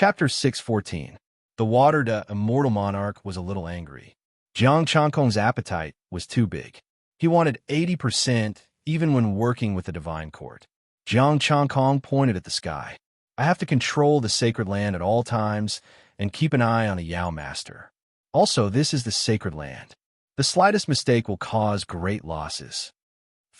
Chapter 614. The water, the immortal monarch, was a little angry. Jiang Changkong's appetite was too big. He wanted 80% even when working with the divine court. Jiang Changkong pointed at the sky. I have to control the sacred land at all times and keep an eye on the Yao master. Also, this is the sacred land. The slightest mistake will cause great losses.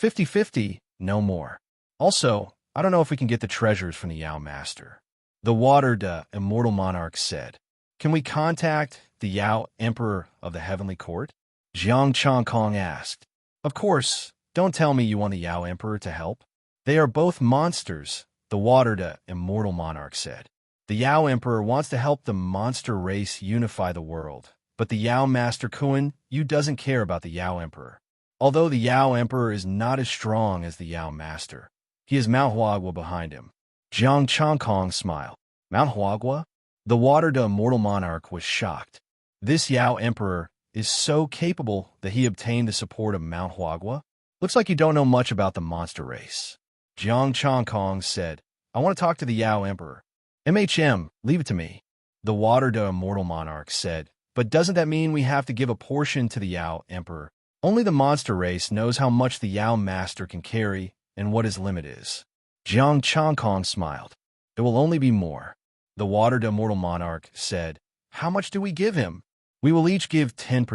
50-50, no more. Also, I don't know if we can get the treasures from the Yao master. The water, the immortal monarch, said. Can we contact the Yao emperor of the heavenly court? Jiang Changkong asked. Of course, don't tell me you want the Yao emperor to help. They are both monsters, the water, the immortal monarch said. The Yao emperor wants to help the monster race unify the world, but the Yao master Kuan Yu doesn't care about the Yao emperor. Although the Yao emperor is not as strong as the Yao master, he has Mount Huagua behind him. Jiang Changkong smiled. Mount Huagua? The water, the immortal monarch, was shocked. This Yao emperor is so capable that he obtained the support of Mount Huagua? Looks like you don't know much about the monster race. Jiang Changkong said, I want to talk to the Yao emperor. Leave it to me. The water, the immortal monarch said, but doesn't that mean we have to give a portion to the Yao emperor? Only the monster race knows how much the Yao master can carry and what his limit is. Jiang Changkong smiled. It will only be more. The water, the immortal monarch said, how much do we give him? We will each give 10%,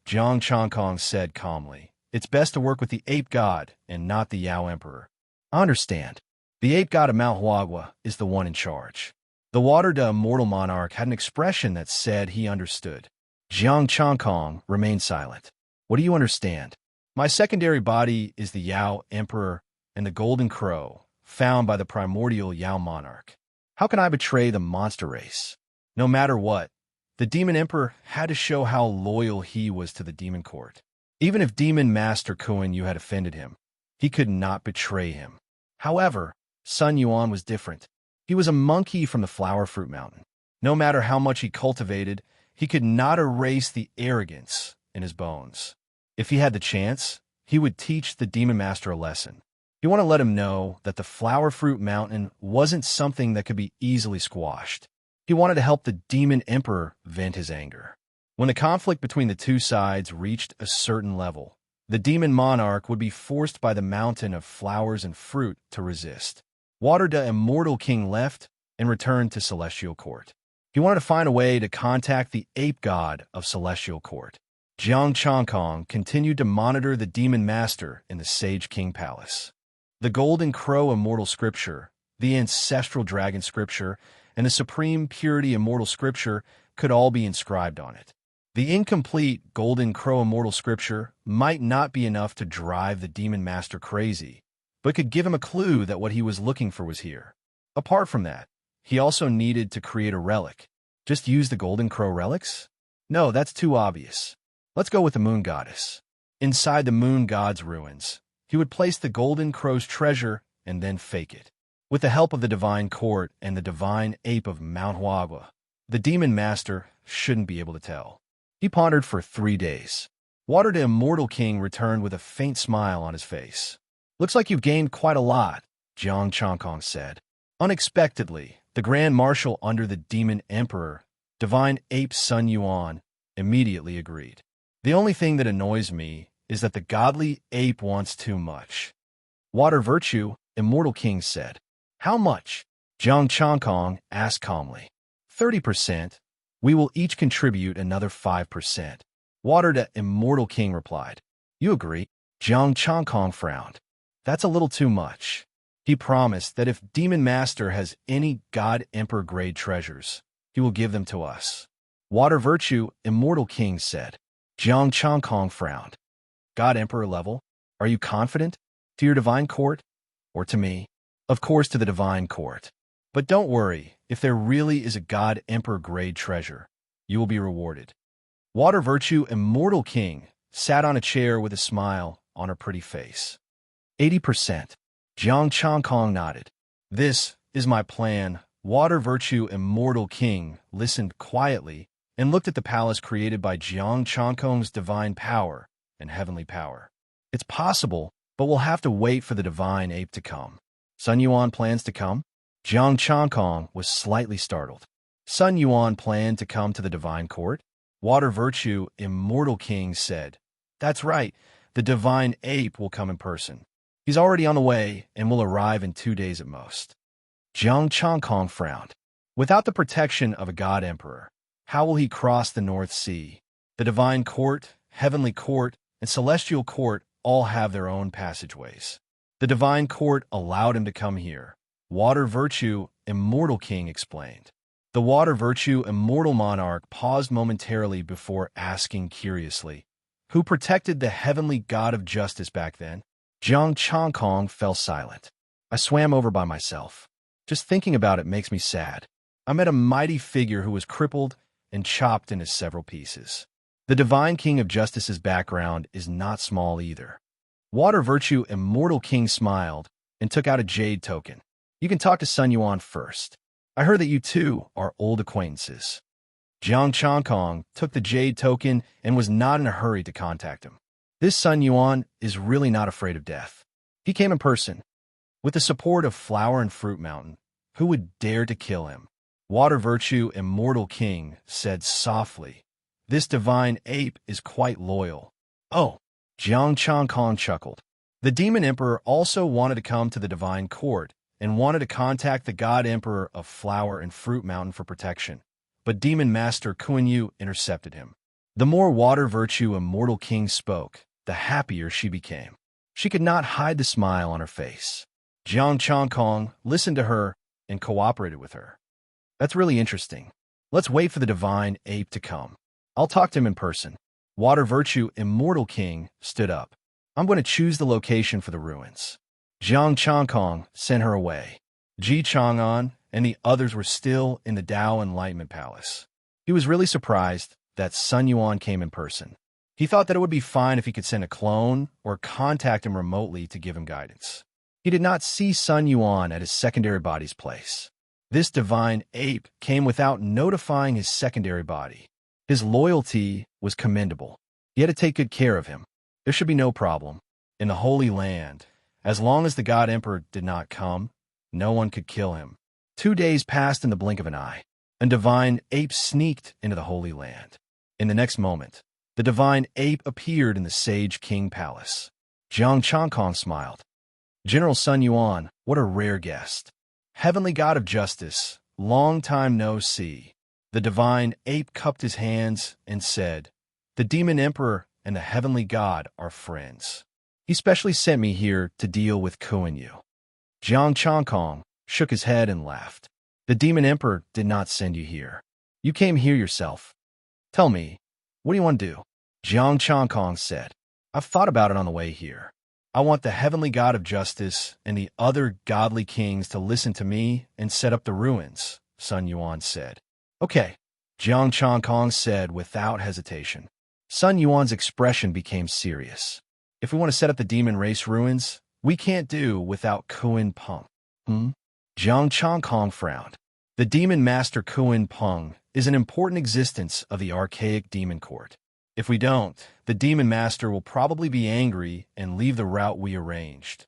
Jiang Changkong said calmly. It's best to work with the ape god and not the Yao emperor. I understand. The ape god of Mount Huagua is the one in charge. The water, the immortal monarch, had an expression that said he understood. Jiang Changkong remained silent. What do you understand? My secondary body is the Yao emperor and the golden crow, found by the primordial Yao monarch. How can I betray the monster race? No matter what, the demon emperor had to show how loyal he was to the demon court. Even if demon master Kuan Yu had offended him, he could not betray him. However, Sun Yuan was different. He was a monkey from the flower fruit mountain. No matter how much he cultivated, he could not erase the arrogance in his bones. If he had the chance, he would teach the demon master a lesson. He wanted to let him know that the flower fruit mountain wasn't something that could be easily squashed. He wanted to help the demon emperor vent his anger. When the conflict between the two sides reached a certain level, the demon monarch would be forced by the mountain of flowers and fruit to resist. Water, the immortal king, left and returned to Celestial Court. He wanted to find a way to contact the ape god of Celestial Court. Jiang Changkong continued to monitor the demon master in the Sage King Palace. The Golden Crow Immortal Scripture, the Ancestral Dragon Scripture, and the Supreme Purity Immortal Scripture could all be inscribed on it. The incomplete Golden Crow Immortal Scripture might not be enough to drive the demon master crazy, but could give him a clue that what he was looking for was here. Apart from that, he also needed to create a relic. Just use the Golden Crow relics? No, that's too obvious. Let's go with the Moon Goddess. Inside the Moon God's ruins, he would place the Golden Crow's treasure and then fake it. With the help of the Divine Court and the Divine Ape of Mount Huagua, the Demon Master shouldn't be able to tell. He pondered for 3 days. Water, the Immortal King, returned with a faint smile on his face. Looks like you've gained quite a lot, Jiang Changkong said. Unexpectedly, the Grand Marshal under the Demon Emperor, Divine Ape Sun Yuan, immediately agreed. The only thing that annoys me is that the godly ape wants too much. Water Virtue, Immortal King said. How much? Jiang Changkong asked calmly. 30%. We will each contribute another 5%. Water, the Immortal King replied. You agree? Jiang Changkong frowned. That's a little too much. He promised that if Demon Master has any God Emperor grade treasures, he will give them to us. Water Virtue, Immortal King said. Jiang Changkong frowned. God Emperor level? Are you confident? To your divine court? Or to me? Of course to the divine court. But don't worry, if there really is a God Emperor grade treasure, you will be rewarded. Water Virtue, Immortal King, sat on a chair with a smile on her pretty face. 80%. Jiang Changkong nodded. This is my plan. Water Virtue, Immortal King, listened quietly and looked at the palace created by Jiang Changkong's divine power and heavenly power. It's possible, but we'll have to wait for the divine ape to come. Sun Yuan plans to come? Jiang Changkong was slightly startled. Sun Yuan planned to come to the divine court? Water Virtue, immortal king, said, "That's right, the divine ape will come in person. He's already on the way and will arrive in 2 days at most." Jiang Changkong frowned. Without the protection of a god emperor, how will he cross the North Sea? The divine court, heavenly court, and celestial court all have their own passageways. The divine court allowed him to come here. Water Virtue, immortal king, explained. The Water Virtue, immortal monarch, paused momentarily before asking curiously, "Who protected the heavenly god of justice back then?" Jiang Changkong fell silent. "I swam over by myself. Just thinking about it makes me sad. I met a mighty figure who was crippled and chopped into several pieces. The divine king of justice's background is not small either." Water Virtue, immortal king, smiled and took out a jade token. "You can talk to Sun Yuan first. I heard that you two are old acquaintances." Jiang Changkong took the jade token and was not in a hurry to contact him. This Sun Yuan is really not afraid of death. He came in person. With the support of Flower and Fruit Mountain, who would dare to kill him? Water Virtue, immortal king, said softly, "This divine ape is quite loyal." "Oh," Jiang Changkong chuckled. The demon emperor also wanted to come to the divine court and wanted to contact the god emperor of Flower and Fruit Mountain for protection, but demon master Kuan-Yu intercepted him. The more Water Virtue, immortal king, spoke, the happier she became. She could not hide the smile on her face. Jiang Changkong listened to her and cooperated with her. "That's really interesting. Let's wait for the divine ape to come. I'll talk to him in person." Water Virtue, immortal king, stood up. "I'm going to choose the location for the ruins." Jiang Changkong sent her away. Ji Chang'an and the others were still in the Tao Enlightenment Palace. He was really surprised that Sun Yuan came in person. He thought that it would be fine if he could send a clone or contact him remotely to give him guidance. He did not see Sun Yuan at his secondary body's place. This divine ape came without notifying his secondary body. His loyalty was commendable. He had to take good care of him. There should be no problem. In the Holy Land, as long as the God Emperor did not come, no one could kill him. 2 days passed in the blink of an eye. A divine ape sneaked into the Holy Land. In the next moment, the divine ape appeared in the Sage King Palace. Jiang Changkong smiled. "General Sun Yuan, what a rare guest. Heavenly God of Justice, long time no see." The divine ape cupped his hands and said, "The Demon Emperor and the Heavenly God are friends. He specially sent me here to deal with Kuan-Yu." Jiang Changkong shook his head and laughed. "The Demon Emperor did not send you here. You came here yourself. Tell me, what do you want to do?" Jiang Changkong said, "I've thought about it on the way here. I want the Heavenly God of Justice and the other godly kings to listen to me and set up the ruins," Sun Yuan said. "Okay," Jiang Changkong said without hesitation. Sun Yuan's expression became serious. "If we want to set up the demon race ruins, we can't do without Kuan Peng." Jiang Changkong frowned. The demon master Kuan Peng is an important existence of the archaic demon court. If we don't, the demon master will probably be angry and leave the route we arranged.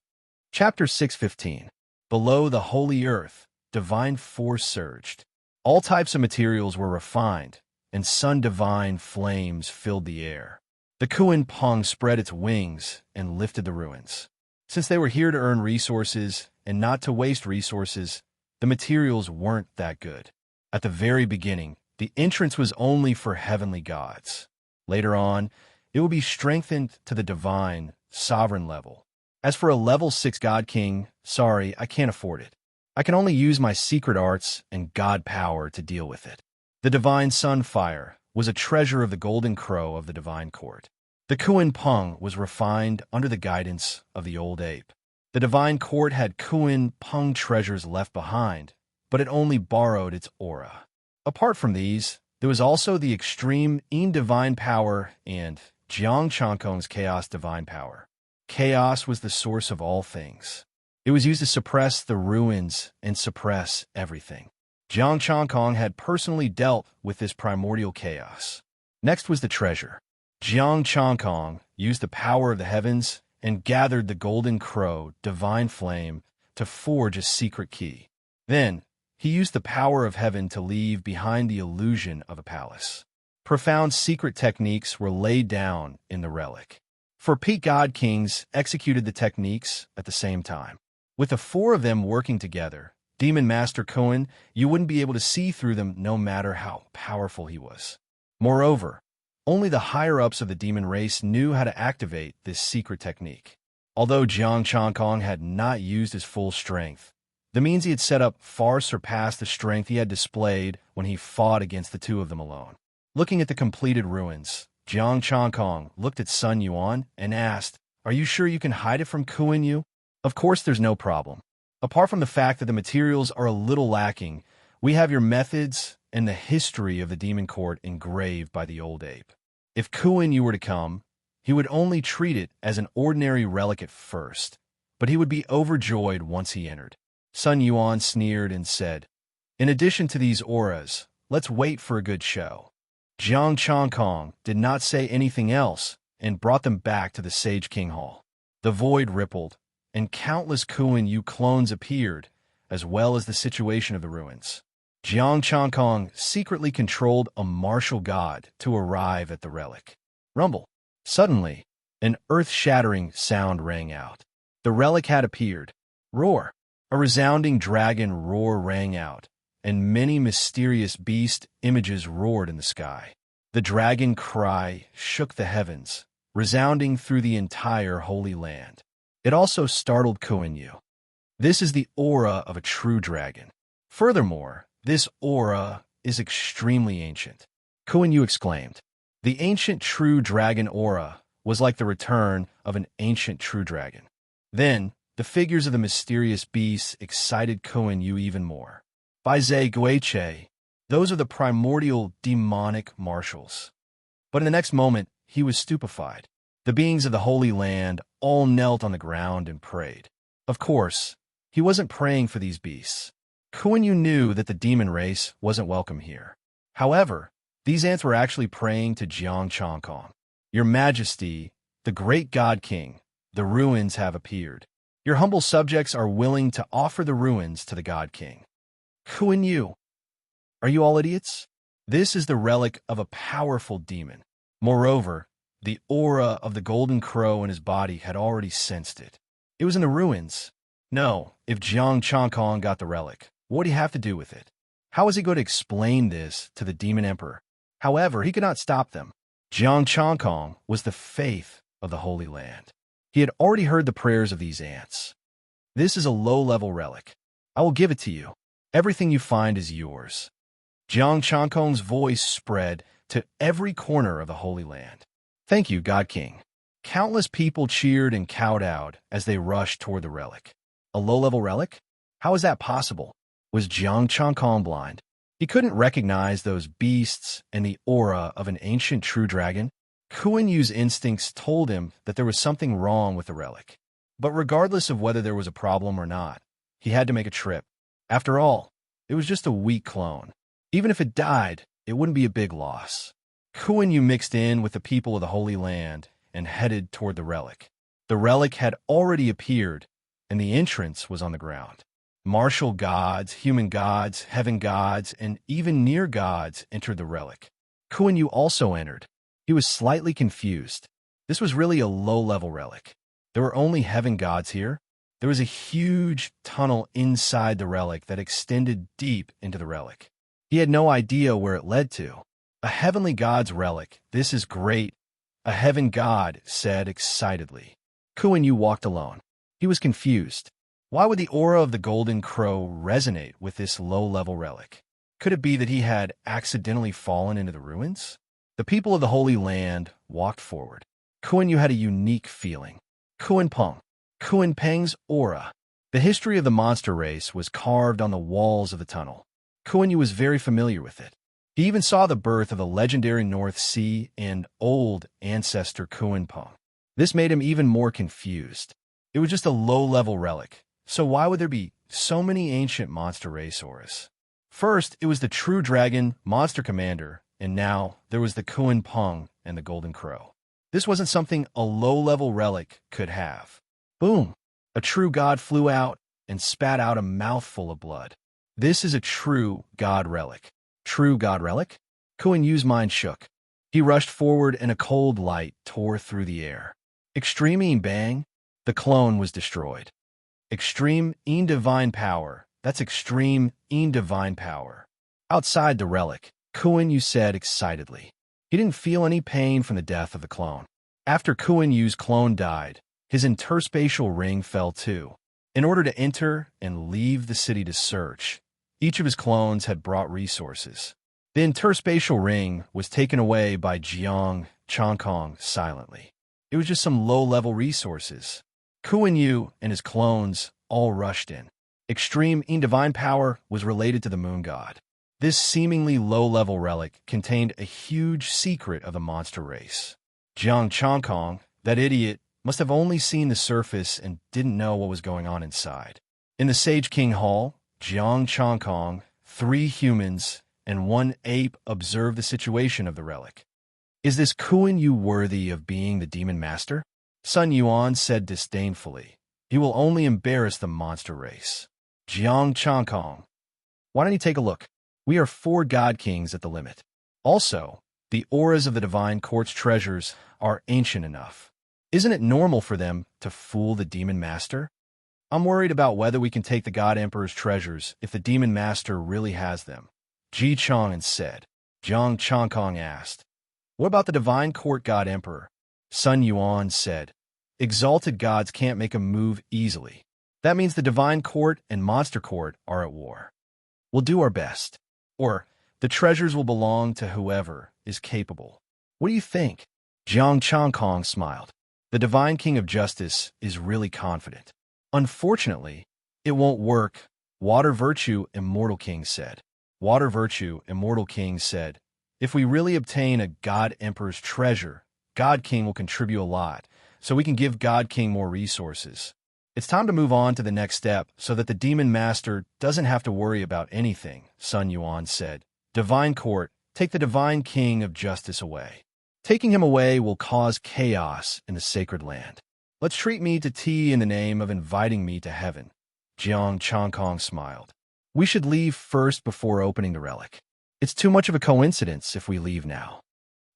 Chapter 6:15. Below the holy earth, divine force surged. All types of materials were refined, and sun-divine flames filled the air. The Kuan Peng spread its wings and lifted the ruins. Since they were here to earn resources and not to waste resources, the materials weren't that good. At the very beginning, the entrance was only for heavenly gods. Later on, it will be strengthened to the divine, sovereign level. As for a level 6 God King, sorry, I can't afford it. I can only use my secret arts and God power to deal with it. The divine Sunfire was a treasure of the Golden Crow of the divine court. The Kuan Peng was refined under the guidance of the old ape. The divine court had Kuan Peng treasures left behind, but it only borrowed its aura. Apart from these, there was also the extreme Yin divine power and Jiang Changkong's chaos divine power. Chaos was the source of all things. It was used to suppress the ruins and suppress everything. Jiang Changkong had personally dealt with this primordial chaos. Next was the treasure. Jiang Changkong used the power of the heavens and gathered the Golden Crow divine flame to forge a secret key. Then, he used the power of heaven to leave behind the illusion of a palace. Profound secret techniques were laid down in the relic. For Peak God Kings executed the techniques at the same time. With the four of them working together, Demon Master Cohen, you wouldn't be able to see through them no matter how powerful he was. Moreover, only the higher-ups of the demon race knew how to activate this secret technique. Although Jiang Changkong had not used his full strength, the means he had set up far surpassed the strength he had displayed when he fought against the two of them alone. Looking at the completed ruins, Jiang Changkong looked at Sun Yuan and asked, "Are you sure you can hide it from Kuan Yu?" "Of course there's no problem. Apart from the fact that the materials are a little lacking, we have your methods and the history of the demon court engraved by the old ape. If Kuan Yu were to come, he would only treat it as an ordinary relic at first, but he would be overjoyed once he entered." Sun Yuan sneered and said, "In addition to these auras, let's wait for a good show." Jiang Changkong did not say anything else and brought them back to the Sage King Hall. The void rippled, and countless Kuan Yu clones appeared, as well as the situation of the ruins. Jiang Changkong secretly controlled a martial god to arrive at the relic. Rumble. Suddenly, an earth-shattering sound rang out. The relic had appeared. Roar. A resounding dragon roar rang out, and many mysterious beast images roared in the sky. The dragon cry shook the heavens, resounding through the entire Holy Land. It also startled Kuan Yu. This is the aura of a true dragon. Furthermore, this aura is extremely ancient. Kuan Yu exclaimed. The ancient true dragon aura was like the return of an ancient true dragon. Then, the figures of the mysterious beasts excited Kuan Yu even more. Bai Zhe Guiche, those are the primordial demonic marshals. But in the next moment, he was stupefied. The beings of the Holy Land all knelt on the ground and prayed. Of course, he wasn't praying for these beasts. Kuan Yu knew that the demon race wasn't welcome here. However, these ants were actually praying to Jiang Changkong. "Your Majesty, the great God King, the ruins have appeared. Your humble subjects are willing to offer the ruins to the God King." Kuan Yu, are you all idiots? This is the relic of a powerful demon. Moreover, the aura of the golden crow in his body had already sensed it. It was in the ruins. No, if Jiang Changkong got the relic, what would he have to do with it? How was he going to explain this to the demon emperor? However, he could not stop them. Jiang Changkong was the faith of the Holy Land. He had already heard the prayers of these ants. "This is a low-level relic. I will give it to you. Everything you find is yours." Jiang Changkong's voice spread to every corner of the Holy Land. "Thank you, God King." Countless people cheered and kowtowed as they rushed toward the relic. A low-level relic? How is that possible? Was Jiang Changkong blind? He couldn't recognize those beasts and the aura of an ancient true dragon. Kuan Yu's instincts told him that there was something wrong with the relic. But regardless of whether there was a problem or not, he had to make a trip. After all, it was just a weak clone. Even if it died, it wouldn't be a big loss. Kuan Yu mixed in with the people of the Holy Land and headed toward the relic. The relic had already appeared, and the entrance was on the ground. Martial gods, human gods, heaven gods, and even near gods entered the relic. Kuan Yu also entered. He was slightly confused. This was really a low-level relic. There were only heaven gods here. There was a huge tunnel inside the relic that extended deep into the relic. He had no idea where it led to. "A heavenly god's relic. This is great," a heaven god said excitedly. Kuan Yu walked alone. He was confused. Why would the aura of the golden crow resonate with this low-level relic? Could it be that he had accidentally fallen into the ruins? The people of the Holy Land walked forward. Kuan Yu had a unique feeling. Kuan Peng's aura. The history of the monster race was carved on the walls of the tunnel. Kuan Yu was very familiar with it. He even saw the birth of the legendary North Sea and old ancestor Kuan Peng. This made him even more confused. It was just a low-level relic, so why would there be so many ancient monster race auras? First, it was the true dragon, monster commander, and now there was the Kuan Peng and the golden crow. This wasn't something a low-level relic could have. Boom! A true god flew out and spat out a mouthful of blood. This is a true God relic. True God relic? Kuan Yu's mind shook. He rushed forward and a cold light tore through the air. Extreme bang! The clone was destroyed. Extreme divine power. That's extreme divine power. Outside the relic, Kuan Yu said excitedly. He didn't feel any pain from the death of the clone. After Kuan Yu's clone died, his interspatial ring fell too. In order to enter and leave the city to search, each of his clones had brought resources. The interspatial ring was taken away by Jiang Chongkong silently. It was just some low-level resources. Kuan Yu and his clones all rushed in. Extreme divine power was related to the moon god. This seemingly low-level relic contained a huge secret of the monster race. Jiang Chongkong, that idiot, must have only seen the surface and didn't know what was going on inside. In the Sage King Hall, Jiang Chongkong, 3 humans, and 1 ape observed the situation of the relic. Is this Kuan Yu worthy of being the demon master? Sun Yuan said disdainfully. He will only embarrass the monster race. Jiang Chongkong. Why don't you take a look? We are 4 god kings at the limit. Also, the auras of the divine court's treasures are ancient enough. Isn't it normal for them to fool the demon master? I'm worried about whether we can take the god emperor's treasures if the demon master really has them. Ji Chong said. Jiang Chongkong asked. What about the divine court god emperor? Sun Yuan said. Exalted gods can't make a move easily. That means the divine court and monster court are at war. We'll do our best. Or, the treasures will belong to whoever is capable. What do you think? Jiang Chongkong smiled. The divine king of justice is really confident. Unfortunately, it won't work, Water Virtue Immortal King said. Water Virtue Immortal King said, if we really obtain a God Emperor's treasure, God King will contribute a lot, so we can give God King more resources. It's time to move on to the next step so that the Demon Master doesn't have to worry about anything, Sun Yuan said. Divine Court, take the Divine King of Justice away. Taking him away will cause chaos in the sacred land. Let's treat me to tea in the name of inviting me to heaven. Jiang Chongkong smiled. We should leave first before opening the relic. It's too much of a coincidence if we leave now.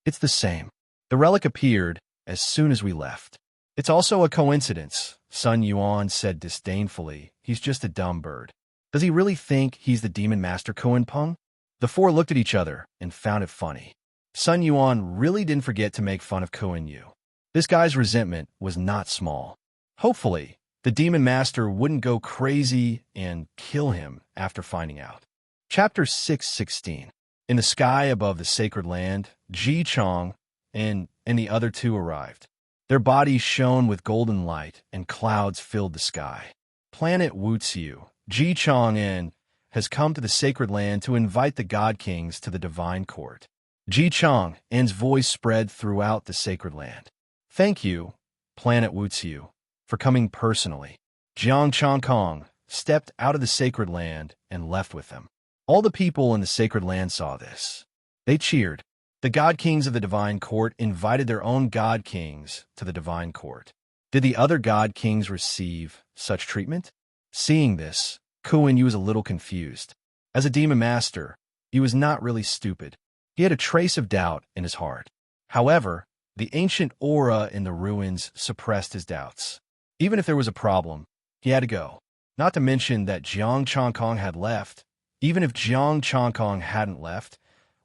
It's the same. The relic appeared as soon as we left. It's also a coincidence, Sun Yuan said disdainfully. He's just a dumb bird. Does he really think he's the Demon Master Kuan Peng? The 4 looked at each other and found it funny. Sun Yuan really didn't forget to make fun of Kuan Yu. This guy's resentment was not small. Hopefully, the Demon Master wouldn't go crazy and kill him after finding out. Chapter 6:16. In the sky above the sacred land, Ji Chong and the other 2 arrived. Their bodies shone with golden light, and clouds filled the sky. Planet Wuxiu, Ji Chong has come to the sacred land to invite the God Kings to the divine court. Ji Chong N's voice spread throughout the sacred land. Thank you, Planet Wuxiu, for coming personally. Jiang Chongkong stepped out of the sacred land and left with them. All the people in the sacred land saw this. They cheered. The God Kings of the Divine Court invited their own God Kings to the Divine Court. Did the other God Kings receive such treatment? Seeing this, Kuan Yu was a little confused. As a Demon Master, he was not really stupid. He had a trace of doubt in his heart. However, the ancient aura in the ruins suppressed his doubts. Even if there was a problem, he had to go. Not to mention that Jiang Chongkong had left. Even if Jiang Chongkong hadn't left,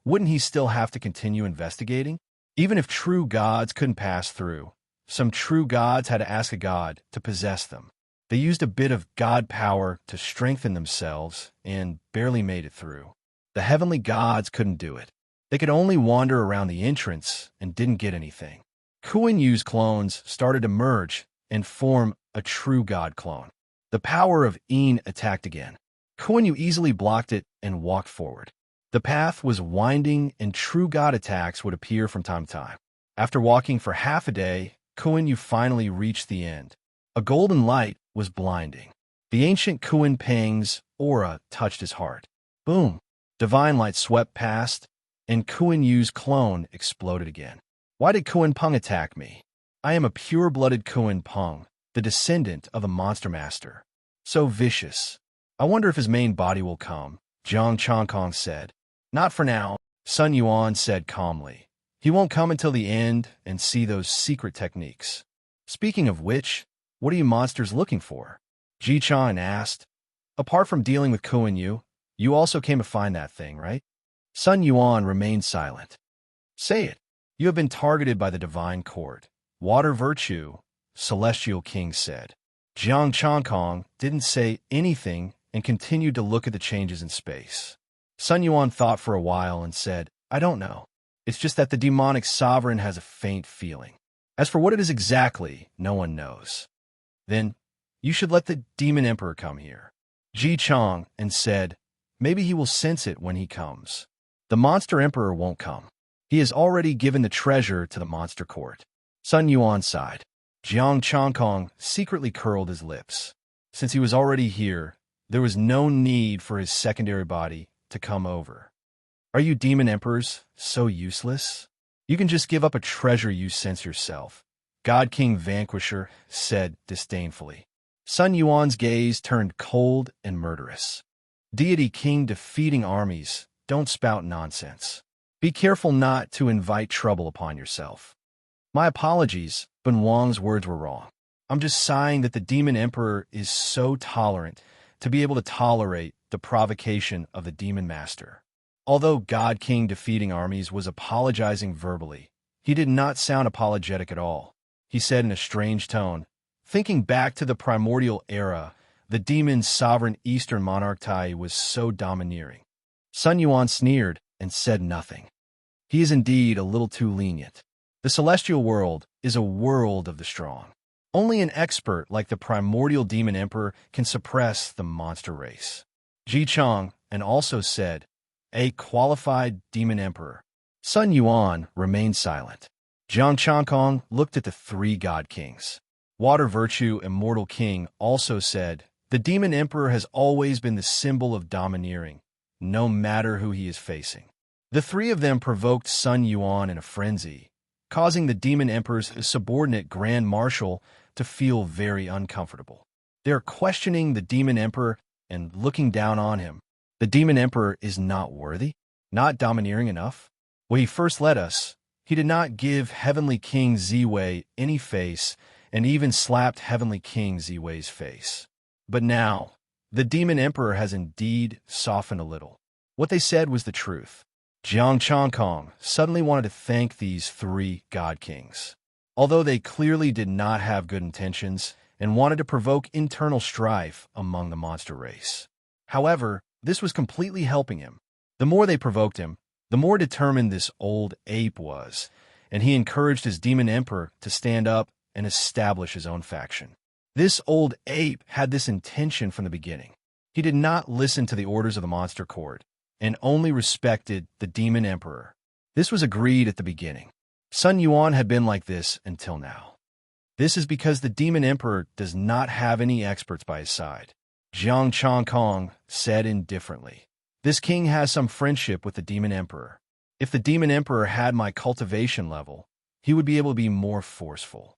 wouldn't he still have to continue investigating? Even if true gods couldn't pass through, some true gods had to ask a god to possess them. They used a bit of god power to strengthen themselves and barely made it through. The heavenly gods couldn't do it. They could only wander around the entrance and didn't get anything. Kuan Yu's clones started to merge and form a true god clone. The power of Yin attacked again. Kuan Yu easily blocked it and walked forward. The path was winding and true god attacks would appear from time to time. After walking for half a day, Kuan Yu finally reached the end. A golden light was blinding. The ancient Kuan Peng's aura touched his heart. Boom! Divine light swept past, and Kuan Yu's clone exploded again. Why did Kuan Peng attack me? I am a pure-blooded Kuan Peng, the descendant of a monster master. So vicious. I wonder if his main body will come, Jiang Changkong said. Not for now, Sun Yuan said calmly. He won't come until the end and see those secret techniques. Speaking of which, what are you monsters looking for? Ji Chan asked. Apart from dealing with Kuan Yu, you also came to find that thing, right? Sun Yuan remained silent. Say it. You have been targeted by the divine court. Water virtue, Celestial King said. Jiang Changkong didn't say anything and continued to look at the changes in space. Sun Yuan thought for a while and said, I don't know. It's just that the demonic sovereign has a faint feeling. As for what it is exactly, no one knows. Then, you should let the demon emperor come here. Ji Chang and said, maybe he will sense it when he comes. The monster emperor won't come. He has already given the treasure to the monster court. Sun Yuan sighed. Jiang Changkong secretly curled his lips. Since he was already here, there was no need for his secondary body to come over. Are you demon emperors so useless? You can just give up a treasure you sense yourself, God King Vanquisher said disdainfully. Sun Yuan's gaze turned cold and murderous. Deity King defeating armies, don't spout nonsense. Be careful not to invite trouble upon yourself. My apologies, Bun Wang's words were wrong. I'm just sighing that the demon emperor is so tolerant to be able to tolerate the provocation of the demon master. Although God King defeating armies was apologizing verbally, he did not sound apologetic at all. He said in a strange tone, thinking back to the primordial era, the demon's sovereign eastern monarchy was so domineering. Sun Yuan sneered and said nothing. He is indeed a little too lenient. The celestial world is a world of the strong. Only an expert like the primordial demon emperor can suppress the monster race. Ji Chang and also said, a qualified demon emperor. Sun Yuan remained silent. Jiang Changkong looked at the three god kings. Water Virtue Immortal King also said, the demon emperor has always been the symbol of domineering, no matter who he is facing. The three of them provoked Sun Yuan in a frenzy, causing the demon emperor's subordinate grand marshal to feel very uncomfortable. They are questioning the demon emperor and looking down on him. The demon emperor is not worthy, not domineering enough. When he first led us, he did not give Heavenly King Ziwei any face and even slapped Heavenly King Ziwei's face. But now, the demon emperor has indeed softened a little. What they said was the truth. Jiang Changkong suddenly wanted to thank these three god kings. Although they clearly did not have good intentions and wanted to provoke internal strife among the monster race. However, this was completely helping him. The more they provoked him, the more determined this old ape was, and he encouraged his demon emperor to stand up and establish his own faction. This old ape had this intention from the beginning. He did not listen to the orders of the monster court, and only respected the demon emperor. This was agreed at the beginning. Sun Yuan had been like this until now. This is because the demon emperor does not have any experts by his side. Jiang Changkong said indifferently, this king has some friendship with the demon emperor. If the demon emperor had my cultivation level, he would be able to be more forceful.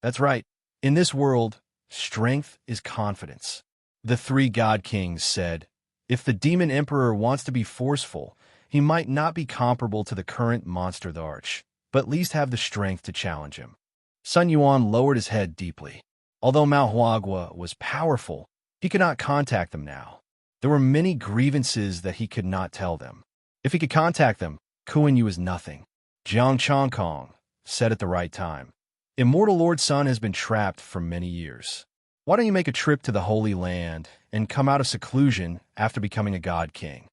That's right. In this world, strength is confidence. The three god kings said, if the demon emperor wants to be forceful, he might not be comparable to the current monster the Arch, but at least have the strength to challenge him. Sun Yuan lowered his head deeply. Although Mao Huagua was powerful, he could not contact them now. There were many grievances that he could not tell them. If he could contact them, Kuan Yu is nothing. Jiang Changkong said at the right time, Immortal Lord Sun has been trapped for many years. Why don't you make a trip to the Holy Land and come out of seclusion after becoming a god king?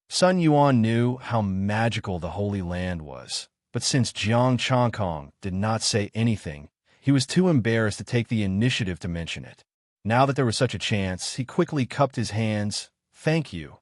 Sun Yuan knew how magical the Holy Land was, but since Jiang Changkong did not say anything, he was too embarrassed to take the initiative to mention it. Now that there was such a chance, he quickly cupped his hands. Thank you,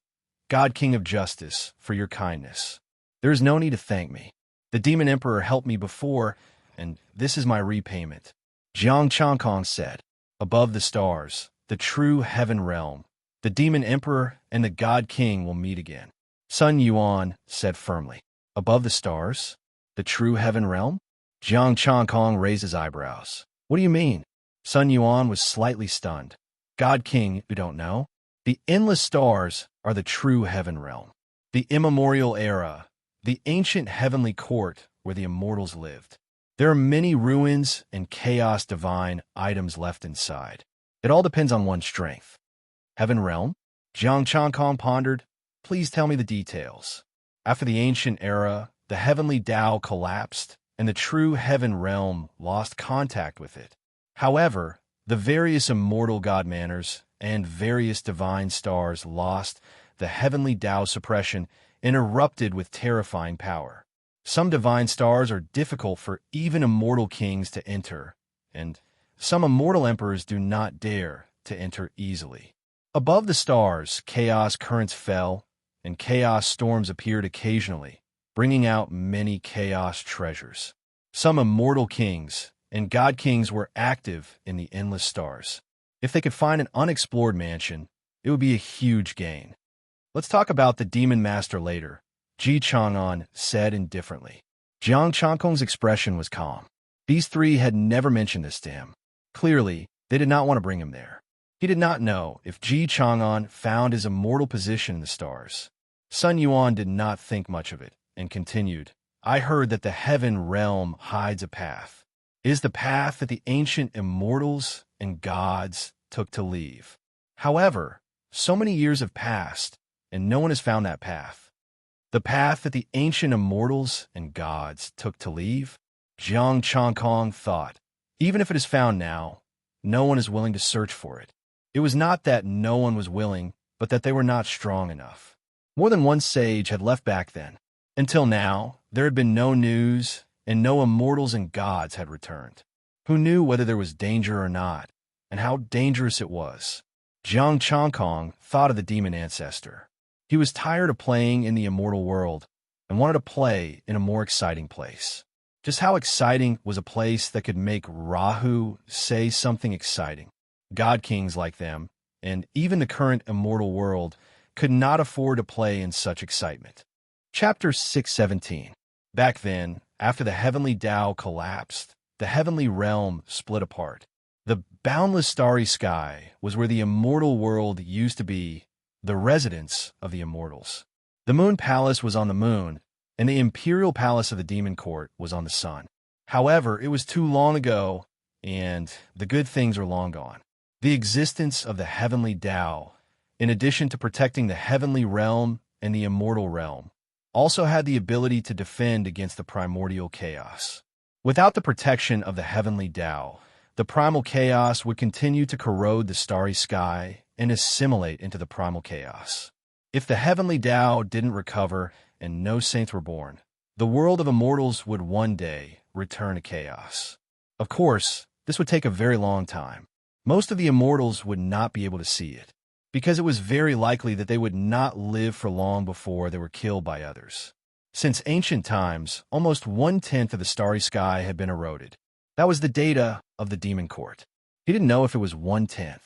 God King of Justice, for your kindness. There is no need to thank me. The Demon Emperor helped me before, and this is my repayment. Jiang Changkong said, above the stars, the true heaven realm, the Demon Emperor and the God King will meet again. Sun Yuan said firmly, above the stars, the true heaven realm? Jiang Changkong raised his eyebrows. What do you mean? Sun Yuan was slightly stunned. God King, you don't know? The endless stars are the true heaven realm, the immemorial era, the ancient heavenly court where the immortals lived. There are many ruins and chaos divine items left inside. It all depends on one's strength. Heaven realm? Jiang Changkong pondered. Please tell me the details. After the ancient era, the heavenly Tao collapsed, and the true heaven realm lost contact with it. However, the various immortal god manners and various divine stars lost the heavenly Tao suppression and erupted with terrifying power. Some divine stars are difficult for even immortal kings to enter, and some immortal emperors do not dare to enter easily. Above the stars, chaos currents fell, and chaos storms appeared occasionally, bringing out many chaos treasures. Some immortal kings and god kings were active in the endless stars. If they could find an unexplored mansion, it would be a huge gain. Let's talk about the demon master later, Ji Chang'an said indifferently. Jiang Changkong's expression was calm. These three had never mentioned this to him. Clearly, they did not want to bring him there. He did not know if Ji Chang'an found his immortal position in the stars. Sun Yuan did not think much of it and continued, I heard that the heaven realm hides a path. It is the path that the ancient immortals and gods took to leave. However, so many years have passed, and no one has found that path. The path that the ancient immortals and gods took to leave? Jiang Changkong thought, even if it is found now, no one is willing to search for it. It was not that no one was willing, but that they were not strong enough. More than one sage had left back then. Until now, there had been no news, and no immortals and gods had returned. Who knew whether there was danger or not, and how dangerous it was? Jiang Changkong thought of the demon ancestor. He was tired of playing in the immortal world and wanted to play in a more exciting place. Just how exciting was a place that could make Rahu say something exciting? God kings like them, and even the current immortal world, could not afford to play in such excitement. Chapter 617. Back then, after the heavenly Tao collapsed, the heavenly realm split apart. The boundless starry sky was where the immortal world used to be, the residence of the immortals. The moon palace was on the moon, and the imperial palace of the demon court was on the sun. However, it was too long ago, and the good things are long gone. The existence of the heavenly Tao, in addition to protecting the heavenly realm and the immortal realm, also had the ability to defend against the primordial chaos. Without the protection of the heavenly Tao, the primal chaos would continue to corrode the starry sky and assimilate into the primal chaos. If the heavenly Tao didn't recover and no saints were born, the world of immortals would one day return to chaos. Of course, this would take a very long time. Most of the immortals would not be able to see it, because it was very likely that they would not live for long before they were killed by others. Since ancient times, almost 1/10 of the starry sky had been eroded. That was the data of the demon court. He didn't know if it was 1/10.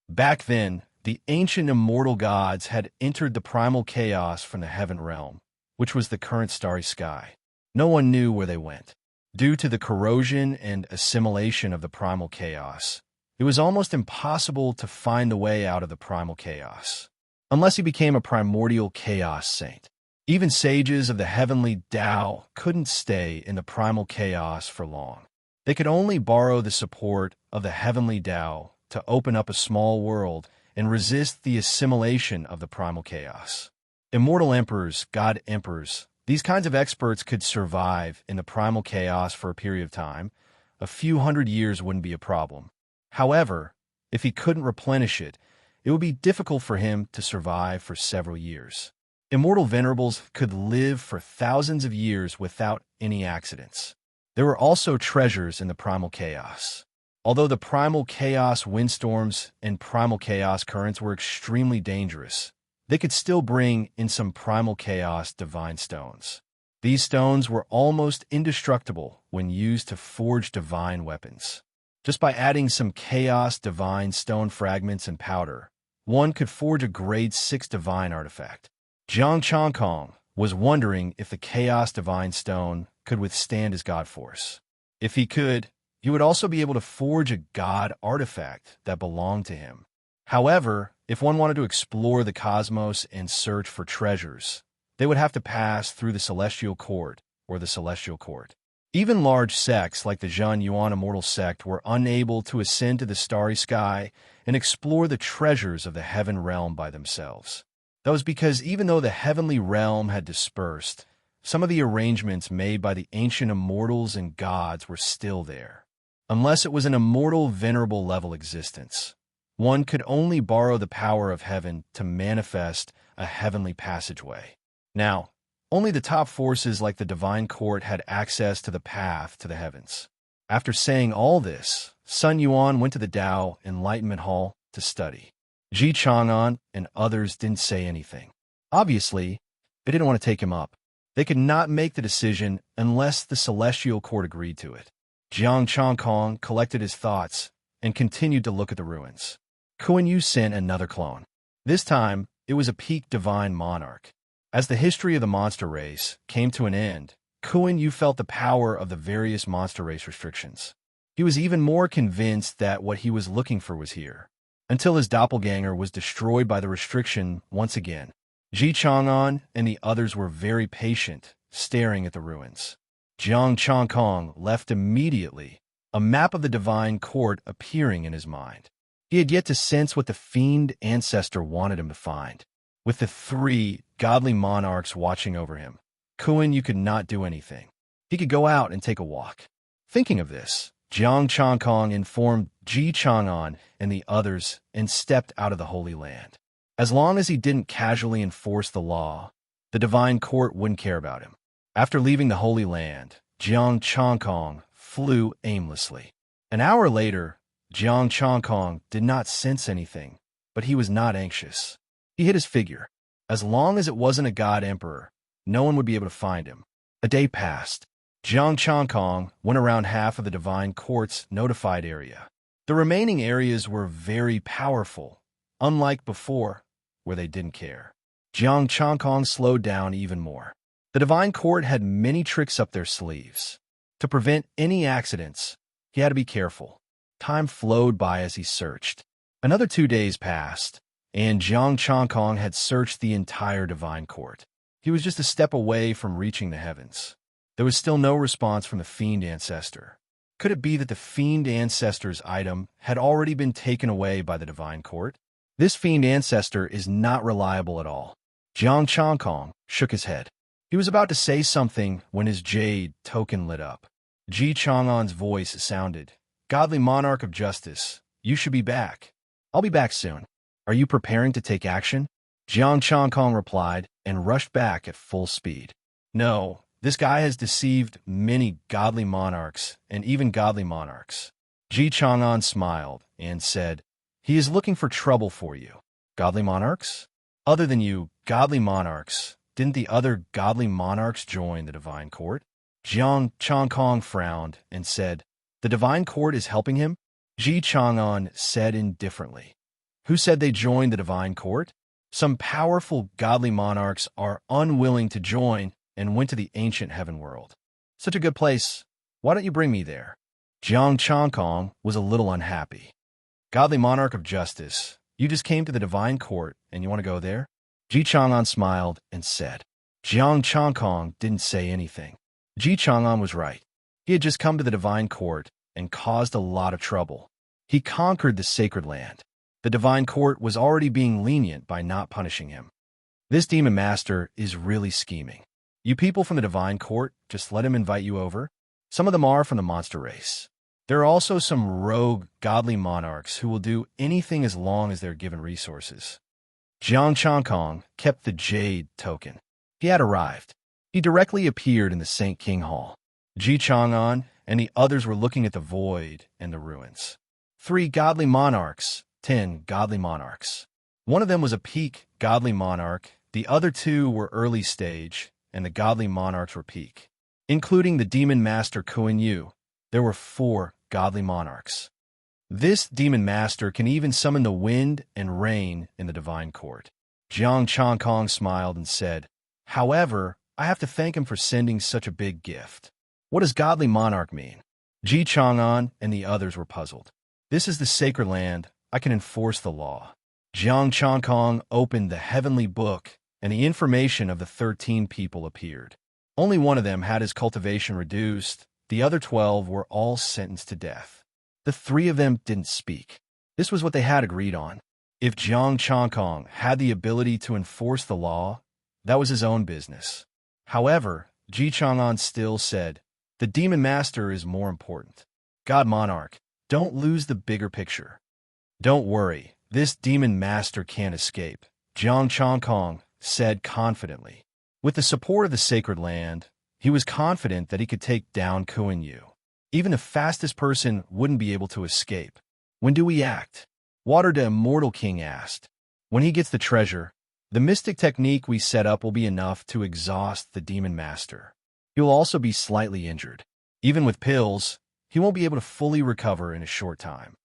Back then, the ancient immortal gods had entered the primal chaos from the heaven realm, which was the current starry sky. No one knew where they went. Due to the corrosion and assimilation of the primal chaos, it was almost impossible to find the way out of the primal chaos, unless he became a primordial chaos saint. Even sages of the heavenly Tao couldn't stay in the primal chaos for long. They could only borrow the support of the heavenly Tao to open up a small world and resist the assimilation of the primal chaos. Immortal emperors, god emperors, these kinds of experts could survive in the primal chaos for a period of time. A few hundred years wouldn't be a problem. However, if he couldn't replenish it, it would be difficult for him to survive for several years. Immortal venerables could live for thousands of years without any accidents. There were also treasures in the primal chaos. Although the primal chaos windstorms and primal chaos currents were extremely dangerous, they could still bring in some primal chaos divine stones. These stones were almost indestructible when used to forge divine weapons. Just by adding some chaos divine stone fragments and powder, one could forge a grade 6 divine artifact. Jiang Changkong was wondering if the chaos divine stone could withstand his god force. If he could, he would also be able to forge a god artifact that belonged to him. However, if one wanted to explore the cosmos and search for treasures, they would have to pass through the celestial court or the celestial court. Even large sects like the Zhen Yuan immortal sect were unable to ascend to the starry sky and explore the treasures of the heaven realm by themselves. That was because even though the heavenly realm had dispersed, some of the arrangements made by the ancient immortals and gods were still there. Unless it was an immortal, venerable level existence, one could only borrow the power of heaven to manifest a heavenly passageway. Now, only the top forces like the divine court had access to the path to the heavens. After saying all this, Sun Yuan went to the Tao Enlightenment Hall to study. Ji Chang'an and others didn't say anything. Obviously, they didn't want to take him up. They could not make the decision unless the celestial court agreed to it. Jiang Changkong collected his thoughts and continued to look at the ruins. Kuan Yu sent another clone. This time, it was a peak divine monarch. As the history of the monster race came to an end, Kuan Yu felt the power of the various monster race restrictions. He was even more convinced that what he was looking for was here, until his doppelganger was destroyed by the restriction once again. Ji Chang'an and the others were very patient, staring at the ruins. Jiang Changkong left immediately, a map of the divine court appearing in his mind. He had yet to sense what the fiend ancestor wanted him to find. With the 3 godly monarchs watching over him, Kuan Yu could not do anything. He could go out and take a walk. Thinking of this, Jiang Changkong informed Ji Chang'an and the others and stepped out of the Holy Land. As long as he didn't casually enforce the law, the divine court wouldn't care about him. After leaving the Holy Land, Jiang Changkong flew aimlessly. An hour later, Jiang Changkong did not sense anything, but he was not anxious. He hit his figure. As long as it wasn't a god emperor, no one would be able to find him. A day passed. Jiang Changkong went around half of the divine court's notified area. The remaining areas were very powerful, unlike before, where they didn't care. Jiang Changkong slowed down even more. The divine court had many tricks up their sleeves. To prevent any accidents, he had to be careful. Time flowed by as he searched. Another 2 days passed, and Jiang Changkong had searched the entire divine court. He was just a step away from reaching the heavens. There was still no response from the fiend ancestor. Could it be that the fiend ancestor's item had already been taken away by the divine court? This fiend ancestor is not reliable at all. Jiang Changkong shook his head. He was about to say something when his jade token lit up. Ji Chang'an's voice sounded, "Godly monarch of justice, you should be back. I'll be back soon. Are you preparing to take action?" Jiang Changkong replied and rushed back at full speed. "No, this guy has deceived many godly monarchs and even godly monarchs." Ji Chang'an smiled and said, "He is looking for trouble for you." "Godly monarchs? Other than you, godly monarchs, didn't the other godly monarchs join the divine court?" Jiang Changkong frowned and said, "The divine court is helping him?" Ji Chang'an said indifferently, "Who said they joined the divine court? Some powerful godly monarchs are unwilling to join and went to the ancient heaven world. Such a good place. Why don't you bring me there?" Jiang Changkong was a little unhappy. "Godly monarch of justice, you just came to the divine court and you want to go there?" Ji Chang'an smiled and said. Jiang Changkong didn't say anything. Ji Chang'an was right. He had just come to the divine court and caused a lot of trouble. He conquered the sacred land. The divine court was already being lenient by not punishing him. This demon master is really scheming. You people from the divine court, just let him invite you over. Some of them are from the monster race. There are also some rogue godly monarchs who will do anything as long as they're given resources. Jiang Changkong kept the jade token. He had arrived. He directly appeared in the Saint King Hall. Ji Chang'an and the others were looking at the void and the ruins. 3 godly monarchs, 10 godly monarchs. One of them was a peak godly monarch, the other 2 were early stage, and the godly monarchs were peak. Including the demon master Kuan Yu, there were 4 godly monarchs. This demon master can even summon the wind and rain in the divine court. Jiang Changkong smiled and said, "However, I have to thank him for sending such a big gift." What does godly monarch mean? Ji Chang'an and the others were puzzled. This is the sacred land. I can enforce the law. Jiang Changkong opened the heavenly book, and the information of the 13 people appeared. Only one of them had his cultivation reduced. The other 12 were all sentenced to death. The 3 of them didn't speak. This was what they had agreed on. If Jiang Changkong had the ability to enforce the law, that was his own business. However, Ji Chang'an still said, "The Demon Master is more important. God Monarch, don't lose the bigger picture. Don't worry, this Demon Master can't escape," Jiang Changkong said confidently. With the support of the sacred land, he was confident that he could take down Kuan Yu. Even the fastest person wouldn't be able to escape. "When do we act?" Water the Immortal King asked. "When he gets the treasure, the mystic technique we set up will be enough to exhaust the Demon Master. He will also be slightly injured. Even with pills, he won't be able to fully recover in a short time."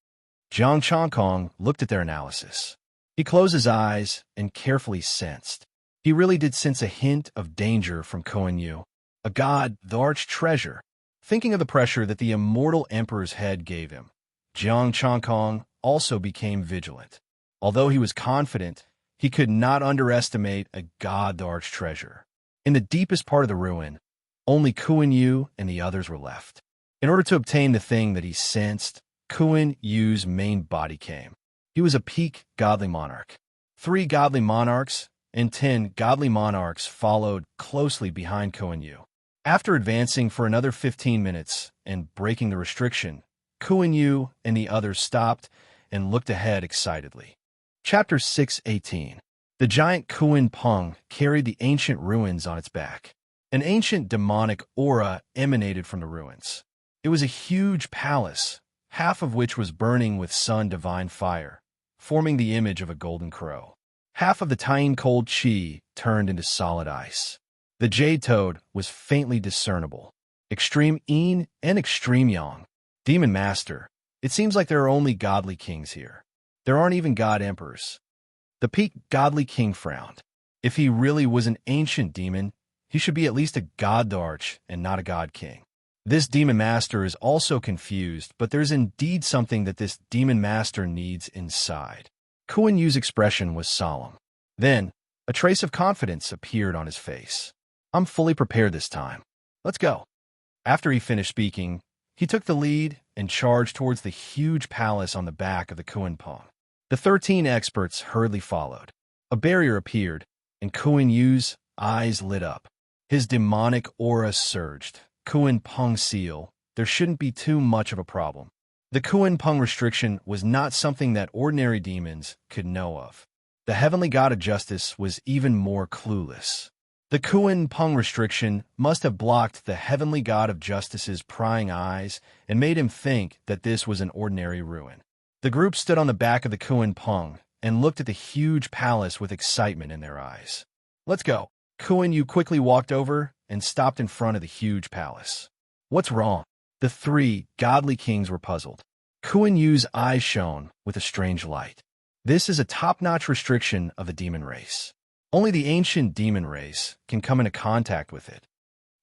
Jiang Changkong looked at their analysis. He closed his eyes and carefully sensed. He really did sense a hint of danger from Kuan Yu. A god, the arch treasure. Thinking of the pressure that the immortal emperor's head gave him, Jiang Changkong also became vigilant. Although he was confident, he could not underestimate a god, the arch treasure. In the deepest part of the ruin, only Kuan Yu and the others were left. In order to obtain the thing that he sensed, Kuan Yu's main body came. He was a peak godly monarch. 3 godly monarchs and 10 godly monarchs followed closely behind Kuan Yu. After advancing for another 15 minutes and breaking the restriction, Kuan Yu and the others stopped and looked ahead excitedly. Chapter 6:18. The giant Kuan Peng carried the ancient ruins on its back. An ancient demonic aura emanated from the ruins. It was a huge palace, half of which was burning with sun divine fire, forming the image of a golden crow. Half of the tiny cold chi turned into solid ice. The jade toad was faintly discernible. Extreme yin and extreme yang. Demon Master, it seems like there are only godly kings here. There aren't even god emperors. The peak godly king frowned. If he really was an ancient demon, he should be at least a god arch and not a god king. This Demon Master is also confused, but there's indeed something that this Demon Master needs inside. Kuan Yu's expression was solemn. Then, a trace of confidence appeared on his face. "I'm fully prepared this time. Let's go." After he finished speaking, he took the lead and charged towards the huge palace on the back of the Kuan Peng. The 13 experts hurriedly followed. A barrier appeared, and Kuan Yu's eyes lit up. His demonic aura surged. Kuan Peng seal, there shouldn't be too much of a problem. The Kuan Peng restriction was not something that ordinary demons could know of. The heavenly god of justice was even more clueless. The Kuan Peng restriction must have blocked the heavenly god of justice's prying eyes and made him think that this was an ordinary ruin. The group stood on the back of the Kuan Peng and looked at the huge palace with excitement in their eyes. "Let's go." Kuan Yu quickly walked over and stopped in front of the huge palace. "What's wrong?" The 3 godly kings were puzzled. Kuan Yu's eyes shone with a strange light. "This is a top-notch restriction of the demon race. Only the ancient demon race can come into contact with it.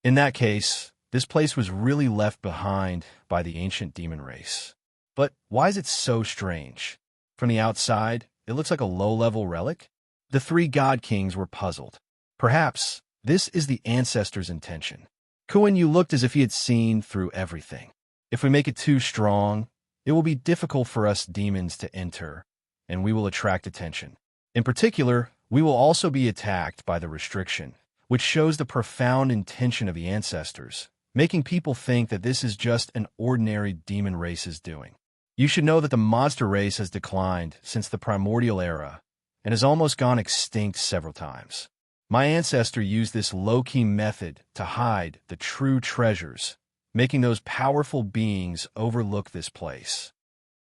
In that case, this place was really left behind by the ancient demon race. But why is it so strange? From the outside, it looks like a low-level relic." The 3 god kings were puzzled. Perhaps this is the ancestors' intention. Kuan Yu looked as if he had seen through everything. "If we make it too strong, it will be difficult for us demons to enter, and we will attract attention. In particular, we will also be attacked by the restriction, which shows the profound intention of the ancestors, making people think that this is just an ordinary demon race's doing. You should know that the monster race has declined since the primordial era and has almost gone extinct several times. My ancestor used this low-key method to hide the true treasures, making those powerful beings overlook this place.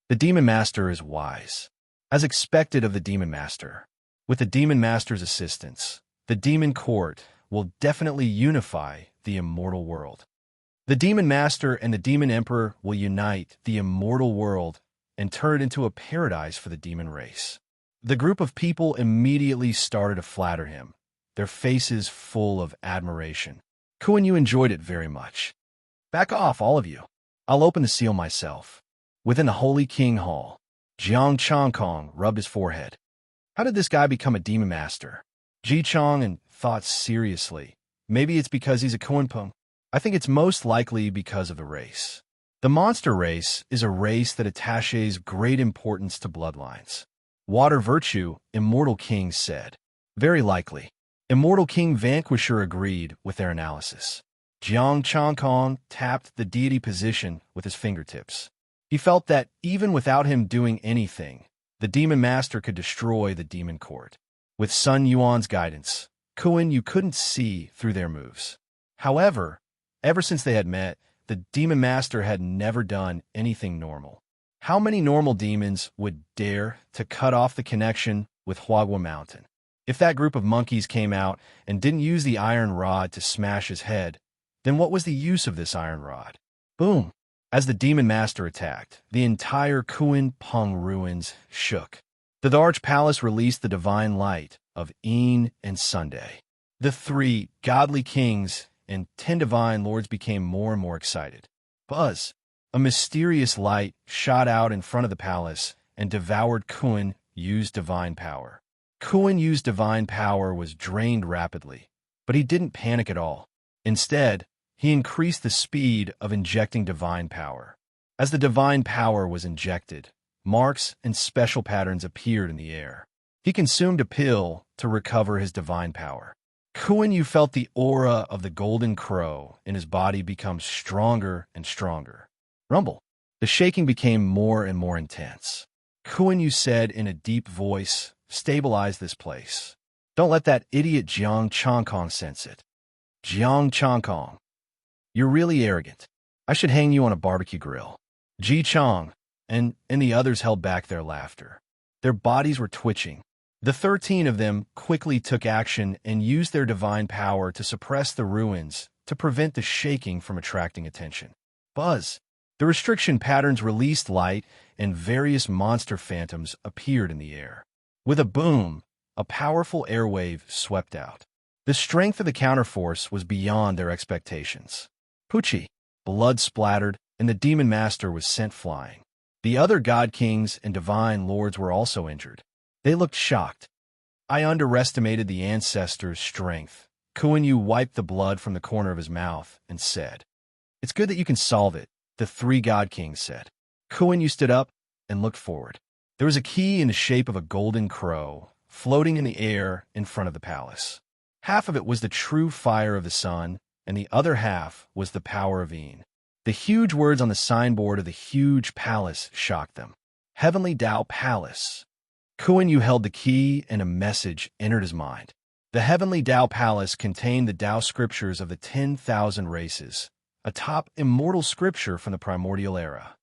The Demon Master is wise, as expected of the Demon Master. With the Demon Master's assistance, the Demon Court will definitely unify the immortal world. The Demon Master and the Demon Emperor will unite the immortal world and turn it into a paradise for the demon race." The group of people immediately started to flatter him, their faces full of admiration. Kuan Yu enjoyed it very much. "Back off, all of you. I'll open the seal myself." Within the Holy King Hall, Jiang Changkong rubbed his forehead. How did this guy become a demon master? Ji Chong and thought seriously. Maybe it's because he's a Kunpeng. I think it's most likely because of the race. The monster race is a race that attaches great importance to bloodlines. Water Virtue, Immortal King said. Very likely. Immortal King Vanquisher agreed with their analysis. Jiang Changkong tapped the deity position with his fingertips. He felt that even without him doing anything, the demon master could destroy the demon court. With Sun Yuan's guidance, Kuan Yu couldn't see through their moves. However, ever since they had met, the demon master had never done anything normal. How many normal demons would dare to cut off the connection with Huagua Mountain? If that group of monkeys came out and didn't use the iron rod to smash his head, then what was the use of this iron rod? Boom! As the demon master attacked, the entire Kunpeng ruins shook. The Arch Palace released the divine light of Yin and Sunday. The 3 godly kings and 10 divine lords became more and more excited. Buzz! A mysterious light shot out in front of the palace and devoured Kuan Yu's divine power. Kuan Yu's divine power was drained rapidly, but he didn't panic at all. Instead, he increased the speed of injecting divine power. As the divine power was injected, marks and special patterns appeared in the air. He consumed a pill to recover his divine power. Kuan Yu felt the aura of the golden crow in his body become stronger and stronger. Rumble. The shaking became more and more intense. Kuan Yu said in a deep voice, "Stabilize this place. Don't let that idiot Jiang Changkong sense it." Jiang Changkong. You're really arrogant. I should hang you on a barbecue grill. Ji Chong and the others held back their laughter. Their bodies were twitching. The 13 of them quickly took action and used their divine power to suppress the ruins to prevent the shaking from attracting attention. Buzz. The restriction patterns released light, and various monster phantoms appeared in the air. With a boom, a powerful airwave swept out. The strength of the counterforce was beyond their expectations. Pucci. Blood splattered, and the demon master was sent flying. The other god kings and divine lords were also injured. They looked shocked. I underestimated the ancestors' strength. Kuan Yu wiped the blood from the corner of his mouth and said, "It's good that you can solve it," the 3 god kings said. Kuan Yu stood up and looked forward. There was a key in the shape of a golden crow floating in the air in front of the palace. Half of it was the true fire of the sun, and the other half was the power of Yin. The huge words on the signboard of the huge palace shocked them. Heavenly Tao Palace. Kuan Yu held the key, and a message entered his mind. The Heavenly Tao Palace contained the Tao scriptures of the 10,000 races, a top immortal scripture from the primordial era.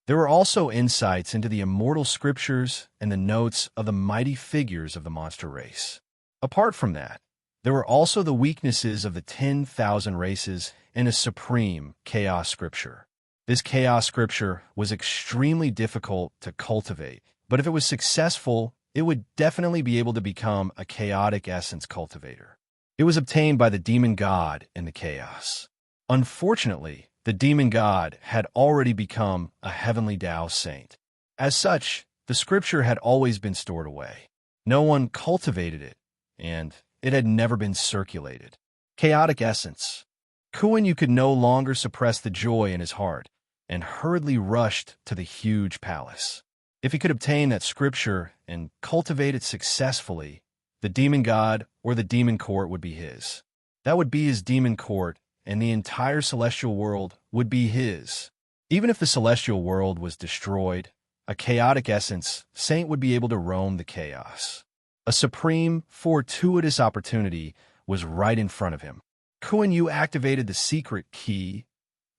There were also insights into the immortal scriptures and the notes of the mighty figures of the monster race. Apart from that, there were also the weaknesses of the 10,000 races and a supreme chaos scripture. This chaos scripture was extremely difficult to cultivate, but if it was successful, it would definitely be able to become a chaotic essence cultivator. It was obtained by the demon god in the chaos. Unfortunately, the demon god had already become a heavenly Tao saint. As such, the scripture had always been stored away. No one cultivated it, and it had never been circulated. Chaotic essence. Kuan Yu could no longer suppress the joy in his heart and hurriedly rushed to the huge palace. If he could obtain that scripture and cultivate it successfully, the demon god or the demon court would be his. That would be his demon court, and the entire celestial world would be his. Even if the celestial world was destroyed, a chaotic essence saint would be able to roam the chaos. A supreme, fortuitous opportunity was right in front of him. Kuan Yu activated the secret key,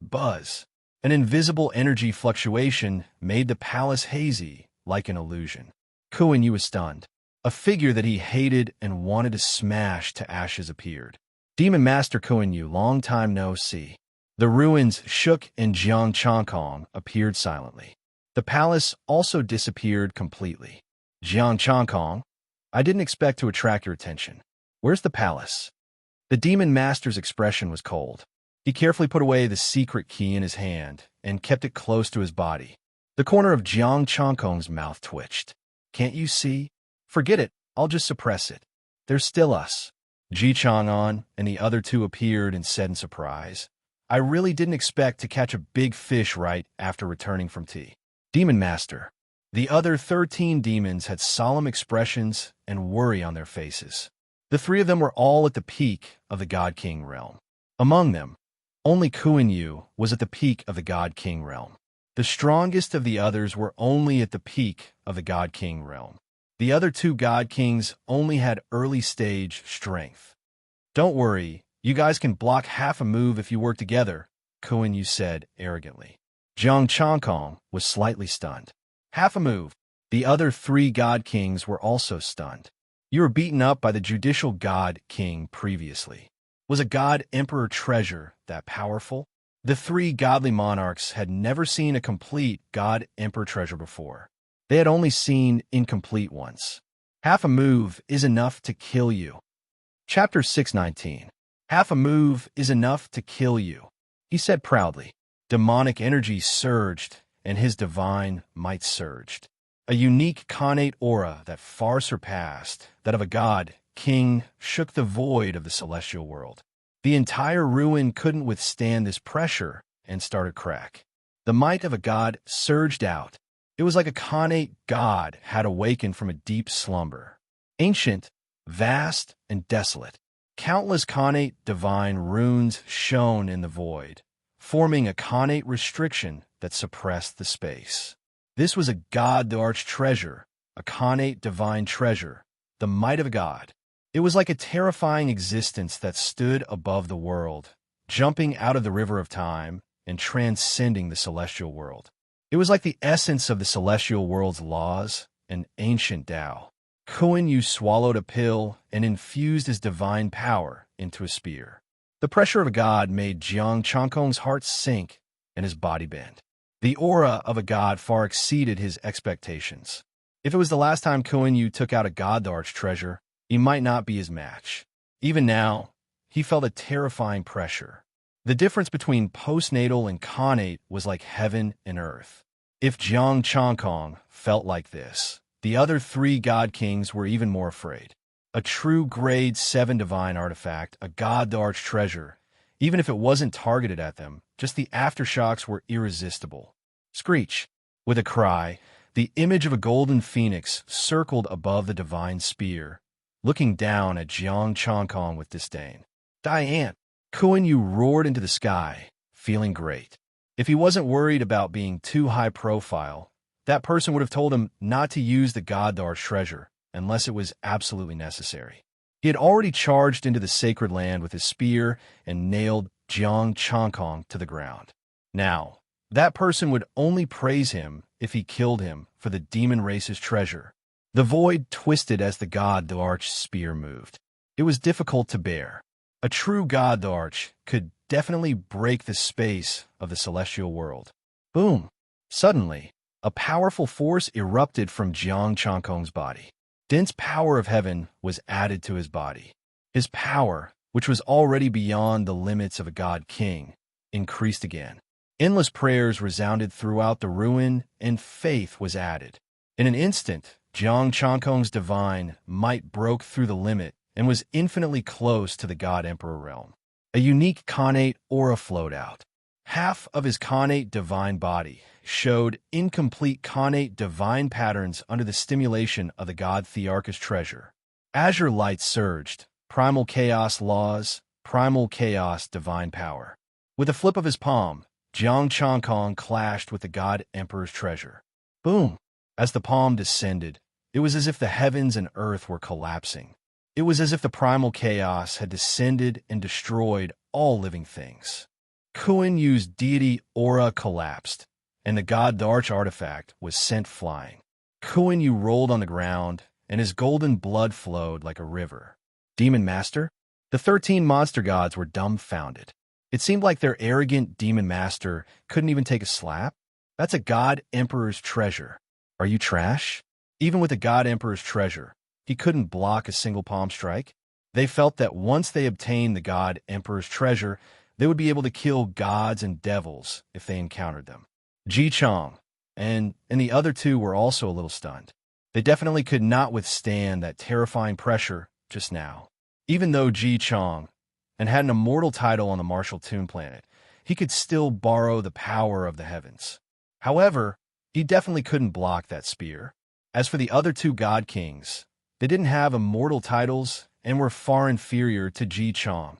Buzz. An invisible energy fluctuation made the palace hazy, like an illusion. Kuan Yu was stunned. A figure that he hated and wanted to smash to ashes appeared. Demon Master Kuan Yu, long time no see. The ruins shook and Jiang Changkong appeared silently. The palace also disappeared completely. Jiang Changkong, I didn't expect to attract your attention. Where's the palace? The Demon Master's expression was cold. He carefully put away the secret key in his hand and kept it close to his body. The corner of Jiang Changkong's mouth twitched. Can't you see? Forget it. I'll just suppress it. There's still us. Ji Chang'an and the other two appeared and said in surprise, I really didn't expect to catch a big fish right after returning from tea. Demon Master. The other 13 demons had solemn expressions and worry on their faces. The three of them were all at the peak of the God King realm. Among them, only Kuan Yu was at the peak of the God King realm. The strongest of the others were only at the peak of the God King realm. The other two God Kings only had early stage strength. Don't worry, you guys can block half a move if you work together, Kuan Yu said arrogantly. Zhang Changkong was slightly stunned. Half a move. The other three God Kings were also stunned. You were beaten up by the judicial God King previously. Was a God Emperor treasure that powerful? The three godly monarchs had never seen a complete God Emperor treasure before. They had only seen incomplete ones. Half a move is enough to kill you. Chapter 619. Half a move is enough to kill you, he said proudly. Demonic energy surged, and his divine might surged. A unique connate aura that far surpassed that of a god king shook the void of the celestial world. The entire ruin couldn't withstand this pressure and started crack. The might of a god surged out. It was like a connate god had awakened from a deep slumber. Ancient, vast, and desolate. Countless connate divine runes shone in the void, forming a connate restriction that suppressed the space. This was a god arch treasure, a connate divine treasure, the might of a god. It was like a terrifying existence that stood above the world, jumping out of the river of time and transcending the celestial world. It was like the essence of the celestial world's laws, an ancient Tao. Kuan Yu swallowed a pill and infused his divine power into a spear. The pressure of a god made Jiang Changkong's heart sink and his body bend. The aura of a god far exceeded his expectations. If it was the last time Kuan Yu took out a god arch treasure, he might not be his match. Even now, he felt a terrifying pressure. The difference between postnatal and connate was like heaven and earth. If Jiang Changkong felt like this, the other three god kings were even more afraid. A true grade 7 divine artifact, a god arch treasure, even if it wasn't targeted at them, just the aftershocks were irresistible. Screech! With a cry, the image of a golden phoenix circled above the divine spear, looking down at Jiang Changkong with disdain. Diane! Kuan Yu roared into the sky, feeling great. If he wasn't worried about being too high profile, that person would have told him not to use the god arch treasure unless it was absolutely necessary. He had already charged into the sacred land with his spear and nailed Jiang Changkong to the ground. Now, that person would only praise him if he killed him for the demon race's treasure. The void twisted as the god arch spear moved. It was difficult to bear. A true god arch could definitely break the space of the celestial world. Boom! Suddenly, a powerful force erupted from Jiang Changkong's body. Dense power of heaven was added to his body. His power, which was already beyond the limits of a god king, increased again. Endless prayers resounded throughout the ruin, and faith was added. In an instant, Jiang Changkong's divine might broke through the limit and was infinitely close to the God Emperor realm. A unique connate aura flowed out. Half of his connate divine body showed incomplete connate divine patterns under the stimulation of the God Thearchus treasure. Azure light surged, primal chaos laws, primal chaos divine power. With a flip of his palm, Jiang Changkong clashed with the God Emperor's treasure. Boom! As the palm descended, it was as if the heavens and earth were collapsing. It was as if the primal chaos had descended and destroyed all living things. Kuan Yu's deity aura collapsed, and the god arch artifact was sent flying. Kuan Yu rolled on the ground, and his golden blood flowed like a river. Demon Master? The 13 monster gods were dumbfounded. It seemed like their arrogant demon master couldn't even take a slap. That's a god emperor's treasure. Are you trash? Even with the god emperor's treasure, he couldn't block a single palm strike. They felt that once they obtained the god emperor's treasure, they would be able to kill gods and devils if they encountered them. Ji Chang and the other two were also a little stunned. They definitely could not withstand that terrifying pressure just now. Even though Ji Chang and had an immortal title on the Martial Toon planet, he could still borrow the power of the heavens. However, he definitely couldn't block that spear. As for the other two God Kings, they didn't have immortal titles and were far inferior to Ji Chang,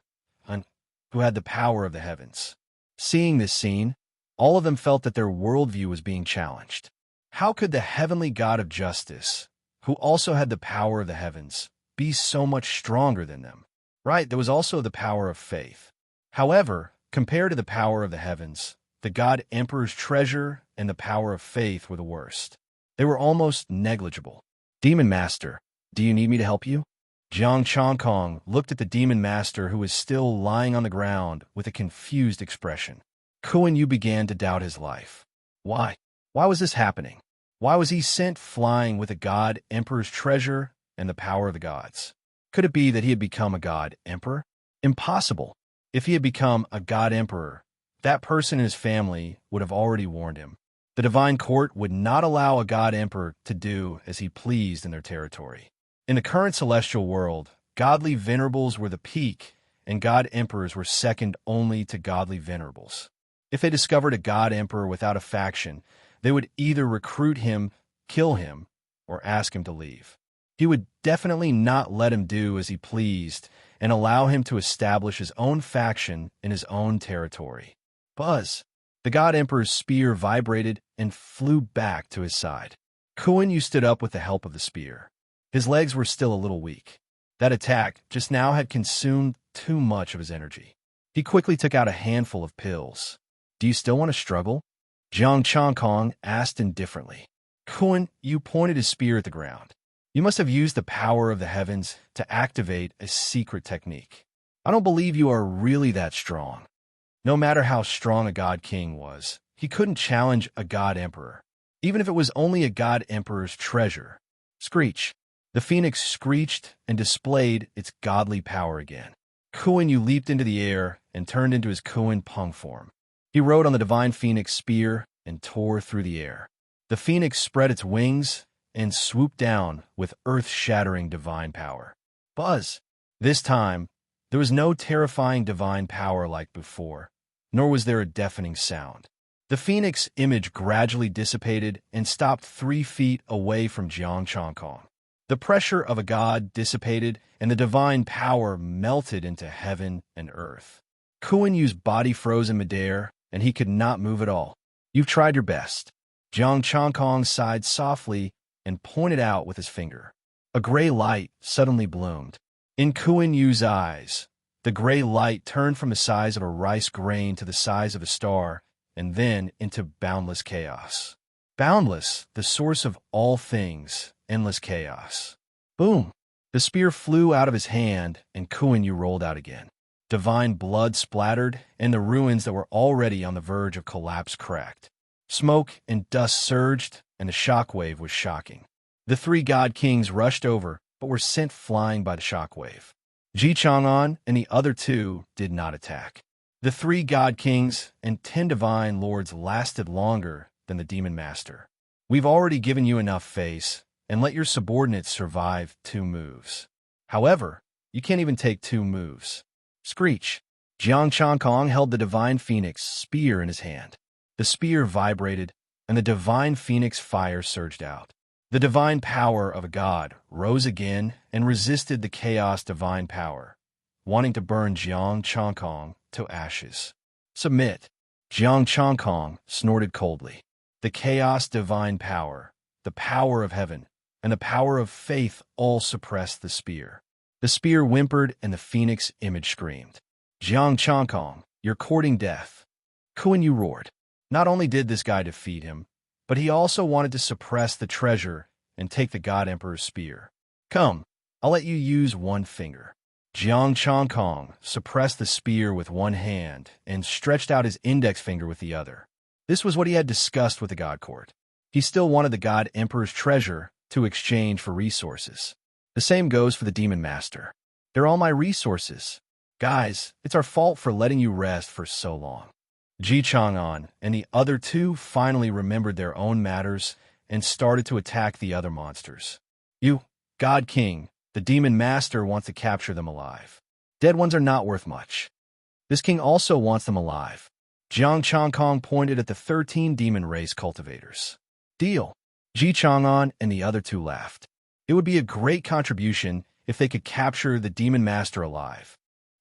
who had the power of the heavens. Seeing this scene, all of them felt that their worldview was being challenged. How could the heavenly God of justice, who also had the power of the heavens, be so much stronger than them? Right, there was also the power of faith. However, compared to the power of the heavens, the God Emperor's treasure and the power of faith were the worst. They were almost negligible. Demon Master, do you need me to help you? Jiang Changkong looked at the Demon Master, who was still lying on the ground with a confused expression. Kuan Yu began to doubt his life. Why? Why was this happening? Why was he sent flying with a God Emperor's treasure and the power of the gods? Could it be that he had become a God Emperor? Impossible. If he had become a God Emperor, that person and his family would have already warned him. The Divine Court would not allow a God Emperor to do as he pleased in their territory. In the current celestial world, godly venerables were the peak, and God Emperors were second only to godly venerables. If they discovered a God Emperor without a faction, they would either recruit him, kill him, or ask him to leave. He would definitely not let him do as he pleased and allow him to establish his own faction in his own territory. Buzz! The God Emperor's spear vibrated and flew back to his side. Kuan Yu stood up with the help of the spear. His legs were still a little weak. That attack just now had consumed too much of his energy. He quickly took out a handful of pills. Do you still want to struggle? Jiang Changkong asked indifferently. Kuan Yu pointed his spear at the ground. You must have used the power of the heavens to activate a secret technique. I don't believe you are really that strong. No matter how strong a God King was, he couldn't challenge a God Emperor, even if it was only a God Emperor's treasure. Screech! The phoenix screeched and displayed its godly power again. Kuan Yu leaped into the air and turned into his Kuan Peng form. He rode on the divine phoenix spear and tore through the air. The phoenix spread its wings and swooped down with earth-shattering divine power. Buzz! This time, there was no terrifying divine power like before, nor was there a deafening sound. The phoenix image gradually dissipated and stopped 3 feet away from Jiang Changkong. The pressure of a god dissipated, and the divine power melted into heaven and earth. Kuan Yu's body froze in midair, and he could not move at all. You've tried your best. Jiang Changkong sighed softly and pointed out with his finger. A gray light suddenly bloomed. In Kuan Yu's eyes, the gray light turned from the size of a rice grain to the size of a star, and then into boundless chaos. Boundless, the source of all things, endless chaos. Boom! The spear flew out of his hand, and Kuan Yu rolled out again. Divine blood splattered, and the ruins that were already on the verge of collapse cracked. Smoke and dust surged, and the shockwave was shocking. The 3 God Kings rushed over, but were sent flying by the shockwave. Ji Chang'an and the other 2 did not attack. The 3 God Kings and 10 Divine Lords lasted longer than the Demon Master. We've already given you enough face, and let your subordinates survive 2 moves. However, you can't even take 2 moves. Screech! Jiang Changkong held the Divine Phoenix spear in his hand. The spear vibrated, and the Divine Phoenix fire surged out. The divine power of a god rose again and resisted the chaos divine power, wanting to burn Jiang Changkong to ashes. Submit! Jiang Changkong snorted coldly. The chaos divine power, the power of heaven, and the power of faith all suppressed the spear. The spear whimpered and the phoenix image screamed. Jiang Changkong, you're courting death. Kuan Yu roared. Not only did this guy defeat him, but he also wanted to suppress the treasure and take the God Emperor's spear. Come, I'll let you use 1 finger. Jiang Changkong suppressed the spear with 1 hand and stretched out his index finger with the other. This was what he had discussed with the God Court. He still wanted the God Emperor's treasure to exchange for resources. The same goes for the Demon Master. They're all my resources. Guys, it's our fault for letting you rest for so long. Ji Chang'an and the other 2 finally remembered their own matters and started to attack the other monsters. You, God King, the demon master wants to capture them alive. Dead ones are not worth much. This king also wants them alive. Jiang Changkong pointed at the 13 demon race cultivators. Deal. Ji Chang'an and the other two laughed. It would be a great contribution if they could capture the demon master alive.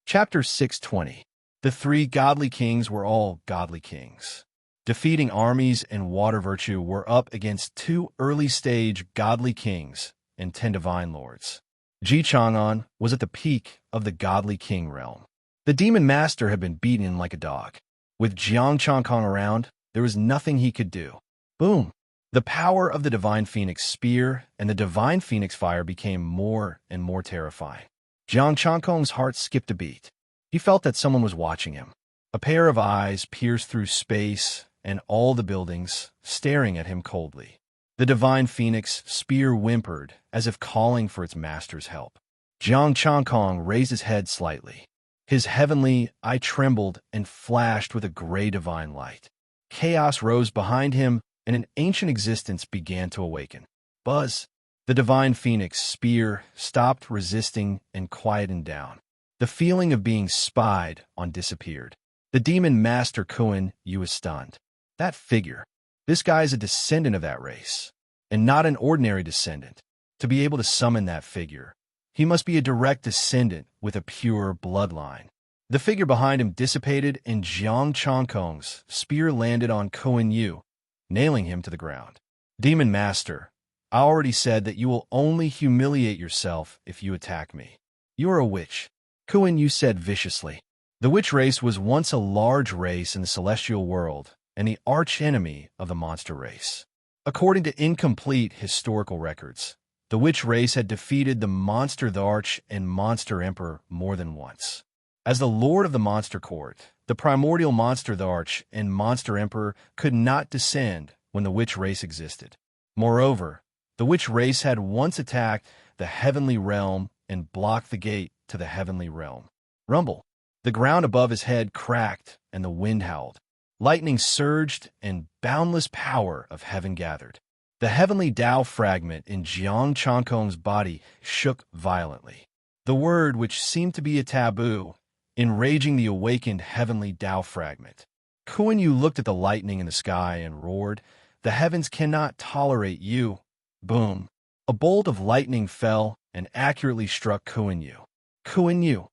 Chapter 620. The three godly kings were all godly kings. Defeating armies and water virtue were up against 2 early-stage godly kings and 10 divine lords. Ji Chang'an was at the peak of the godly king realm. The demon master had been beaten like a dog. With Jiang Changkong around, there was nothing he could do. Boom! The power of the divine phoenix spear and the divine phoenix fire became more and more terrifying. Jiang Changkong's heart skipped a beat. He felt that someone was watching him. A pair of eyes pierced through space and all the buildings, staring at him coldly. The divine phoenix spear whimpered, as if calling for its master's help. Jiang Changkong raised his head slightly. His heavenly eye trembled and flashed with a gray divine light. Chaos rose behind him, and an ancient existence began to awaken. Buzz! The divine phoenix spear stopped resisting and quietened down. The feeling of being spied on disappeared. The demon master Kuan Yu was stunned. That figure. This guy is a descendant of that race, and not an ordinary descendant. To be able to summon that figure, he must be a direct descendant with a pure bloodline. The figure behind him dissipated, and Jiang Changkong's spear landed on Kuan Yu, nailing him to the ground. Demon Master, I already said that you will only humiliate yourself if you attack me. You are a witch, Kuan Yu said viciously. The witch race was once a large race in the celestial world, and the arch-enemy of the monster race. According to incomplete historical records, the witch race had defeated the Monster the Arch and Monster Emperor more than once. As the Lord of the Monster Court, the primordial Monster the Arch and Monster Emperor could not descend when the witch race existed. Moreover, the witch race had once attacked the heavenly realm and blocked the gate to the heavenly realm. Rumble. The ground above his head cracked and the wind howled. Lightning surged and boundless power of heaven gathered. The heavenly Tao fragment in Jiang Changkong's body shook violently. The word, which seemed to be a taboo, enraging the awakened heavenly Tao fragment. Kuan Yu looked at the lightning in the sky and roared, "The heavens cannot tolerate you." Boom! A bolt of lightning fell and accurately struck Kuan Yu. Kuan Yu,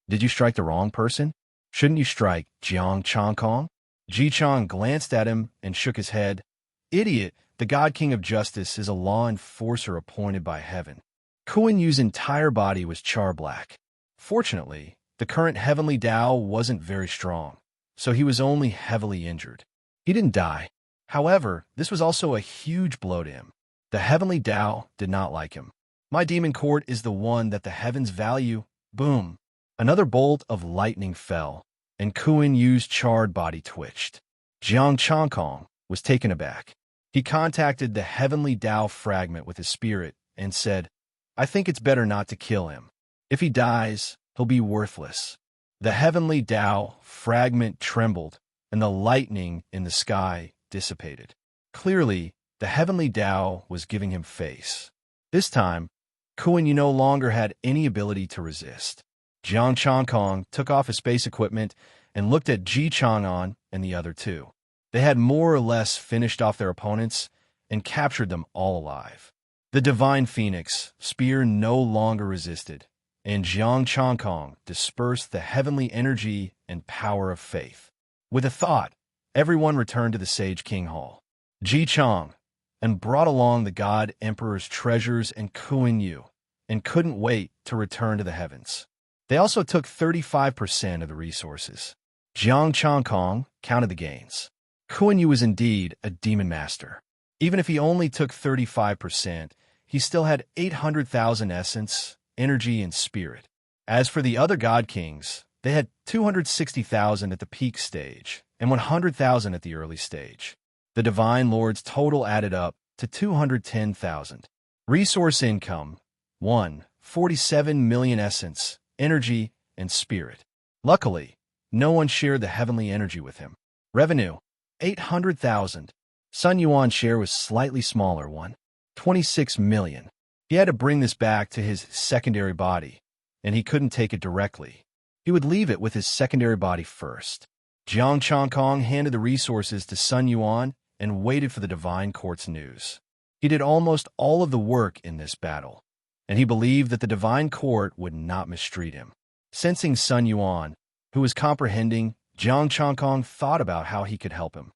did you strike the wrong person? Shouldn't you strike Jiang Changkong? Ji Chang glanced at him and shook his head. Idiot, the God King of Justice is a law enforcer appointed by heaven. Kuan Yu's entire body was char-black. Fortunately, the current heavenly Tao wasn't very strong, so he was only heavily injured. He didn't die. However, this was also a huge blow to him. The heavenly Tao did not like him. My demon court is the one that the heavens value. Boom! Another bolt of lightning fell, and Kuan Yu's charred body twitched. Jiang Changkong was taken aback. He contacted the heavenly Tao fragment with his spirit and said, I think it's better not to kill him. If he dies, he'll be worthless. The heavenly Tao fragment trembled, and the lightning in the sky dissipated. Clearly, the heavenly Tao was giving him face. This time, Kuan Yu no longer had any ability to resist. Jiang Changkong took off his space equipment and looked at Ji Chang'an and the other two. They had more or less finished off their opponents and captured them all alive. The divine phoenix spear no longer resisted, and Jiang Changkong dispersed the heavenly energy and power of faith. With a thought, everyone returned to the Sage King Hall. Ji Chang and brought along the God Emperor's treasures and Kuan Yu, and couldn't wait to return to the heavens. They also took 35% of the resources. Jiang Changkong counted the gains. Kuan Yu was indeed a demon master. Even if he only took 35%, he still had 800,000 essence, energy, and spirit. As for the other god kings, they had 260,000 at the peak stage and 100,000 at the early stage. The divine lords' total added up to 210,000. Resource income: 47 million essence, energy, and spirit. Luckily, no one shared the heavenly energy with him. Revenue: 800,000. Sun Yuan's share was slightly smaller one, 26 million. He had to bring this back to his secondary body, and he couldn't take it directly. He would leave it with his secondary body first. Jiang Changkong handed the resources to Sun Yuan and waited for the divine court's news. He did almost all of the work in this battle, and he believed that the divine court would not mistreat him. Sensing Sun Yuan, who was comprehending, Jiang Changkong thought about how he could help him.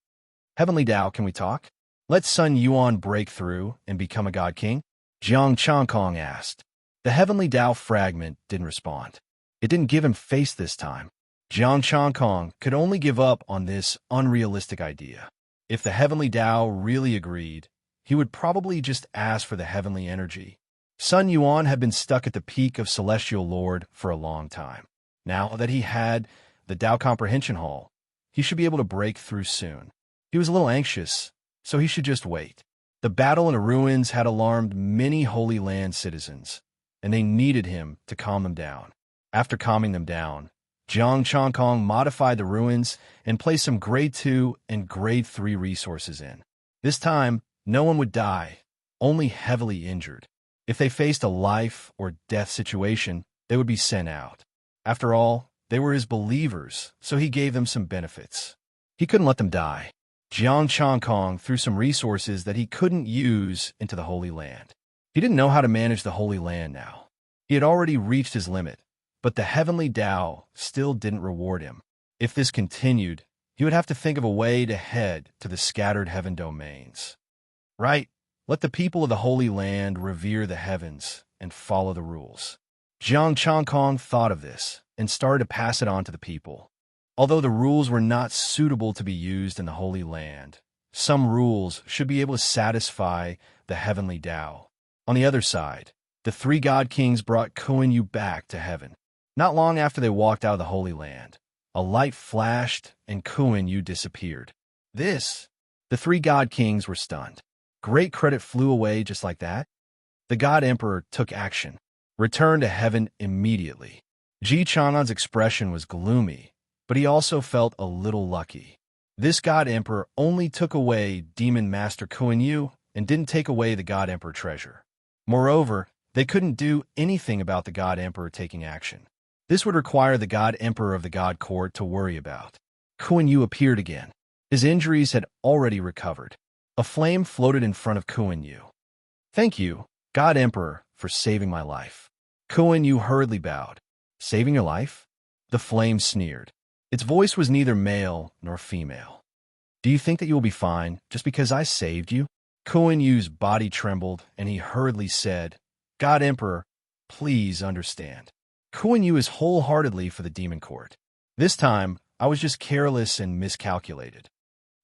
Heavenly Tao, can we talk? Let Sun Yuan break through and become a god king? Jiang Changkong asked. The Heavenly Tao fragment didn't respond. It didn't give him face this time. Jiang Changkong could only give up on this unrealistic idea. If the Heavenly Tao really agreed, he would probably just ask for the heavenly energy. Sun Yuan had been stuck at the peak of Celestial Lord for a long time. Now that he had the Tao Comprehension Hall, he should be able to break through soon. He was a little anxious, so he should just wait. The battle in the ruins had alarmed many Holy Land citizens, and they needed him to calm them down. After calming them down, Jiang Changkong modified the ruins and placed some Grade 2 and Grade 3 resources in. This time, no one would die, only heavily injured. If they faced a life or death situation, they would be sent out. After all, they were his believers, so he gave them some benefits. He couldn't let them die. Jiang Changkong threw some resources that he couldn't use into the Holy Land. He didn't know how to manage the Holy Land now. He had already reached his limit, but the Heavenly Tao still didn't reward him. If this continued, he would have to think of a way to head to the scattered heaven domains. Right, let the people of the Holy Land revere the heavens and follow the rules. Jiang Changkong thought of this and started to pass it on to the people. Although the rules were not suitable to be used in the Holy Land, some rules should be able to satisfy the Heavenly Tao. On the other side, the three God Kings brought Kuan Yu back to heaven. Not long after they walked out of the Holy Land, a light flashed and Kuan Yu disappeared. The three God Kings were stunned. Great credit flew away just like that. The God Emperor took action, returned to heaven immediately. Ji Chang'an's expression was gloomy, but he also felt a little lucky. This God Emperor only took away Demon Master Kuan Yu and didn't take away the God Emperor treasure. Moreover, they couldn't do anything about the God Emperor taking action. This would require the God Emperor of the God Court to worry about. Kuan Yu appeared again. His injuries had already recovered. A flame floated in front of Kuan Yu. Thank you, God Emperor, for saving my life. Kuan Yu hurriedly bowed. Saving your life? The flame sneered. Its voice was neither male nor female. Do you think that you will be fine just because I saved you? Kuan Yu's body trembled, and he hurriedly said, God Emperor, please understand. Kuan Yu is wholeheartedly for the Demon Court. This time, I was just careless and miscalculated.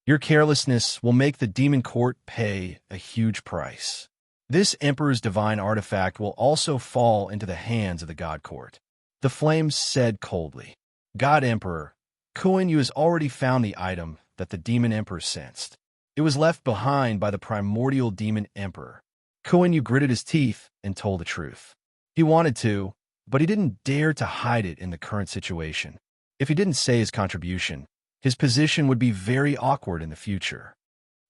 Your carelessness will make the Demon Court pay a huge price. This Emperor's divine artifact will also fall into the hands of the God Court. The flame said coldly, God Emperor, Kuan Yu has already found the item that the Demon Emperor sensed. It was left behind by the primordial Demon Emperor. Kuan Yu gritted his teeth and told the truth. He wanted to, but he didn't dare to hide it in the current situation. If he didn't say his contribution, his position would be very awkward in the future.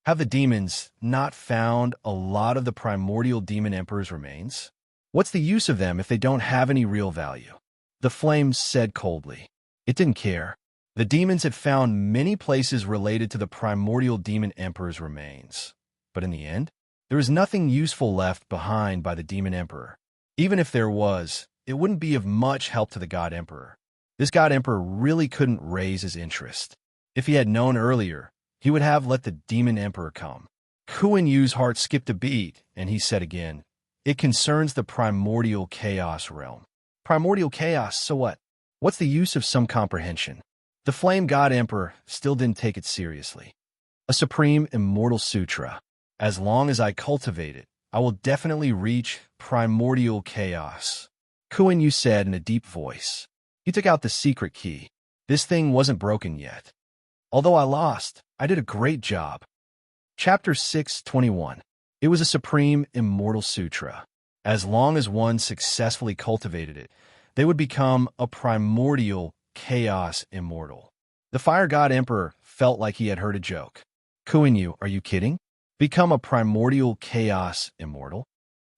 Have the demons not found a lot of the primordial Demon Emperor's remains? What's the use of them if they don't have any real value? The flame said coldly. It didn't care. The demons had found many places related to the primordial Demon Emperor's remains. But in the end, there was nothing useful left behind by the Demon Emperor. Even if there was, it wouldn't be of much help to the God Emperor. This God Emperor really couldn't raise his interest. If he had known earlier, he would have let the Demon Emperor come. Kuan Yu's heart skipped a beat, and he said again, it concerns the primordial chaos realm. Primordial chaos, so what? What's the use of some comprehension? The Flame God Emperor still didn't take it seriously. A supreme immortal sutra. As long as I cultivate it, I will definitely reach primordial chaos. Kuan Yu said in a deep voice. He took out the secret key. This thing wasn't broken yet. Although I lost, I did a great job. Chapter 6:21. It was a supreme immortal sutra. As long as one successfully cultivated it, they would become a primordial chaos immortal. The Fire God Emperor felt like he had heard a joke. Kuan-Yu, are you kidding? Become a primordial chaos immortal?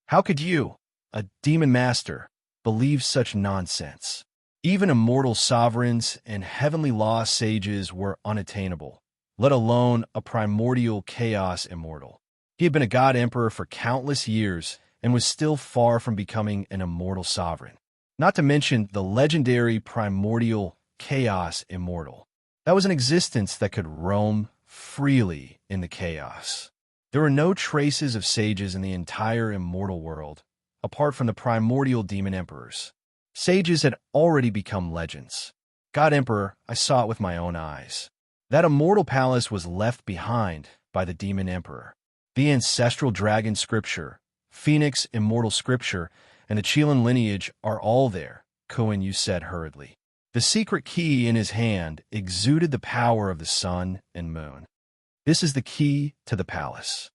How could you, a demon master, believe such nonsense? Even immortal sovereigns and heavenly law sages were unattainable, let alone a primordial chaos immortal. He had been a god emperor for countless years and was still far from becoming an immortal sovereign. Not to mention the legendary primordial chaos immortal. That was an existence that could roam freely in the chaos. There were no traces of sages in the entire immortal world, apart from the primordial demon emperors. Sages had already become legends. God Emperor, I saw it with my own eyes. That immortal palace was left behind by the demon emperor. The ancestral dragon scripture, Phoenix immortal scripture, and the Chilan lineage are all there, Kuan-Yu said hurriedly. The secret key in his hand exuded the power of the sun and moon. This is the key to the palace.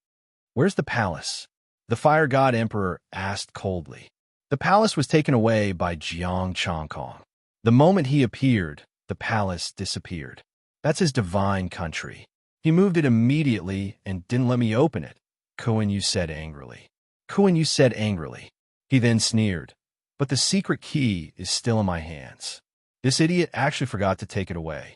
Where's the palace? The fire god emperor asked coldly. The palace was taken away by Jiang Changkong. The moment he appeared, the palace disappeared. That's his divine country. He moved it immediately and didn't let me open it, Kuan-Yu said angrily. Kuan-Yu said angrily. He then sneered. But the secret key is still in my hands. This idiot actually forgot to take it away.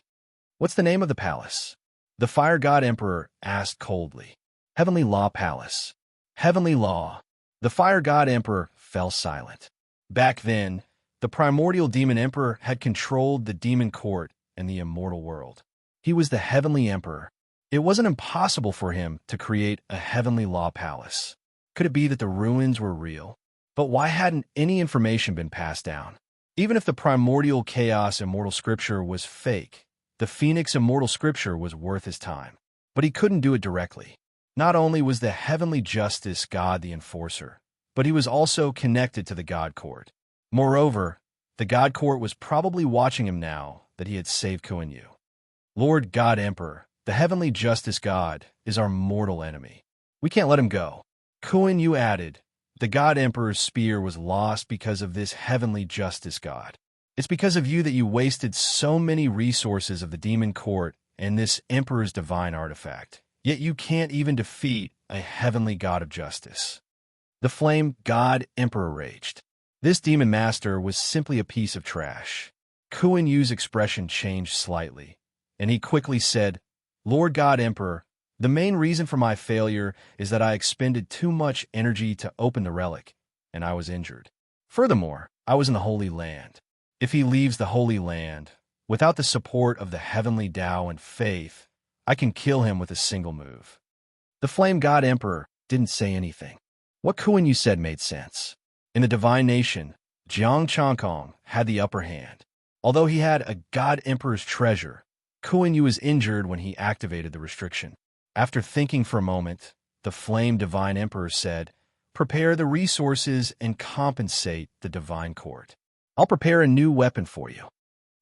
What's the name of the palace? The fire god emperor asked coldly. Heavenly Law Palace. Heavenly Law. The fire god emperor fell silent. Back then, the primordial demon emperor had controlled the demon court and the immortal world. He was the heavenly emperor. It wasn't impossible for him to create a heavenly law palace. Could it be that the ruins were real? But why hadn't any information been passed down? Even if the primordial chaos immortal scripture was fake, the Phoenix immortal scripture was worth his time. But he couldn't do it directly. Not only was the heavenly justice god the enforcer, but he was also connected to the god court. Moreover, the god court was probably watching him now that he had saved Kuan-Yu. Lord God Emperor, the heavenly justice god, is our mortal enemy. We can't let him go. Kuan-Yu added, the god emperor's spear was lost because of this heavenly justice god. It's because of you that you wasted so many resources of the demon court and this emperor's divine artifact. Yet you can't even defeat a heavenly god of justice. The flame god emperor raged. This demon master was simply a piece of trash. Kuan-Yu's expression changed slightly, and he quickly said, Lord God Emperor, the main reason for my failure is that I expended too much energy to open the relic, and I was injured. Furthermore, I was in the Holy Land. If he leaves the Holy Land, without the support of the heavenly Tao and faith, I can kill him with a single move. The Flame God Emperor didn't say anything. What Kuan-Yu said made sense. In the Divine Nation, Jiang Changkong had the upper hand. Although he had a God Emperor's treasure, Kuan-Yu was injured when he activated the restriction. After thinking for a moment, the Flame Divine Emperor said, prepare the resources and compensate the Divine Court. I'll prepare a new weapon for you.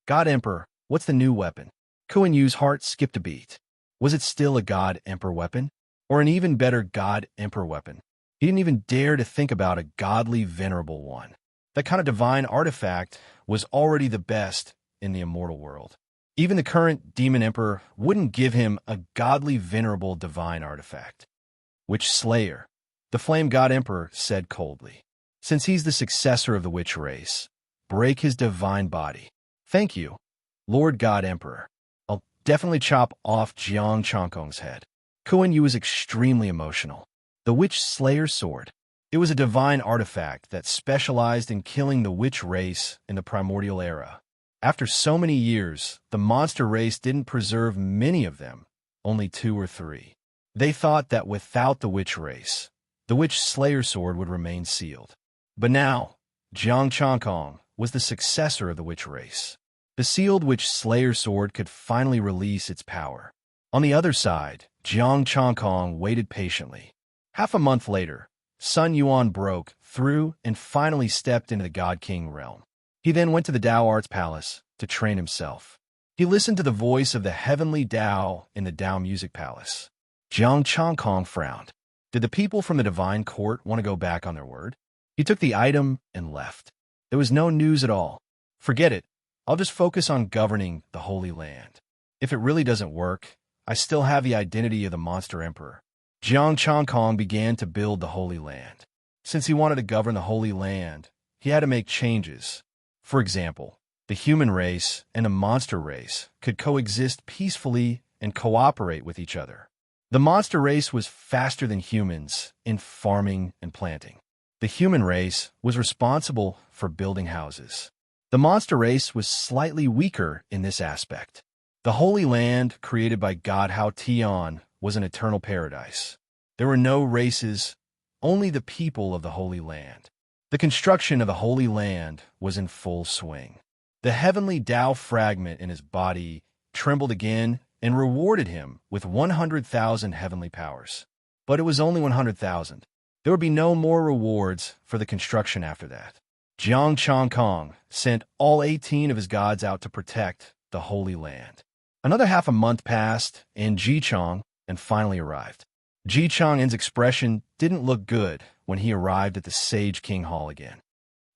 God Emperor, what's the new weapon? Kuan-Yu's heart skipped a beat. Was it still a God Emperor weapon? Or an even better God Emperor weapon? He didn't even dare to think about a godly, venerable one. That kind of divine artifact was already the best in the immortal world. Even the current Demon Emperor wouldn't give him a godly, venerable, divine artifact. Witch Slayer, the Flame God Emperor said coldly. Since he's the successor of the witch race, break his divine body. Thank you, Lord God Emperor. I'll definitely chop off Jiang Changkong's head. Kuan-Yu was extremely emotional. The Witch Slayer's sword. It was a divine artifact that specialized in killing the witch race in the primordial era. After so many years, the monster race didn't preserve many of them, only 2 or 3. They thought that without the witch race, the Witch Slayer sword would remain sealed. But now, Jiang Changkong was the successor of the witch race. The sealed Witch Slayer sword could finally release its power. On the other side, Jiang Changkong waited patiently. Half a month later, Sun Yuan broke through and finally stepped into the God King realm. He then went to the Tao Arts Palace to train himself. He listened to the voice of the heavenly Tao in the Tao Music Palace. Jiang Changkong frowned. Did the people from the Divine Court want to go back on their word? He took the item and left. There was no news at all. Forget it. I'll just focus on governing the Holy Land. If it really doesn't work, I still have the identity of the monster emperor. Jiang Changkong began to build the Holy Land. Since he wanted to govern the Holy Land, he had to make changes. For example, the human race and the monster race could coexist peacefully and cooperate with each other. The monster race was faster than humans in farming and planting. The human race was responsible for building houses. The monster race was slightly weaker in this aspect. The Holy Land, created by God Hao Tian, was an eternal paradise. There were no races, only the people of the Holy Land. The construction of the Holy Land was in full swing. The heavenly Tao fragment in his body trembled again and rewarded him with 100,000 heavenly powers. But it was only 100,000. There would be no more rewards for the construction after that. Jiang Changkong sent all 18 of his gods out to protect the Holy Land. Another half a month passed, and Ji Chang finally arrived. Ji Chang's expression didn't look good when he arrived at the Sage King Hall again.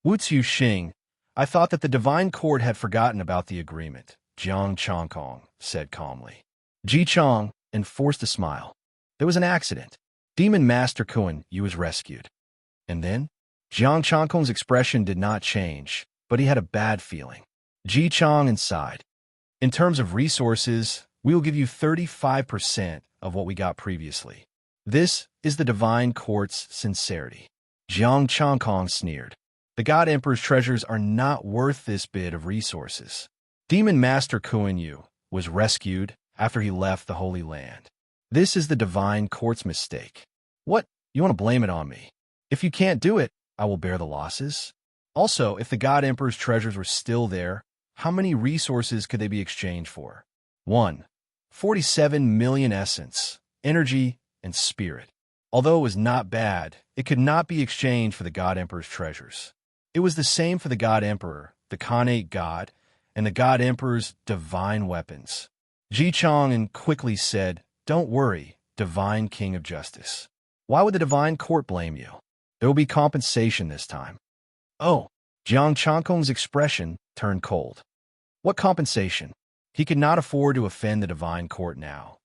Wu Tzu Xing, I thought that the divine court had forgotten about the agreement, Jiang Changkong said calmly. Ji Chang enforced a smile. There was an accident. Demon Master Kuan Yu was rescued. And then? Jiang Changkong's expression did not change, but he had a bad feeling. Ji Chang sighed. In terms of resources, we will give you 35% of what we got previously. This is the divine court's sincerity. Jiang Changkong sneered. The God Emperor's treasures are not worth this bit of resources. Demon Master Kuan Yu was rescued after he left the Holy Land. This is the divine court's mistake. What? You want to blame it on me? If you can't do it, I will bear the losses. Also, if the God Emperor's treasures were still there, how many resources could they be exchanged for? 1. 47 million essence, energy, and spirit. Although it was not bad, it could not be exchanged for the God Emperor's treasures. It was the same for the God Emperor, the Khanate God, and the God Emperor's divine weapons. Ji Chang quickly said, Don't worry, divine King of Justice. Why would the divine court blame you? There will be compensation this time. Oh, Jiang Changkong's expression turned cold. What compensation? He could not afford to offend the divine court now.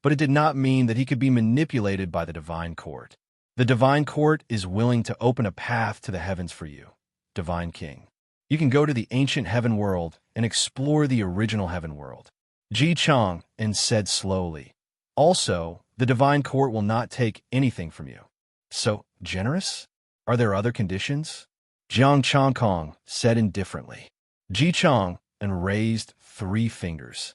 But it did not mean that he could be manipulated by the divine court. The divine court is willing to open a path to the heavens for you, divine king. You can go to the ancient heaven world and explore the original heaven world. Ji Chang said slowly. Also, the divine court will not take anything from you. So, generous? Are there other conditions? Jiang Changkong said indifferently. Ji Chang raised 3 fingers.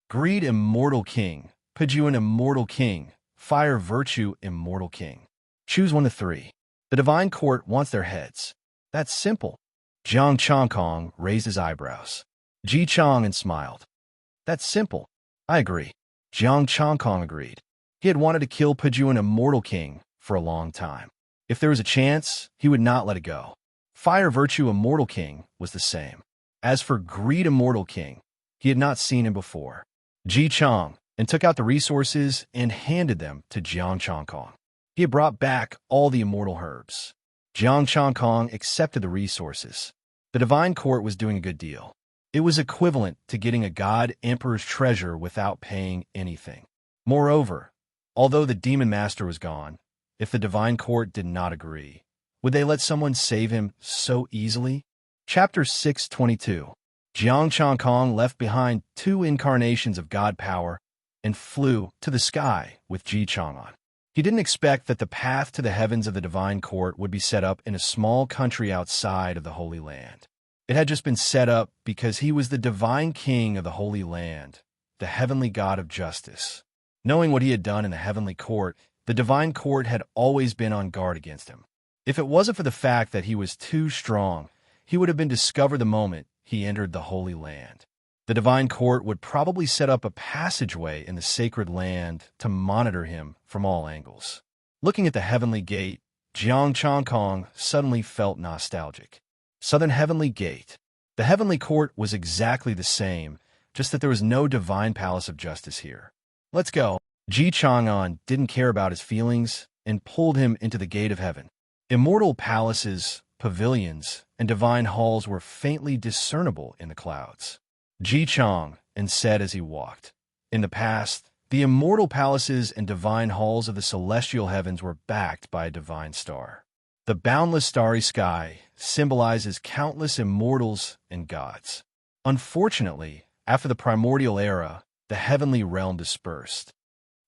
Greed, immortal king. Pejuan, immortal king. Fire, virtue, immortal king. Choose 1 to 3. The divine court wants their heads. That's simple. Jiang Changkong raised his eyebrows. Ji Chang smiled. That's simple. I agree. Jiang Changkong agreed. He had wanted to kill Pejuan, immortal king, for a long time. If there was a chance, he would not let it go. Fire, virtue, immortal king was the same. As for greed, immortal king, he had not seen him before. Ji Chang took out the resources and handed them to Jiang Changkong. He had brought back all the immortal herbs. Jiang Changkong accepted the resources. The divine court was doing a good deal. It was equivalent to getting a God Emperor's treasure without paying anything. Moreover, although the demon master was gone, if the divine court did not agree, would they let someone save him so easily? Chapter 622. Jiang Changkong left behind 2 incarnations of God power and flew to the sky with Ji Chang on. He didn't expect that the path to the heavens of the divine court would be set up in a small country outside of the Holy Land. It had just been set up because he was the divine king of the Holy Land, the heavenly God of justice. Knowing what he had done in the heavenly court, the divine court had always been on guard against him. If it wasn't for the fact that he was too strong, he would have been discovered the moment he entered the Holy Land. The divine court would probably set up a passageway in the sacred land to monitor him from all angles. Looking at the heavenly gate, Jiang Changkong suddenly felt nostalgic. Southern Heavenly Gate. The heavenly court was exactly the same, just that there was no divine palace of justice here. Let's go. Ji Chang'an didn't care about his feelings and pulled him into the gate of heaven. Immortal palaces, pavilions, and divine halls were faintly discernible in the clouds. Ji Chang said as he walked, In the past, The immortal palaces and divine halls of the celestial heavens were backed by a divine star. The boundless starry sky symbolizes countless immortals and gods. Unfortunately, after the primordial era, the heavenly realm dispersed.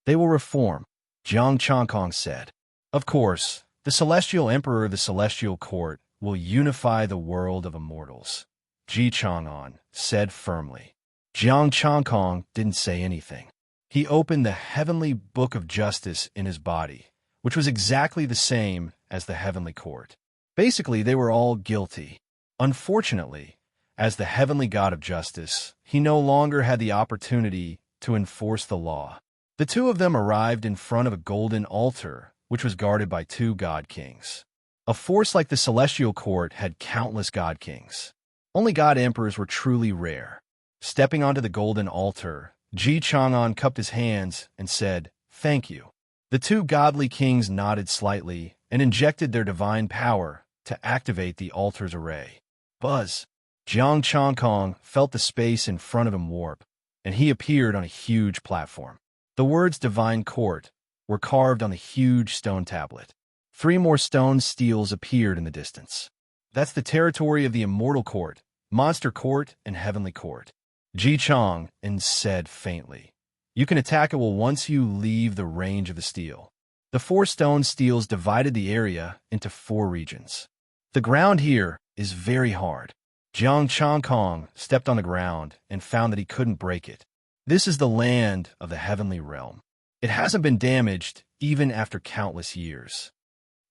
They will reform, Jiang Changkong said. Of course, the celestial emperor of the celestial court will unify the world of immortals, Ji Chang'an said firmly. Jiang Changkong didn't say anything. He opened the heavenly book of justice in his body, which was exactly the same as the heavenly court. Basically, they were all guilty. Unfortunately, as the heavenly god of justice, he no longer had the opportunity to enforce the law. The two of them arrived in front of a golden altar, which was guarded by two god kings. A force like the celestial court had countless god kings. Only god emperors were truly rare. Stepping onto the golden altar, Ji Chang'an cupped his hands and said, "Thank you." The two godly kings nodded slightly and injected their divine power to activate the altar's array. Buzz! Jiang Changkong felt the space in front of him warp, and he appeared on a huge platform. The words Divine Court were carved on the huge stone tablet. 3 more stone steels appeared in the distance. That's the territory of the Immortal Court, Monster Court, and Heavenly Court. Ji Chang said faintly, "You can attack it once you leave the range of the steel." The 4 stone steels divided the area into 4 regions. The ground here is very hard. Jiang Changkong stepped on the ground and found that he couldn't break it. This is the land of the heavenly realm. It hasn't been damaged even after countless years.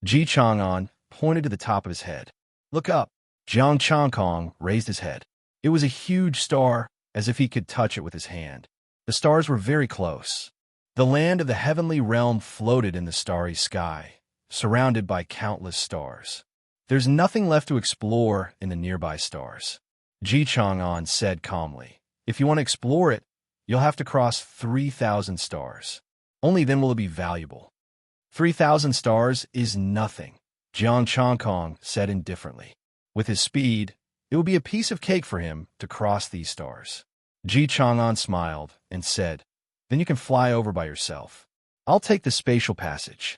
Ji Chang'an pointed to the top of his head. "Look up." Jiang Changkong raised his head. It was a huge star, as if he could touch it with his hand. The stars were very close. The land of the heavenly realm floated in the starry sky, surrounded by countless stars. There's nothing left to explore in the nearby stars. Ji Chang'an said calmly, "If you want to explore it, you'll have to cross 3,000 stars. Only then will it be valuable." 3,000 stars is nothing, Jiang Changkong said indifferently. With his speed, it would be a piece of cake for him to cross these stars. Ji Chang'an smiled and said, "Then you can fly over by yourself. I'll take the spatial passage."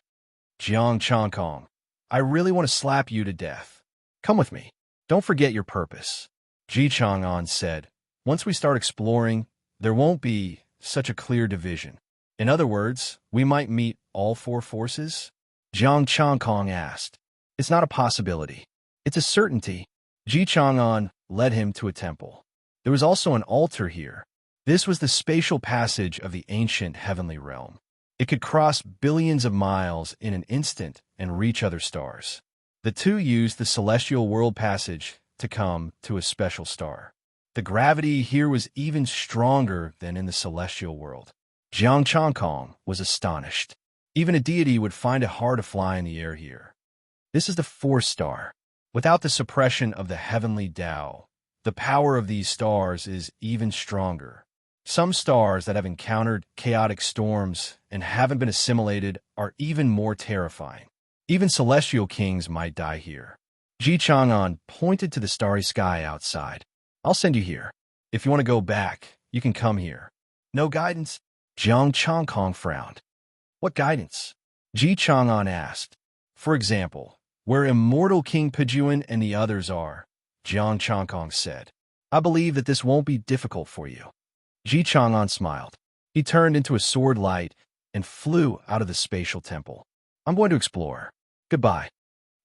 Jiang Changkong, "I really want to slap you to death. Come with me. Don't forget your purpose." Ji Chang'an said, "Once we start exploring, there won't be such a clear division. In other words, we might meet all 4 forces?" Jiang Changkong asked. "It's not a possibility. It's a certainty." Ji Chang'an led him to a temple. There was also an altar here. This was the spatial passage of the ancient heavenly realm. It could cross billions of miles in an instant and reach other stars. The two used the celestial world passage to come to a special star. The gravity here was even stronger than in the celestial world. Jiang Changkong was astonished. Even a deity would find it hard to fly in the air here. This is the 4th star. Without the suppression of the heavenly Tao, the power of these stars is even stronger. Some stars that have encountered chaotic storms and haven't been assimilated are even more terrifying. Even celestial kings might die here. Ji Chang'an pointed to the starry sky outside. "I'll send you here. If you want to go back, you can come here." "No guidance?" Jiang Changkong frowned. "What guidance?" Ji Chang'an asked. "For example, where Immortal King Pejuan and the others are," Jiang Changkong said. "I believe that this won't be difficult for you." Ji Chang'an smiled. He turned into a sword light and flew out of the spatial temple. "I'm going to explore. Goodbye."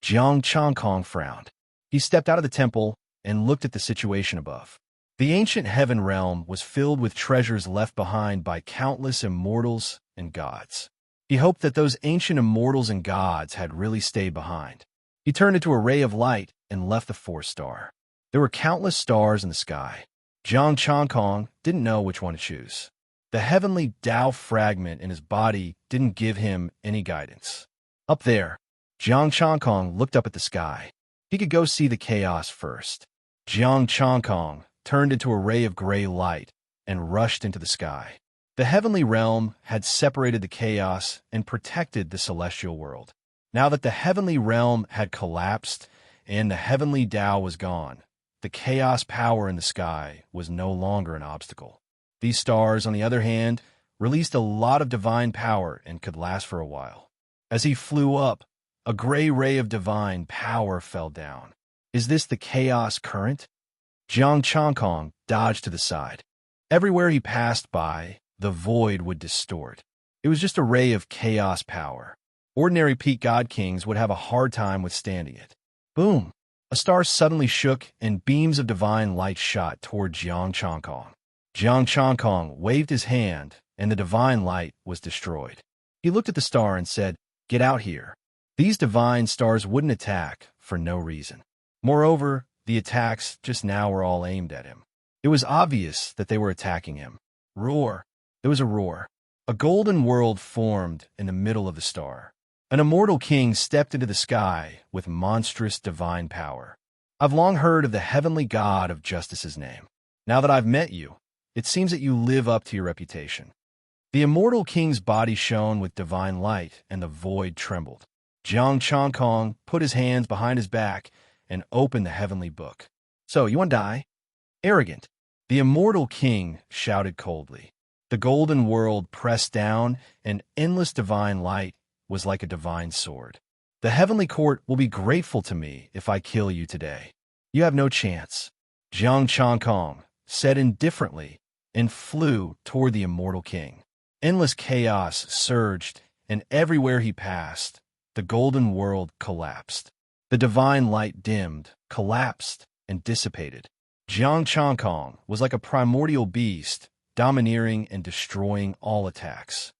Jiang Changkong frowned. He stepped out of the temple and looked at the situation above. The ancient heaven realm was filled with treasures left behind by countless immortals and gods. He hoped that those ancient immortals and gods had really stayed behind. He turned into a ray of light and left the 4th star. There were countless stars in the sky. Jiang Changkong didn't know which one to choose. The heavenly Tao fragment in his body didn't give him any guidance. Up there, Jiang Changkong looked up at the sky. He could go see the chaos first. Jiang Changkong turned into a ray of gray light and rushed into the sky. The heavenly realm had separated the chaos and protected the celestial world. Now that the heavenly realm had collapsed and the heavenly Tao was gone, the chaos power in the sky was no longer an obstacle. These stars, on the other hand, released a lot of divine power and could last for a while. As he flew up, a gray ray of divine power fell down. Is this the chaos current? Jiang Changkong dodged to the side. Everywhere he passed by, the void would distort. It was just a ray of chaos power. Ordinary peak god kings would have a hard time withstanding it. Boom! A star suddenly shook and beams of divine light shot toward Jiang Changkong. Jiang Changkong waved his hand and the divine light was destroyed. He looked at the star and said, "Get out here." These divine stars wouldn't attack for no reason. Moreover, the attacks just now were all aimed at him. It was obvious that they were attacking him. Roar! There was a roar. A golden world formed in the middle of the star. An immortal king stepped into the sky with monstrous divine power. I've long heard of the heavenly god of justice's name. Now that I've met you, it seems that you live up to your reputation. The immortal king's body shone with divine light, and the void trembled. Jiang Changkong put his hands behind his back and opened the heavenly book. "So, you want to die?" "Arrogant." The immortal king shouted coldly. The golden world pressed down, and endless divine light was like a divine sword. "The heavenly court will be grateful to me if I kill you today. You have no chance." Jiang Changkong said indifferently and flew toward the immortal king. Endless chaos surged, and everywhere he passed, the golden world collapsed. The divine light dimmed, collapsed, and dissipated. Jiang Changkong was like a primordial beast, domineering and destroying all attacks.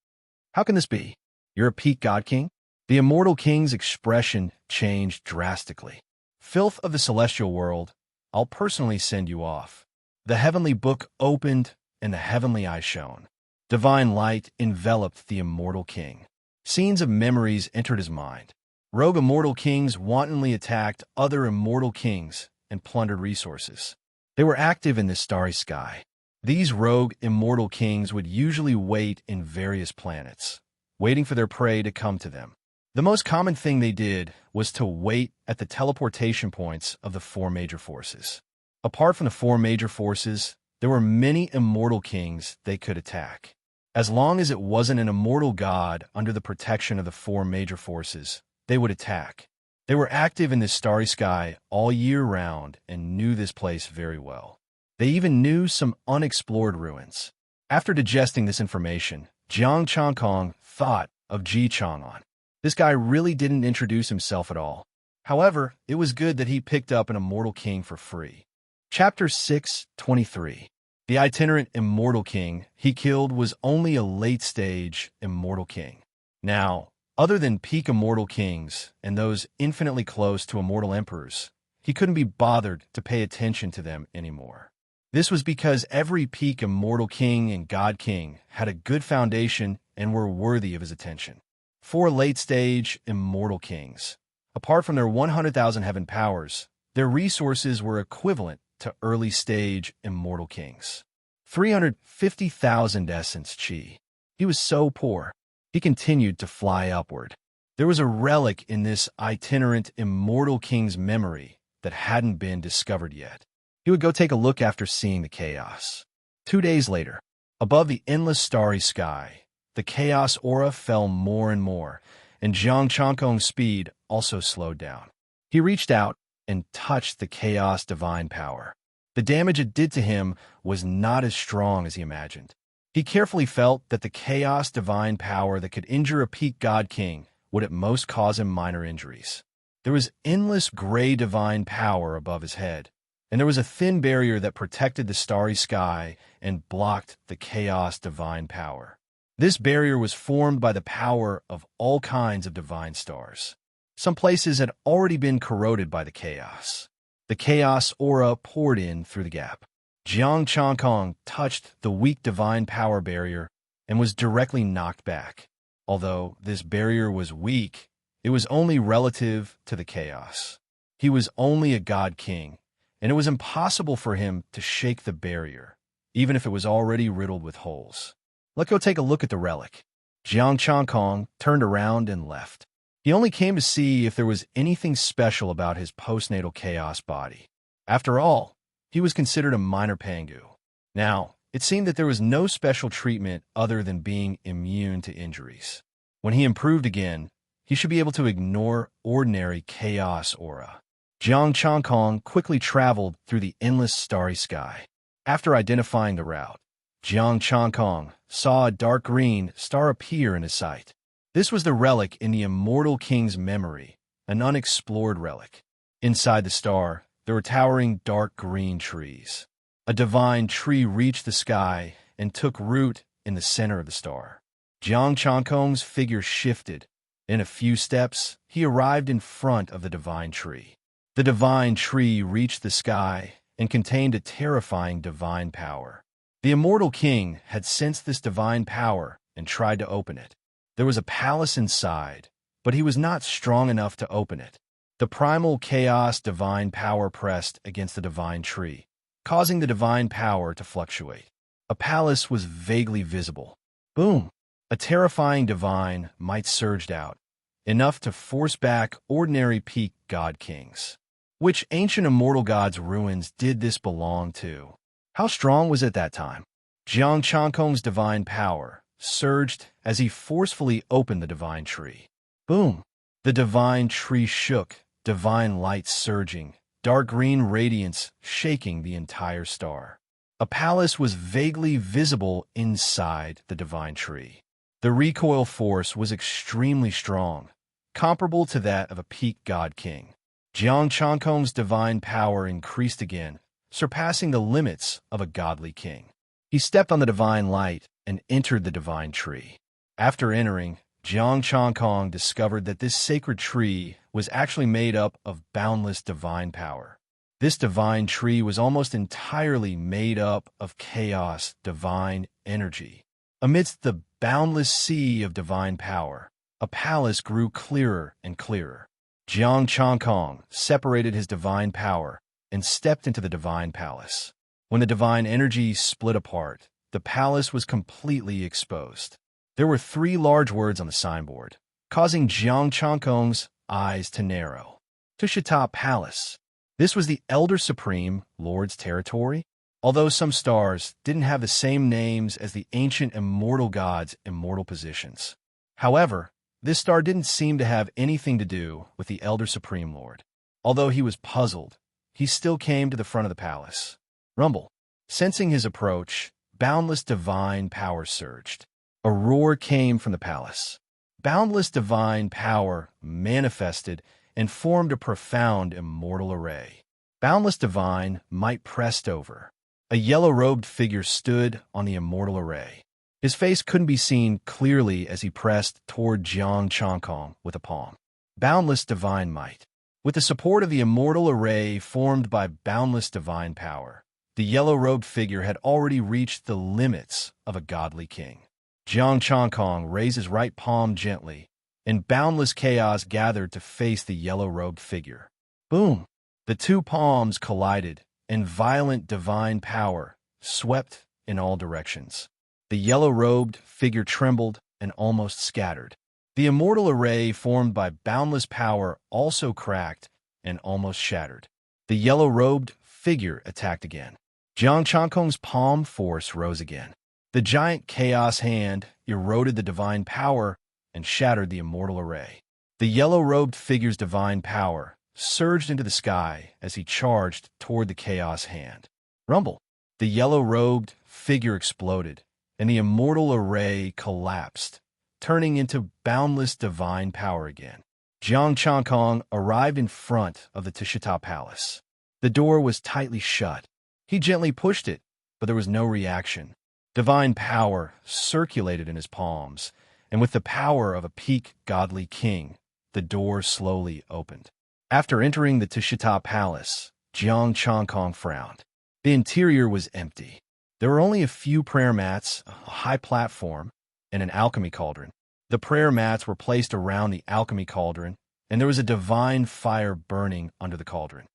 "How can this be? You're a peak god king?" The immortal king's expression changed drastically. "Filth of the celestial world, I'll personally send you off." The heavenly book opened, and the heavenly eye shone. Divine light enveloped the immortal king. Scenes of memories entered his mind. Rogue immortal kings wantonly attacked other immortal kings and plundered resources. They were active in this starry sky. These rogue immortal kings would usually wait in various planets, waiting for their prey to come to them. The most common thing they did was to wait at the teleportation points of the four major forces. Apart from the four major forces, there were many immortal kings they could attack. As long as it wasn't an immortal god under the protection of the four major forces, they would attack. They were active in this starry sky all year round and knew this place very well. They even knew some unexplored ruins. After digesting this information, Jiang Changkong thought of Ji Chang'an. This guy really didn't introduce himself at all. However, it was good that he picked up an immortal king for free. Chapter 6:23. The itinerant immortal king he killed was only a late-stage immortal king. Now, other than peak immortal kings and those infinitely close to immortal emperors, he couldn't be bothered to pay attention to them anymore. This was because every peak immortal king and god king had a good foundation and were worthy of his attention. 4 late-stage immortal kings. Apart from their 100,000 heaven powers, their resources were equivalent to early-stage immortal kings. 350,000 essence chi. He was so poor. He continued to fly upward. There was a relic in this itinerant immortal king's memory that hadn't been discovered yet. He would go take a look after seeing the chaos. 2 days later, above the endless starry sky, the chaos aura fell more and more, and Jiang Changkong's speed also slowed down. He reached out and touched the chaos divine power. The damage it did to him was not as strong as he imagined. He carefully felt that the chaos divine power that could injure a peak god king would at most cause him minor injuries. There was endless gray divine power above his head, and there was a thin barrier that protected the starry sky and blocked the chaos divine power. This barrier was formed by the power of all kinds of divine stars. Some places had already been corroded by the chaos. The chaos aura poured in through the gap. Jiang Changkong touched the weak divine power barrier and was directly knocked back. Although this barrier was weak, it was only relative to the chaos. He was only a god king, and it was impossible for him to shake the barrier, even if it was already riddled with holes. "Let's go take a look at the relic." Jiang Changkong turned around and left. He only came to see if there was anything special about his postnatal chaos body. After all, he was considered a minor Pangu. Now, It seemed that there was no special treatment other than being immune to injuries. When he improved again, he should be able to ignore ordinary chaos aura. Jiang Changkong quickly traveled through the endless starry sky. After identifying the route, Jiang Changkong saw a dark green star appear in his sight. This was the relic in the immortal king's memory, an unexplored relic. Inside the star, there were towering dark green trees. A divine tree reached the sky and took root in the center of the star. Jiang Changkong's figure shifted. In a few steps, he arrived in front of the divine tree. The divine tree reached the sky and contained a terrifying divine power. The immortal king had sensed this divine power and tried to open it. There was a palace inside, but he was not strong enough to open it. The primal chaos divine power pressed against the divine tree, causing the divine power to fluctuate. A palace was vaguely visible. Boom! A terrifying divine might surged out, enough to force back ordinary peak god kings. Which ancient immortal god's ruins did this belong to? How strong was it that time? Jiang Changkong's divine power surged as he forcefully opened the divine tree. Boom! The divine tree shook, divine light surging, dark green radiance shaking the entire star. A palace was vaguely visible inside the divine tree. The recoil force was extremely strong, comparable to that of a peak god king. Jiang Changkong's divine power increased again, surpassing the limits of a godly king. He stepped on the divine light and entered the divine tree. After entering, Jiang Changkong discovered that this sacred tree was actually made up of boundless divine power. This divine tree was almost entirely made up of chaos, divine energy. Amidst the boundless sea of divine power, a palace grew clearer and clearer. Jiang Changkong separated his divine power and stepped into the divine palace. When the divine energy split apart, the palace was completely exposed. There were 3 large words on the signboard, causing Jiang Changkong's eyes to narrow. Tushita Palace. This was the Elder Supreme Lord's territory? Although some stars didn't have the same names as the ancient immortal gods' immortal positions. However, this star didn't seem to have anything to do with the Elder Supreme Lord. Although he was puzzled, he still came to the front of the palace. Rumble. Sensing his approach, boundless divine power surged. A roar came from the palace. Boundless divine power manifested and formed a profound immortal array. Boundless divine might pressed over. A yellow-robed figure stood on the immortal array. His face couldn't be seen clearly as he pressed toward Jiang Changkong with a palm. Boundless divine might. With the support of the immortal array formed by boundless divine power, the yellow-robed figure had already reached the limits of a godly king. Jiang Changkong raised his right palm gently, and boundless chaos gathered to face the yellow-robed figure. Boom! The 2 palms collided, and violent divine power swept in all directions. The yellow-robed figure trembled and almost scattered. The immortal array formed by boundless power also cracked and almost shattered. The yellow-robed figure attacked again. Jiang Changkong's palm force rose again. The giant chaos hand eroded the divine power and shattered the immortal array. The yellow-robed figure's divine power surged into the sky as he charged toward the chaos hand. Rumble! The yellow-robed figure exploded, and the immortal array collapsed, turning into boundless divine power again. Jiang Changkong arrived in front of the Tushita Palace. The door was tightly shut. He gently pushed it, but there was no reaction. Divine power circulated in his palms, and with the power of a peak godly king, the door slowly opened. After entering the Tushita Palace, Jiang Changkong frowned. The interior was empty. There were only a few prayer mats, a high platform, and an alchemy cauldron. The prayer mats were placed around the alchemy cauldron, and there was a divine fire burning under the cauldron.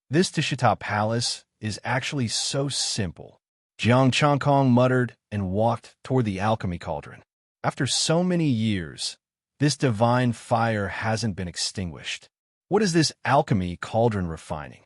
This Tushita Palace is actually so simple. Jiang Changkong muttered and walked toward the alchemy cauldron. After so many years, this divine fire hasn't been extinguished. What is this alchemy cauldron refining?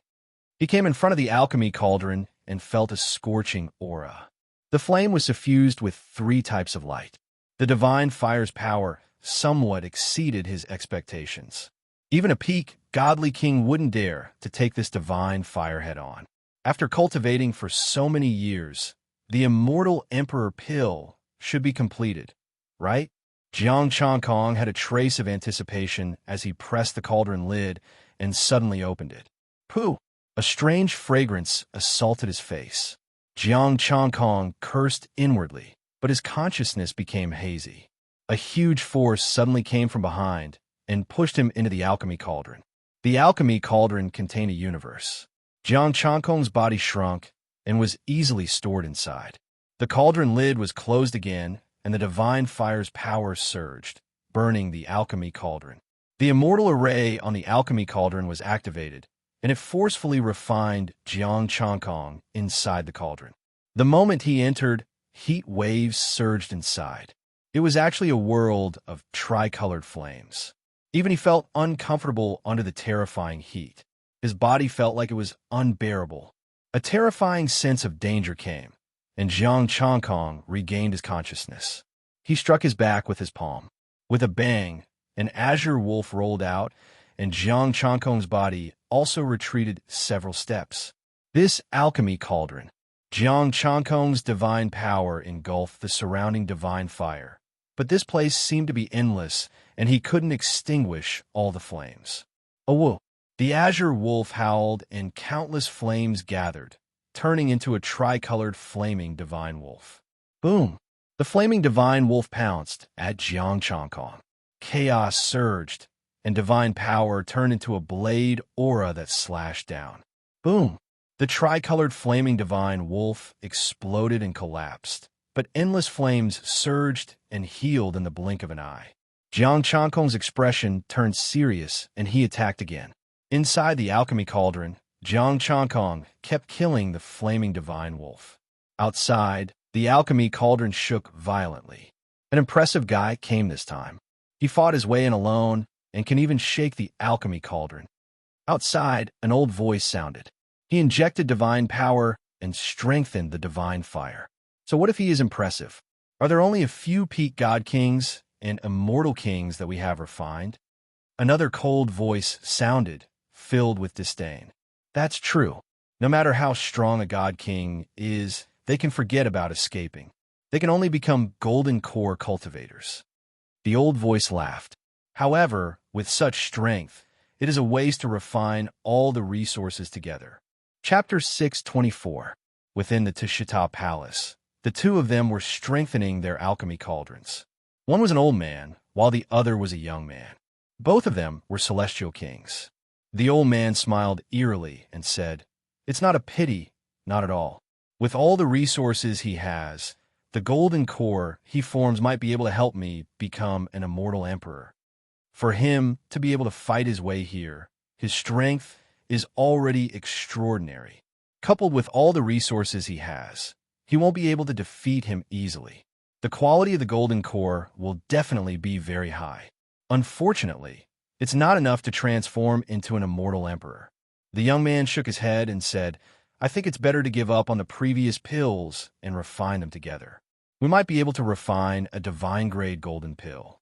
He came in front of the alchemy cauldron and felt a scorching aura. The flame was suffused with 3 types of light. The divine fire's power somewhat exceeded his expectations. Even a peak, godly king wouldn't dare to take this divine fire head-on. After cultivating for so many years, the immortal emperor pill should be completed, right? Jiang Changkong had a trace of anticipation as he pressed the cauldron lid and suddenly opened it. Pooh! A strange fragrance assaulted his face. Jiang Changkong cursed inwardly, but his consciousness became hazy. A huge force suddenly came from behind and pushed him into the alchemy cauldron. The alchemy cauldron contained a universe. Jiang Changkong's body shrunk and was easily stored inside. The cauldron lid was closed again, and the divine fire's power surged, burning the alchemy cauldron. The immortal array on the alchemy cauldron was activated, and it forcefully refined Jiang Changkong inside the cauldron. The moment he entered, heat waves surged inside. It was actually a world of tricolored flames. Even he felt uncomfortable under the terrifying heat. His body felt like it was unbearable. A terrifying sense of danger came, and Jiang Changkong regained his consciousness. He struck his back with his palm. With a bang, an azure wolf rolled out, and Jiang Changkong's body also retreated several steps. This alchemy cauldron, Jiang Changkong's divine power engulfed the surrounding divine fire. But this place seemed to be endless, and he couldn't extinguish all the flames. Oh, the azure wolf howled, and countless flames gathered, turning into a tricolored flaming divine wolf. Boom! The flaming divine wolf pounced at Jiang Changkong. Chaos surged, and divine power turned into a blade aura that slashed down. Boom! The tricolored flaming divine wolf exploded and collapsed, but endless flames surged and healed in the blink of an eye. Jiang Changkong's expression turned serious, and he attacked again. Inside the alchemy cauldron, Jiang Changkong kept killing the flaming divine wolf. Outside, the alchemy cauldron shook violently. An impressive guy came this time. He fought his way in alone and can even shake the alchemy cauldron. Outside, an old voice sounded. He injected divine power and strengthened the divine fire. So what if he is impressive? Are there only a few peak god kings and immortal kings that we have refined? Another cold voice sounded, filled with disdain. That's true. No matter how strong a god king is, they can forget about escaping. They can only become golden core cultivators. The old voice laughed. However, with such strength, it is a waste to refine all the resources together. Chapter 624. Within the Tishita Palace, the two of them were strengthening their alchemy cauldrons. One was an old man, while the other was a young man. Both of them were celestial kings. The old man smiled eerily and said, "It's not a pity, not at all. With all the resources he has, the golden core he forms might be able to help me become an immortal emperor. For him to be able to fight his way here, his strength is already extraordinary. Coupled with all the resources he has, he won't be able to defeat him easily. The quality of the golden core will definitely be very high. Unfortunately, it's not enough to transform into an immortal emperor." The young man shook his head and said, "I think it's better to give up on the previous pills and refine them together. We might be able to refine a divine-grade golden pill.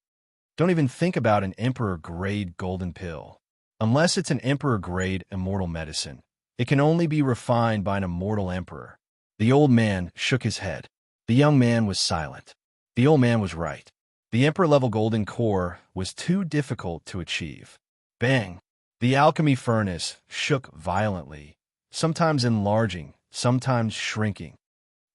Don't even think about an emperor-grade golden pill. Unless it's an emperor-grade immortal medicine, it can only be refined by an immortal emperor." The old man shook his head. The young man was silent. The old man was right. The emperor-level golden core was too difficult to achieve. Bang! The alchemy furnace shook violently, sometimes enlarging, sometimes shrinking.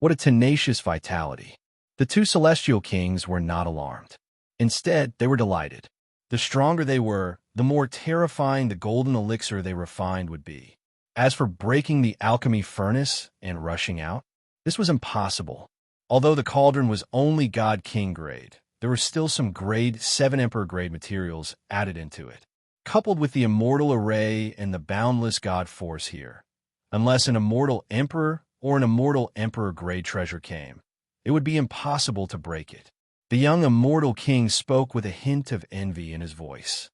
What a tenacious vitality. The two celestial kings were not alarmed. Instead, they were delighted. The stronger they were, the more terrifying the golden elixir they refined would be. As for breaking the alchemy furnace and rushing out, this was impossible. Although the cauldron was only God King grade, there were still some grade 7 Emperor grade materials added into it. Coupled with the immortal array and the boundless God force here, unless an immortal Emperor or an immortal Emperor grade treasure came, it would be impossible to break it. The young immortal king spoke with a hint of envy in his voice.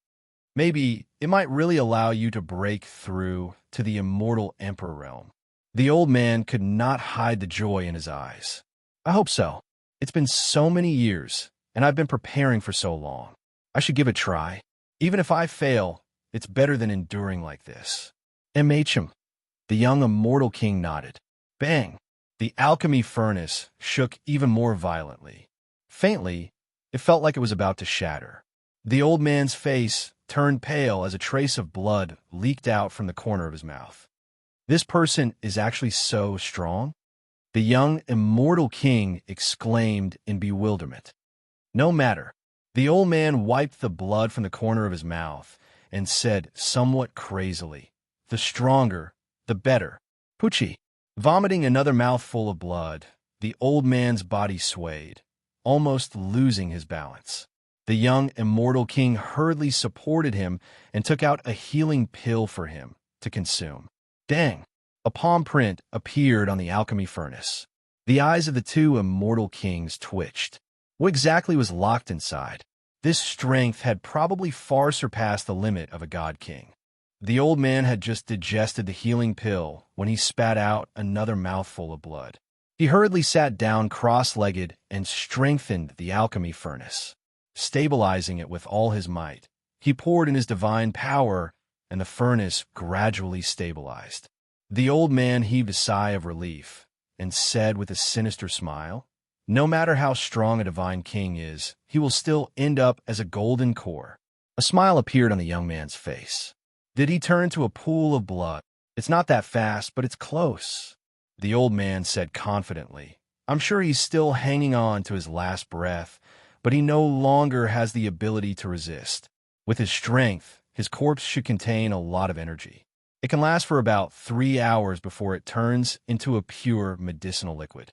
Maybe it might really allow you to break through to the immortal Emperor realm. The old man could not hide the joy in his eyes. I hope so. It's been so many years, and I've been preparing for so long. I should give it a try. Even if I fail, it's better than enduring like this. MHM. The young immortal king nodded. Bang! The alchemy furnace shook even more violently. Faintly, it felt like it was about to shatter. The old man's face turned pale as a trace of blood leaked out from the corner of his mouth. This person is actually so strong? The young immortal king exclaimed in bewilderment. No matter. The old man wiped the blood from the corner of his mouth and said somewhat crazily, the stronger, the better. Pucci. Vomiting another mouthful of blood, the old man's body swayed, almost losing his balance. The young immortal king hurriedly supported him and took out a healing pill for him to consume. Dang! A palm print appeared on the alchemy furnace. The eyes of the two immortal kings twitched. What exactly was locked inside? This strength had probably far surpassed the limit of a god king. The old man had just digested the healing pill when he spat out another mouthful of blood. He hurriedly sat down cross-legged and strengthened the alchemy furnace. Stabilizing it with all his might, he poured in his divine power, and the furnace gradually stabilized. The old man heaved a sigh of relief and said with a sinister smile, no matter how strong a divine king is, he will still end up as a golden core. A smile appeared on the young man's face. Did he turn to a pool of blood? It's not that fast, but it's close. The old man said confidently. I'm sure he's still hanging on to his last breath, but he no longer has the ability to resist. With his strength, his corpse should contain a lot of energy. It can last for about 3 hours before it turns into a pure medicinal liquid.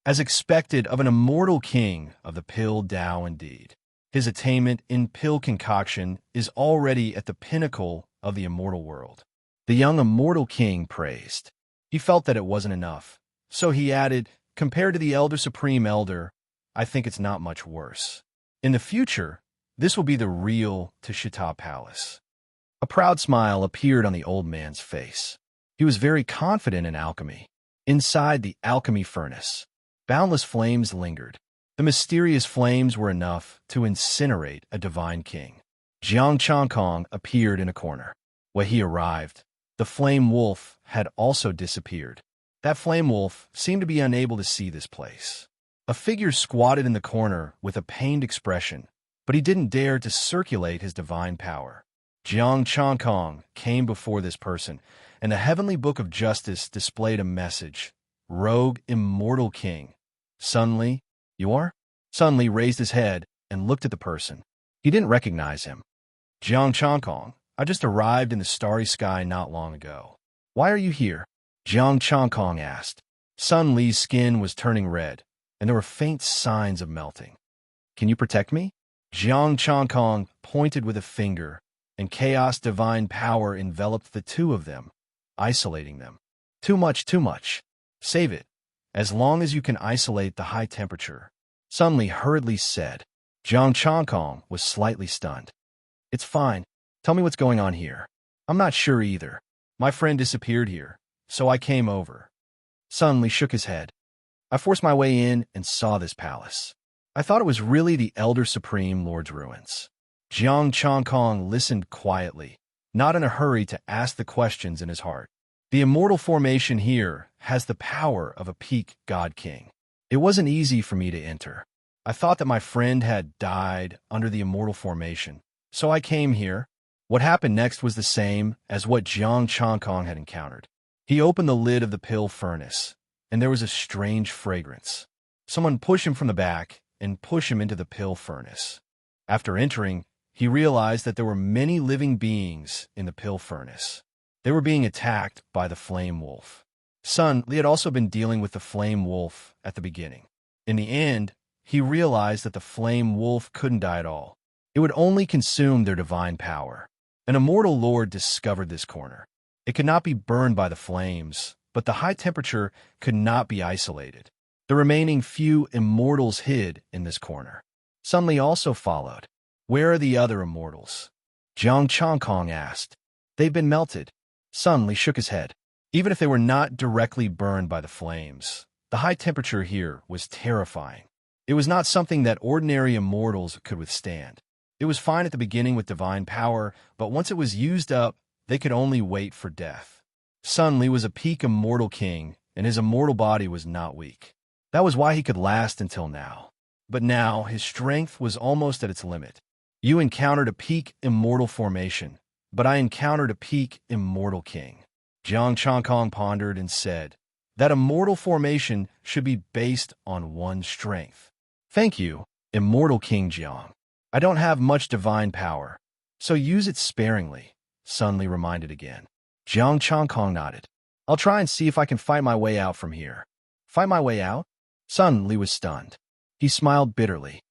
As expected of an immortal king of the pill Tao indeed. His attainment in pill concoction is already at the pinnacle of the immortal world. The young immortal king praised. He felt that it wasn't enough, so he added, compared to the elder supreme elder, I think it's not much worse. In the future, this will be the real Tashita Palace. A proud smile appeared on the old man's face. He was very confident in alchemy. Inside the alchemy furnace, boundless flames lingered. The mysterious flames were enough to incinerate a divine king. Jiang Changkong appeared in a corner. When he arrived, the flame wolf had also disappeared. That flame wolf seemed to be unable to see this place. A figure squatted in the corner with a pained expression, but he didn't dare to circulate his divine power. Jiang Changkong came before this person, and the heavenly book of justice displayed a message. Rogue immortal king. Suddenly, you are? Suddenly raised his head and looked at the person. He didn't recognize him. Jiang Changkong, I just arrived in the starry sky not long ago. Why are you here? Jiang Changkong asked. Sun Li's skin was turning red, and there were faint signs of melting. Can you protect me? Jiang Changkong pointed with a finger, and chaos divine power enveloped the two of them, isolating them. Too much, too much. Save it. As long as you can isolate the high temperature. Sun Li hurriedly said. Jiang Changkong was slightly stunned. It's fine. Tell me what's going on here. I'm not sure either. My friend disappeared here, so I came over. Sun Li shook his head. I forced my way in and saw this palace. I thought it was really the Elder Supreme Lord's ruins. Jiang Changkong listened quietly, not in a hurry to ask the questions in his heart. The immortal formation here has the power of a peak god king. It wasn't easy for me to enter. I thought that my friend had died under the immortal formation, so I came here. What happened next was the same as what Jiang Changkong had encountered. He opened the lid of the pill furnace, and there was a strange fragrance. Someone pushed him from the back and pushed him into the pill furnace. After entering, he realized that there were many living beings in the pill furnace. They were being attacked by the flame wolf. Sun Li had also been dealing with the flame wolf at the beginning. In the end, he realized that the flame wolf couldn't die at all. It would only consume their divine power. An immortal lord discovered this corner. It could not be burned by the flames, but the high temperature could not be isolated. The remaining few immortals hid in this corner. Sun Li also followed. Where are the other immortals? Jiang Changkong asked. They've been melted. Sun Li shook his head. Even if they were not directly burned by the flames, The high temperature here was terrifying. It was not something that ordinary immortals could withstand. It was fine at the beginning with divine power, but once it was used up, they could only wait for death. Sun Li was a peak immortal king, and his immortal body was not weak. That was why he could last until now. But now, his strength was almost at its limit. You encountered a peak immortal formation, but I encountered a peak immortal king. Jiang Changkong pondered and said, that immortal formation should be based on one strength. Thank you, immortal King Jiang. I don't have much divine power, so use it sparingly, Sun Li reminded again. Jiang Changkong nodded. I'll try and see if I can fight my way out from here. Fight my way out? Sun Li was stunned. He smiled bitterly.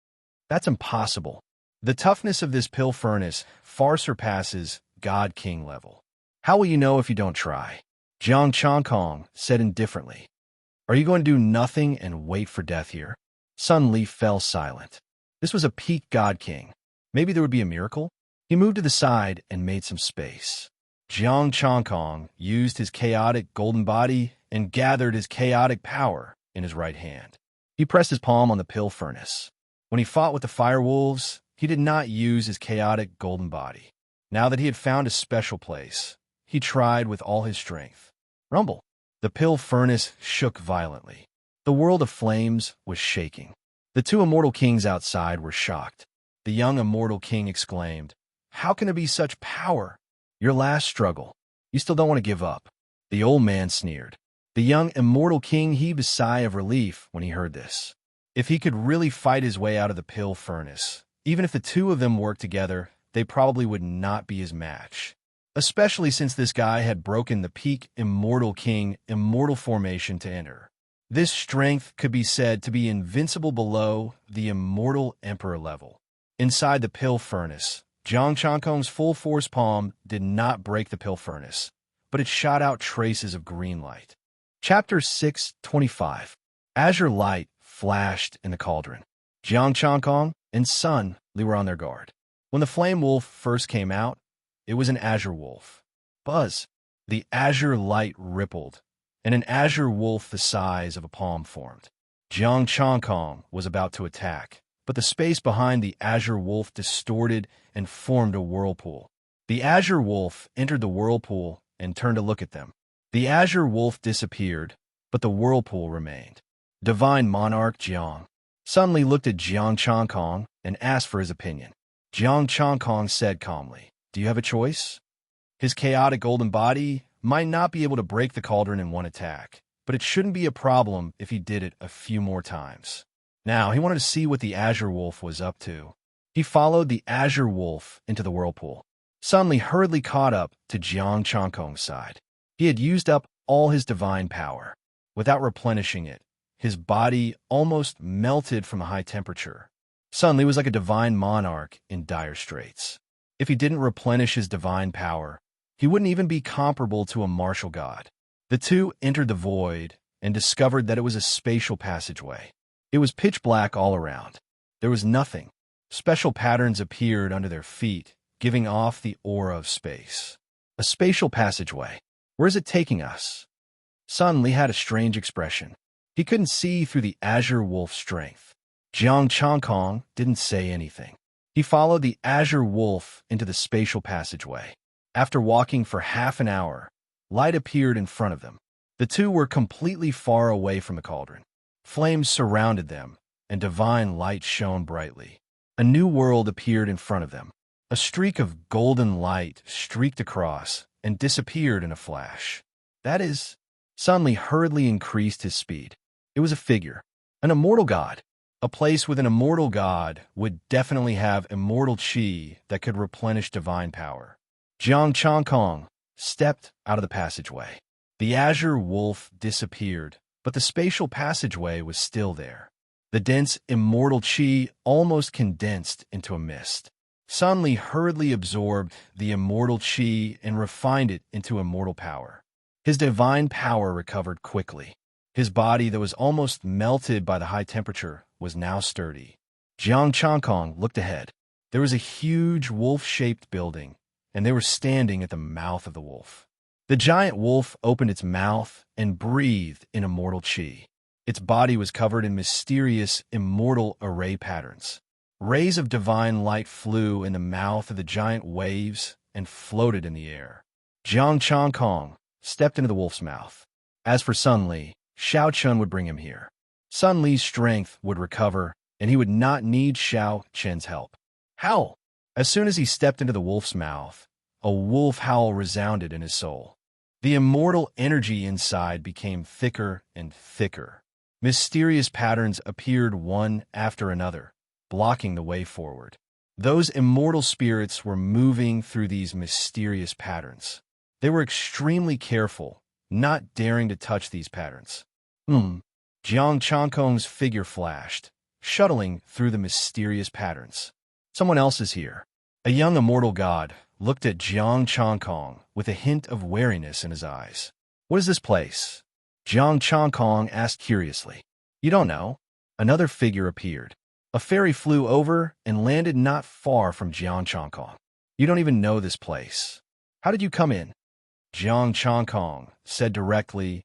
That's impossible. The toughness of this pill furnace far surpasses God King level. How will you know if you don't try? Jiang Changkong said indifferently. Are you going to do nothing and wait for death here? Sun Li fell silent. This was a peak God King. Maybe there would be a miracle? He moved to the side and made some space. Jiang Changkong used his chaotic golden body and gathered his chaotic power in his right hand. He pressed his palm on the pill furnace. When he fought with the fire wolves, he did not use his chaotic golden body. Now that he had found a special place, he tried with all his strength. Rumble! The pill furnace shook violently. The world of flames was shaking. The two immortal kings outside were shocked. The young immortal king exclaimed, How can there be such power? Your last struggle. You still don't want to give up. The old man sneered. The young immortal king heaved a sigh of relief when he heard this. If he could really fight his way out of the pill furnace, even if the two of them worked together, they probably would not be his match. Especially since this guy had broken the peak immortal king immortal formation to enter. This strength could be said to be invincible below the immortal emperor level. Inside the pill furnace, Jiang Changkong's full force palm did not break the pill furnace, but it shot out traces of green light. Chapter 6:25. Azure light flashed in the cauldron. Jiang Changkong and Sun Li were on their guard. When the flame wolf first came out, it was an azure wolf. Buzz! The azure light rippled, and an azure wolf the size of a palm formed. Jiang Changkong was about to attack, but the space behind the azure wolf distorted and formed a whirlpool. The azure wolf entered the whirlpool and turned to look at them. The azure wolf disappeared, but the whirlpool remained. Divine Monarch Jiang. Sun Li looked at Jiang Changkong and asked for his opinion. Jiang Changkong said calmly, Do you have a choice? His chaotic golden body might not be able to break the cauldron in one attack, but it shouldn't be a problem if he did it a few more times. Now, he wanted to see what the azure wolf was up to. He followed the azure wolf into the whirlpool. Sun Li hurriedly caught up to Jiang Changkong's side. He had used up all his divine power. Without replenishing it, his body almost melted from the high temperature. Sun Li was like a divine monarch in dire straits. If he didn't replenish his divine power, he wouldn't even be comparable to a martial god. The two entered the void and discovered that it was a spatial passageway. It was pitch black all around. There was nothing. Special patterns appeared under their feet, giving off the aura of space. A spatial passageway. Where is it taking us? Sun Li had a strange expression. He couldn't see through the azure wolf's strength. Jiang Changkong didn't say anything. He followed the azure wolf into the spatial passageway. After walking for half an hour, light appeared in front of them. The two were completely far away from the cauldron. Flames surrounded them, and divine light shone brightly. A new world appeared in front of them. A streak of golden light streaked across and disappeared in a flash. That is, Sun Li hurriedly increased his speed. It was a figure, an immortal god. A place with an immortal god would definitely have immortal chi that could replenish divine power. Jiang Changkong stepped out of the passageway. The azure wolf disappeared, but the spatial passageway was still there. The dense immortal chi almost condensed into a mist. Sun Li hurriedly absorbed the immortal chi and refined it into immortal power. His divine power recovered quickly. His body that was almost melted by the high temperature was now sturdy. Jiang Changkong looked ahead. There was a huge wolf-shaped building, and they were standing at the mouth of the wolf. The giant wolf opened its mouth and breathed in immortal chi. Its body was covered in mysterious, immortal array patterns. Rays of divine light flew in the mouth of the giant waves and floated in the air. Jiang Changkong stepped into the wolf's mouth. As for Sun Li, Xiao Chun would bring him here. Sun Li's strength would recover, and he would not need Xiao Chen's help. Howl! As soon as he stepped into the wolf's mouth, a wolf howl resounded in his soul. The immortal energy inside became thicker and thicker. Mysterious patterns appeared one after another, blocking the way forward. Those immortal spirits were moving through these mysterious patterns. They were extremely careful, not daring to touch these patterns. Jiang Changkong's figure flashed, shuttling through the mysterious patterns. Someone else is here. A young immortal god looked at Jiang Changkong with a hint of wariness in his eyes. What is this place? Jiang Changkong asked curiously. You don't know? Another figure appeared. A fairy flew over and landed not far from Jiang Changkong. You don't even know this place. How did you come in? Jiang Changkong said directly,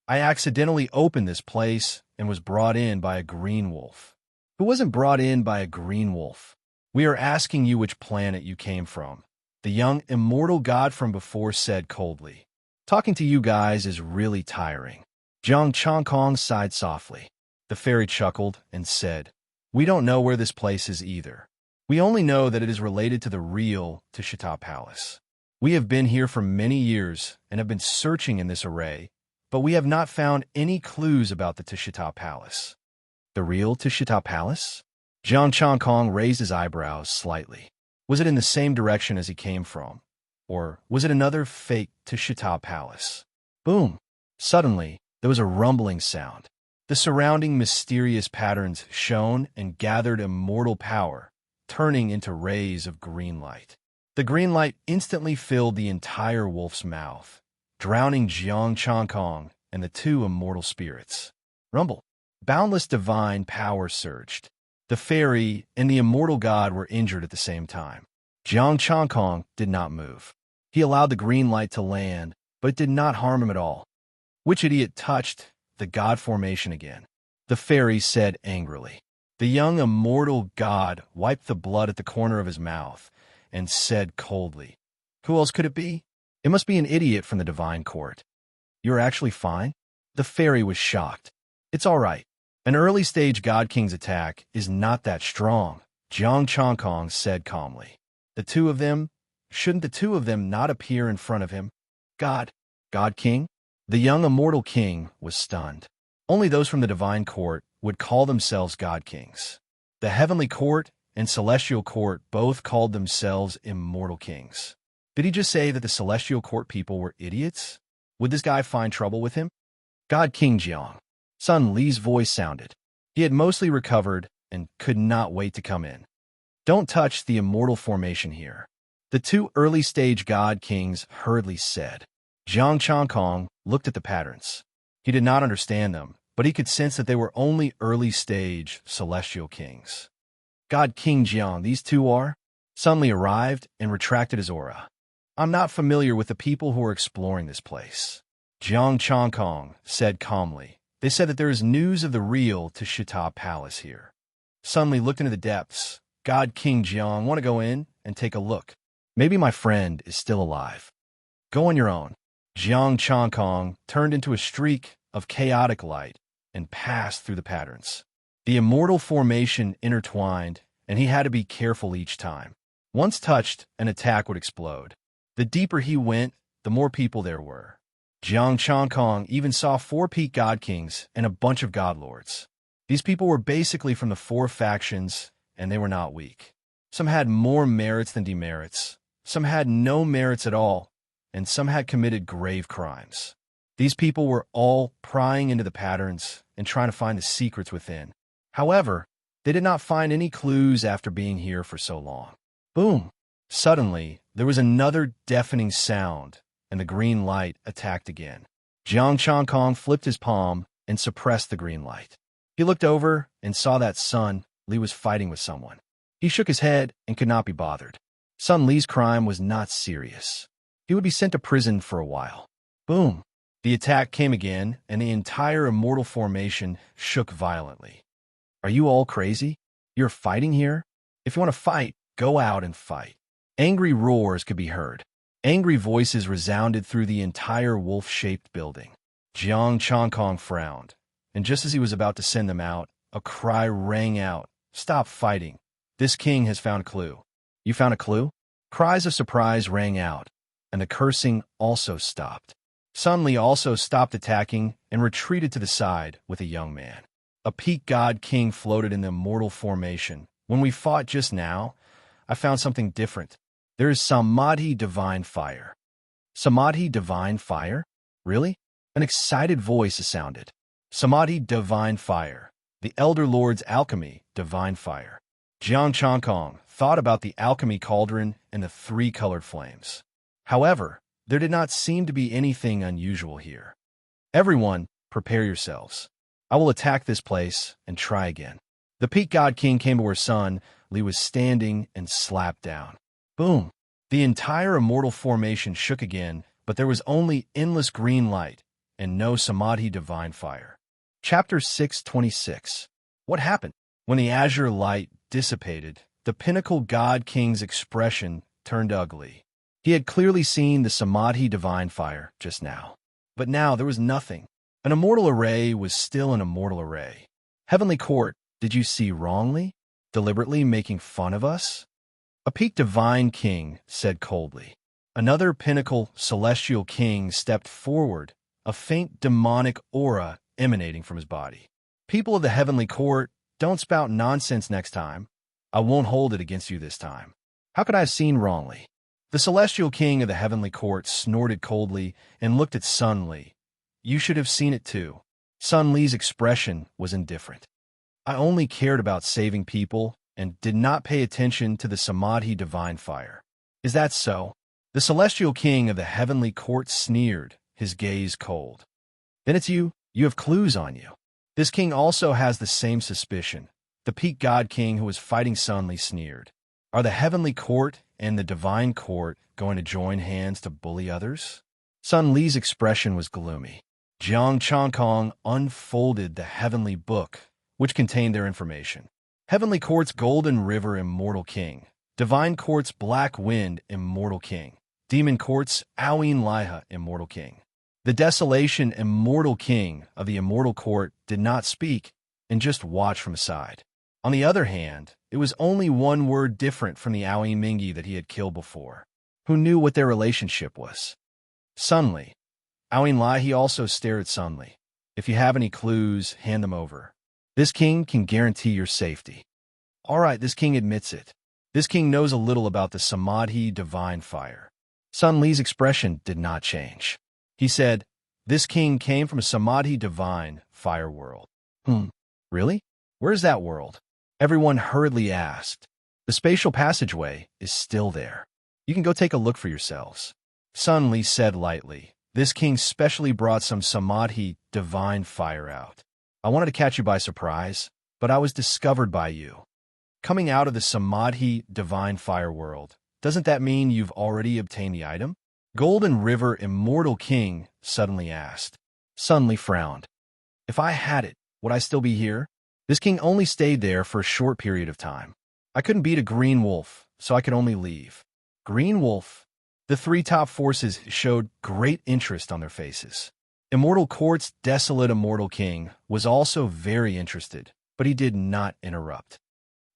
I accidentally opened this place and was brought in by a green wolf. Who wasn't brought in by a green wolf? We are asking you which planet you came from. The young immortal god from before said coldly. Talking to you guys is really tiring. Jiang Changkong sighed softly. The fairy chuckled and said, We don't know where this place is either. We only know that it is related to the real Tishita Palace. We have been here for many years and have been searching in this array, but we have not found any clues about the Tishita Palace. The real Tishita Palace? Jiang Changkong raised his eyebrows slightly. Was it in the same direction as he came from? Or was it another fake Tishita Palace? Boom! Suddenly, there was a rumbling sound. The surrounding mysterious patterns shone and gathered immortal power, turning into rays of green light. The green light instantly filled the entire wolf's mouth, drowning Jiang Changkong and the two immortal spirits. Rumble! Boundless divine power surged. The fairy and the immortal god were injured at the same time. Jiang Changkong did not move. He allowed the green light to land, but it did not harm him at all. Which idiot touched the god formation again? The fairy said angrily. The young immortal god wiped the blood at the corner of his mouth and said coldly, Who else could it be? It must be an idiot from the divine court. You're actually fine? The fairy was shocked. It's all right. An early-stage God King's attack is not that strong, Jiang Changkong said calmly. Shouldn't the two of them not appear in front of him? God King? The young immortal king was stunned. Only those from the divine court would call themselves God Kings. The heavenly court and celestial court both called themselves immortal kings. Did he just say that the celestial court people were idiots? Would this guy find trouble with him? God King Jiang. Sun Li's voice sounded. He had mostly recovered and could not wait to come in. Don't touch the immortal formation here. The two early-stage God Kings hurriedly said. Jiang Changkong looked at the patterns. He did not understand them, but he could sense that they were only early-stage celestial kings. God King Jiang, these two are? Sun Li arrived and retracted his aura. I'm not familiar with the people who are exploring this place. Jiang Changkong said calmly. They said that there is news of the real Tishita Palace here. Sun Li looked into the depths. God King Jiang, want to go in and take a look? Maybe my friend is still alive. Go on your own. Jiang Changkong turned into a streak of chaotic light and passed through the patterns. The immortal formation intertwined, and he had to be careful each time. Once touched, an attack would explode. The deeper he went, the more people there were. Jiang Changkong even saw 4 peak god kings and a bunch of god lords. These people were basically from the 4 factions, and they were not weak. Some had more merits than demerits, some had no merits at all, and some had committed grave crimes. These people were all prying into the patterns and trying to find the secrets within. However, they did not find any clues after being here for so long. Boom! Suddenly, there was another deafening sound, and the green light attacked again. Jiang Changkong flipped his palm and suppressed the green light. He looked over and saw that Sun Li was fighting with someone. He shook his head and could not be bothered. Sun Li's crime was not serious. He would be sent to prison for a while. Boom! The attack came again, and the entire immortal formation shook violently. Are you all crazy? You're fighting here? If you want to fight, go out and fight. Angry roars could be heard. Angry voices resounded through the entire wolf-shaped building. Jiang Changkong frowned, and just as he was about to send them out, a cry rang out. Stop fighting. This king has found a clue. You found a clue? Cries of surprise rang out, and the cursing also stopped. Sun Li also stopped attacking and retreated to the side with a young man. A peak god king floated in the immortal formation. When we fought just now, I found something different. There is Samadhi divine fire. Samadhi divine fire? Really? An excited voice sounded. Samadhi divine fire. The Elder Lord's alchemy divine fire. Jiang Changkong thought about the alchemy cauldron and the three colored flames. However, there did not seem to be anything unusual here. Everyone, prepare yourselves. I will attack this place and try again. The peak god king came to where Sun Li was standing and slapped down. Boom! The entire immortal formation shook again, but there was only endless green light and no Samadhi divine fire. Chapter 626. What happened? When the azure light dissipated, the pinnacle god king's expression turned ugly. He had clearly seen the Samadhi divine fire just now. But now there was nothing. An immortal array was still an immortal array. Heavenly Court, did you see wrongly? Deliberately making fun of us? A peak divine king said coldly. Another pinnacle celestial king stepped forward, a faint demonic aura emanating from his body. People of the Heavenly Court, don't spout nonsense next time. I won't hold it against you this time. How could I have seen wrongly? The celestial king of the Heavenly Court snorted coldly and looked at Sun Li. You should have seen it too. Sun Li's expression was indifferent. I only cared about saving people and did not pay attention to the Samadhi divine fire. Is that so? The celestial king of the Heavenly Court sneered, his gaze cold. Then it's you. You have clues on you. This king also has the same suspicion. The peak god king who was fighting Sun Li sneered. Are the Heavenly Court and the Divine Court going to join hands to bully others? Sun Li's expression was gloomy. Jiang Changkong unfolded the Heavenly Book, which contained their information. Heavenly Court's Golden River Immortal King. Divine Court's Black Wind Immortal King. Demon Court's Aoin Liha Immortal King. The Desolation Immortal King of the Immortal Court did not speak and just watched from aside. On the other hand, it was only one word different from the Aoi Mingi that he had killed before. Who knew what their relationship was? Sun Li. Aoin Lihi also stared at Sun Li. If you have any clues, hand them over. This king can guarantee your safety. All right, this king admits it. This king knows a little about the Samadhi divine fire. Sun Li's expression did not change. He said, this king came from a Samadhi divine fire world. Really? Where's that world? Everyone hurriedly asked. The spatial passageway is still there. You can go take a look for yourselves. Sun Li said lightly, this king specially brought some Samadhi divine fire out. I wanted to catch you by surprise, but I was discovered by you. Coming out of the Samadhi divine fire world, doesn't that mean you've already obtained the item? Golden River Immortal King suddenly asked. Sun Li frowned. If I had it, would I still be here? This king only stayed there for a short period of time. I couldn't beat a green wolf, so I could only leave. Green wolf? The three top forces showed great interest on their faces. Immortal Court's desolate Immortal King was also very interested, but he did not interrupt.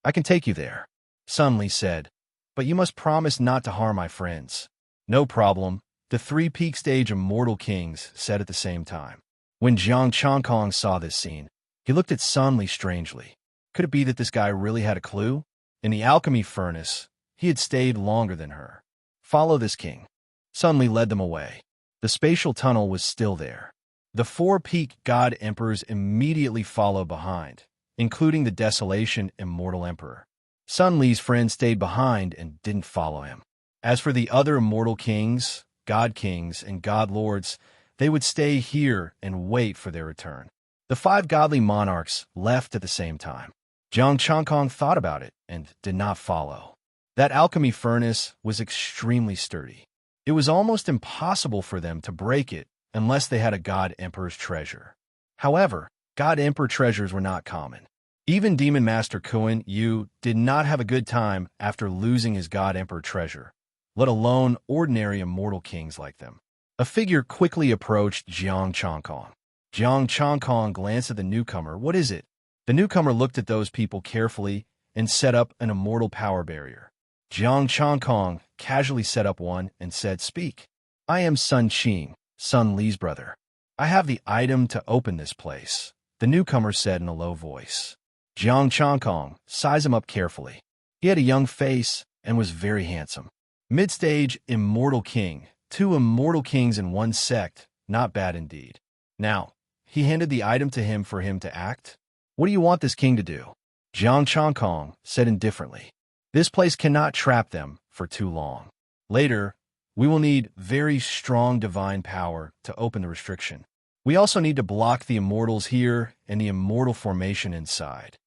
I can take you there, Sun Li said, but you must promise not to harm my friends. No problem, the three peak stage Immortal Kings said at the same time. When Jiang Changkong saw this scene, he looked at Sun Li strangely. Could it be that this guy really had a clue? In the alchemy furnace, he had stayed longer than her. Follow this king. Sun Li led them away. The spatial tunnel was still there. The four peak god emperors immediately followed behind, including the Desolation Immortal Emperor. Sun Li's friends stayed behind and didn't follow him. As for the other immortal kings, and god lords, they would stay here and wait for their return. The five godly monarchs left at the same time. Jiang Changkong thought about it and did not follow. That alchemy furnace was extremely sturdy. It was almost impossible for them to break it unless they had a God Emperor's treasure. However, God Emperor treasures were not common. Even Demon Master Kuan Yu did not have a good time after losing his God Emperor treasure, let alone ordinary immortal kings like them. A figure quickly approached Jiang Changkong. Jiang Changkong glanced at the newcomer. What is it? The newcomer looked at those people carefully and set up an immortal power barrier. Jiang Changkong casually set up one and said, "Speak. I am Sun Qing, Sun Li's brother. I have the item to open this place," the newcomer said in a low voice. Jiang Changkong sized him up carefully. He had a young face and was very handsome. Mid-stage immortal king, 2 immortal kings in one sect, not bad indeed. Now, he handed the item to him for him to act. "What do you want this king to do?" Jiang Changkong said indifferently. "This place cannot trap them for too long. Later, we will need very strong divine power to open the restriction. We also need to block the immortals here and the immortal formation inside."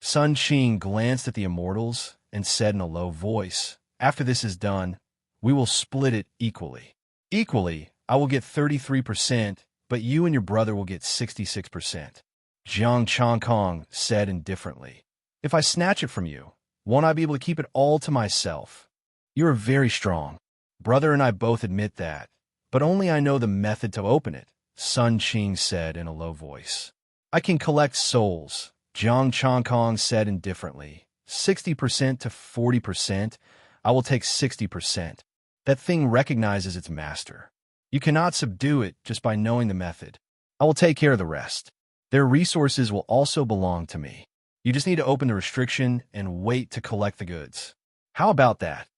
Sun Qing glanced at the immortals and said in a low voice, "After this is done, we will split it equally. Equally, I will get 33%, but you and your brother will get 66%. Jiang Changkong said indifferently, "If I snatch it from you, won't I be able to keep it all to myself? You are very strong. Brother and I both admit that, but only I know the method to open it," Sun Qing said in a low voice. "I can collect souls," Jiang Changkong said indifferently. 60% to 40%, I will take 60%. That thing recognizes its master. You cannot subdue it just by knowing the method. I will take care of the rest. Their resources will also belong to me. You just need to open the restriction and wait to collect the goods. How about that?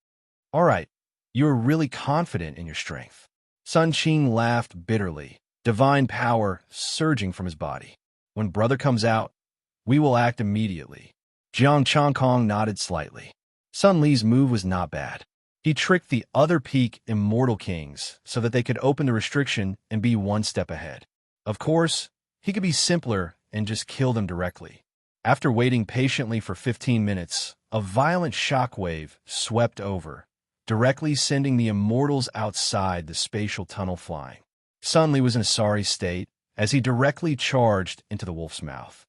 All right, you are really confident in your strength." Sun Qing laughed bitterly, divine power surging from his body. "When brother comes out, we will act immediately." Jiang Changkong nodded slightly. Sun Li's move was not bad. He tricked the other peak immortal kings so that they could open the restriction and be one step ahead. Of course, he could be simpler and just kill them directly. After waiting patiently for 15 minutes, a violent shockwave swept over, directly sending the immortals outside the spatial tunnel flying. Sun Li was in a sorry state as he directly charged into the wolf's mouth.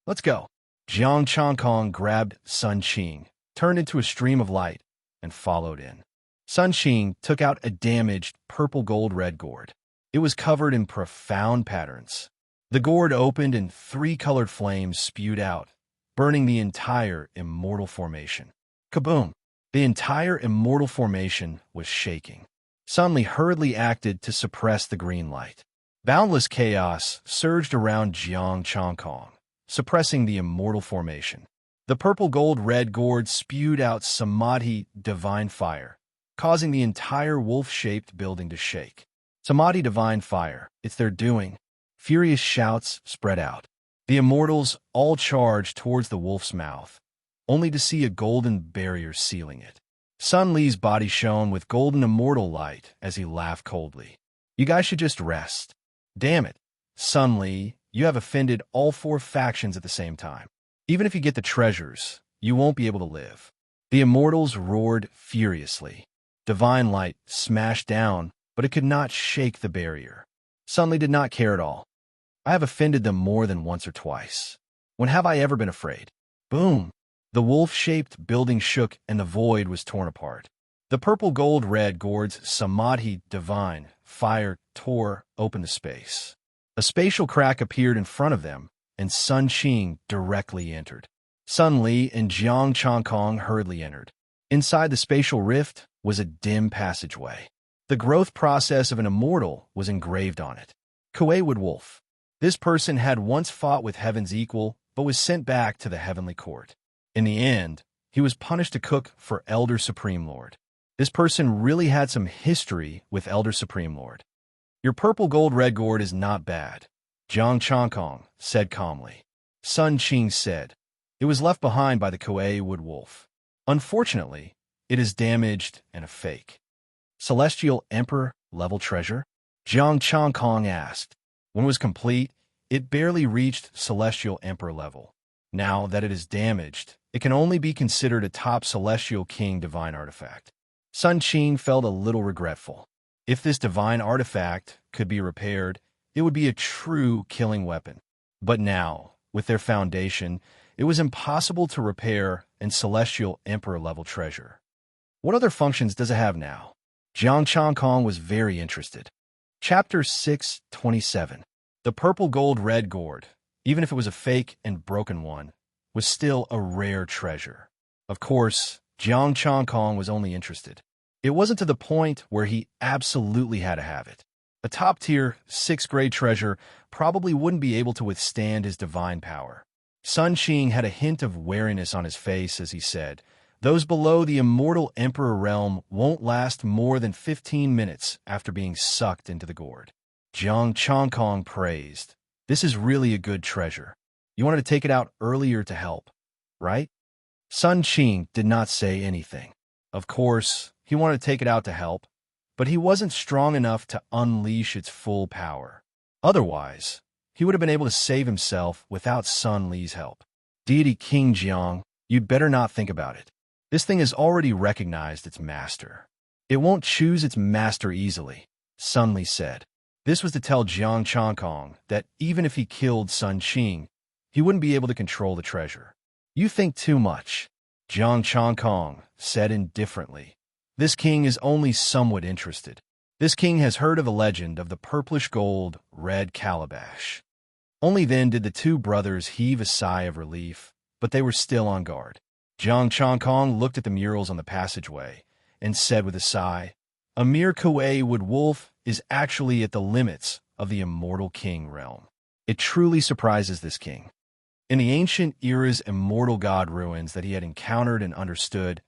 "Let's go." Jiang Changkong grabbed Sun Qing, turned into a stream of light, and followed in. Sun Qing took out a damaged purple-gold-red gourd. It was covered in profound patterns. The gourd opened and 3 colored flames spewed out, burning the entire immortal formation. Kaboom! The entire immortal formation was shaking. Sun Li hurriedly acted to suppress the green light. Boundless chaos surged around Jiang Changkong, suppressing the immortal formation. The purple-gold-red gourd spewed out Samadhi divine fire, causing the entire wolf-shaped building to shake. Samadhi divine fire, it's their doing. Furious shouts spread out. The immortals all charged towards the wolf's mouth, only to see a golden barrier sealing it. Sun Li's body shone with golden immortal light as he laughed coldly. "You guys should just rest." "Damn it, Sun Li, you have offended all 4 factions at the same time. Even if you get the treasures, you won't be able to live." The immortals roared furiously. Divine light smashed down, but it could not shake the barrier. Sun Li did not care at all. "I have offended them more than once or twice. When have I ever been afraid?" Boom! The wolf-shaped building shook and the void was torn apart. The purple-gold-red gourd's Samadhi divine fire tore open the space. A spatial crack appeared in front of them, and Sun Qing directly entered. Sun Li and Jiang Changkong hurriedly entered. Inside the spatial rift was a dim passageway. The growth process of an immortal was engraved on it. Kuei-Wood Wolf. This person had once fought with Heaven's equal, but was sent back to the heavenly court. In the end, he was punished to cook for Elder Supreme Lord. This person really had some history with Elder Supreme Lord. "Your purple-gold-red gourd is not bad," Jiang Changkong said calmly. Sun Qing said, "It was left behind by the Kuei-Wood Wolf. Unfortunately, it is damaged and a fake." "Celestial Emperor level treasure?" Jiang Changkong asked. When it was complete, it barely reached Celestial Emperor level. Now that it is damaged, it can only be considered a top Celestial King divine artifact. Sun Qing felt a little regretful. If this divine artifact could be repaired, it would be a true killing weapon. But now, with their foundation, it was impossible to repair an celestial emperor-level treasure. What other functions does it have now? Jiang Changkong was very interested. Chapter 627. The purple gold red gourd, even if it was a fake and broken one, was still a rare treasure. Of course, Jiang Changkong was only interested. It wasn't to the point where he absolutely had to have it. A top-tier, 6th-grade treasure probably wouldn't be able to withstand his divine power. Sun Qing had a hint of wariness on his face as he said, "Those below the immortal emperor realm won't last more than 15 minutes after being sucked into the gourd." Jiang Changkong praised, "This is really a good treasure. You wanted to take it out earlier to help, right?" Sun Qing did not say anything. Of course, he wanted to take it out to help, but he wasn't strong enough to unleash its full power. Otherwise, he would have been able to save himself without Sun Li's help. "Deity King Jiang, you'd better not think about it. This thing has already recognized its master. It won't choose its master easily," Sun Li said. This was to tell Jiang Changkong that even if he killed Sun Qing, he wouldn't be able to control the treasure. "You think too much," Jiang Changkong said indifferently. This king is only somewhat interested. This king has heard of the legend of the purplish gold, red calabash. Only then did the two brothers heave a sigh of relief, but they were still on guard. Jiang Changkong looked at the murals on the passageway and said with a sigh, "A mere Kuei wood wolf is actually at the limits of the immortal king realm. It truly surprises this king." In the ancient era's immortal god ruins that he had encountered and understood,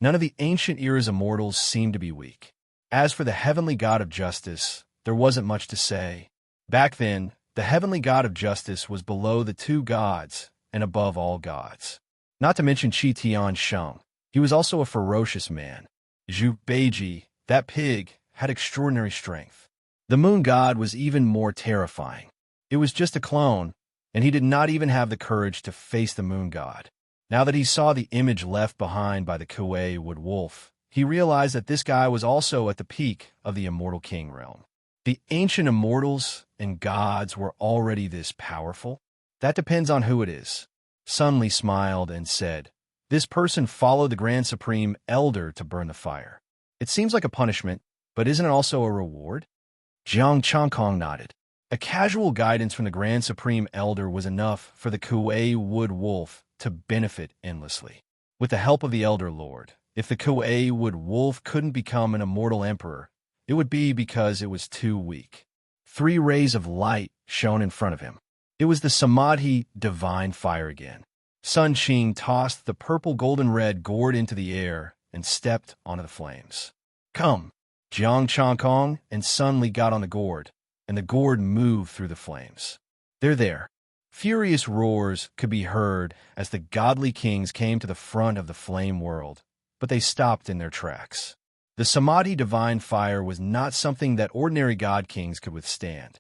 none of the ancient era's immortals seemed to be weak. As for the heavenly god of justice, there wasn't much to say. Back then, the heavenly god of justice was below the two gods and above all gods. Not to mention Qi Tian Sheng. He was also a ferocious man. Zhu Beiji, that pig, had extraordinary strength. The moon god was even more terrifying. It was just a clone, and he did not even have the courage to face the moon god. Now that he saw the image left behind by the Kuei wood wolf, he realized that this guy was also at the peak of the immortal king realm. The ancient immortals and gods were already this powerful? That depends on who it is. Sun Li smiled and said, "This person followed the Grand Supreme Elder to burn the fire. It seems like a punishment, but isn't it also a reward?" Jiang Changkong nodded. A casual guidance from the Grand Supreme Elder was enough for the Kuei wood wolf to benefit endlessly. With the help of the Elder Lord, if the Kuei wood wolf couldn't become an immortal emperor, it would be because it was too weak. 3 rays of light shone in front of him. It was the Samadhi divine fire again. Sun Qing tossed the purple golden red gourd into the air and stepped onto the flames. "Come!" Jiang Changkong and Sun Li got on the gourd, and the gourd moved through the flames. "They're there." Furious roars could be heard as the godly kings came to the front of the flame world, but they stopped in their tracks. The Samadhi divine fire was not something that ordinary god kings could withstand.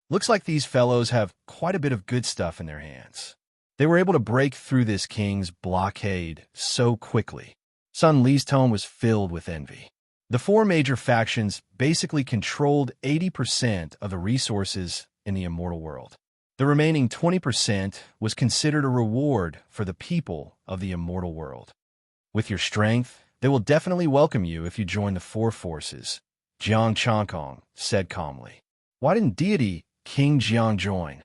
Looks like these fellows have quite a bit of good stuff in their hands. They were able to break through this king's blockade so quickly. Sun Li's tone was filled with envy. The 4 major factions basically controlled 80% of the resources in the immortal world. The remaining 20% was considered a reward for the people of the immortal world. "With your strength, they will definitely welcome you if you join the 4 forces," Jiang Changkong said calmly. "Why didn't deity King Jiang join?"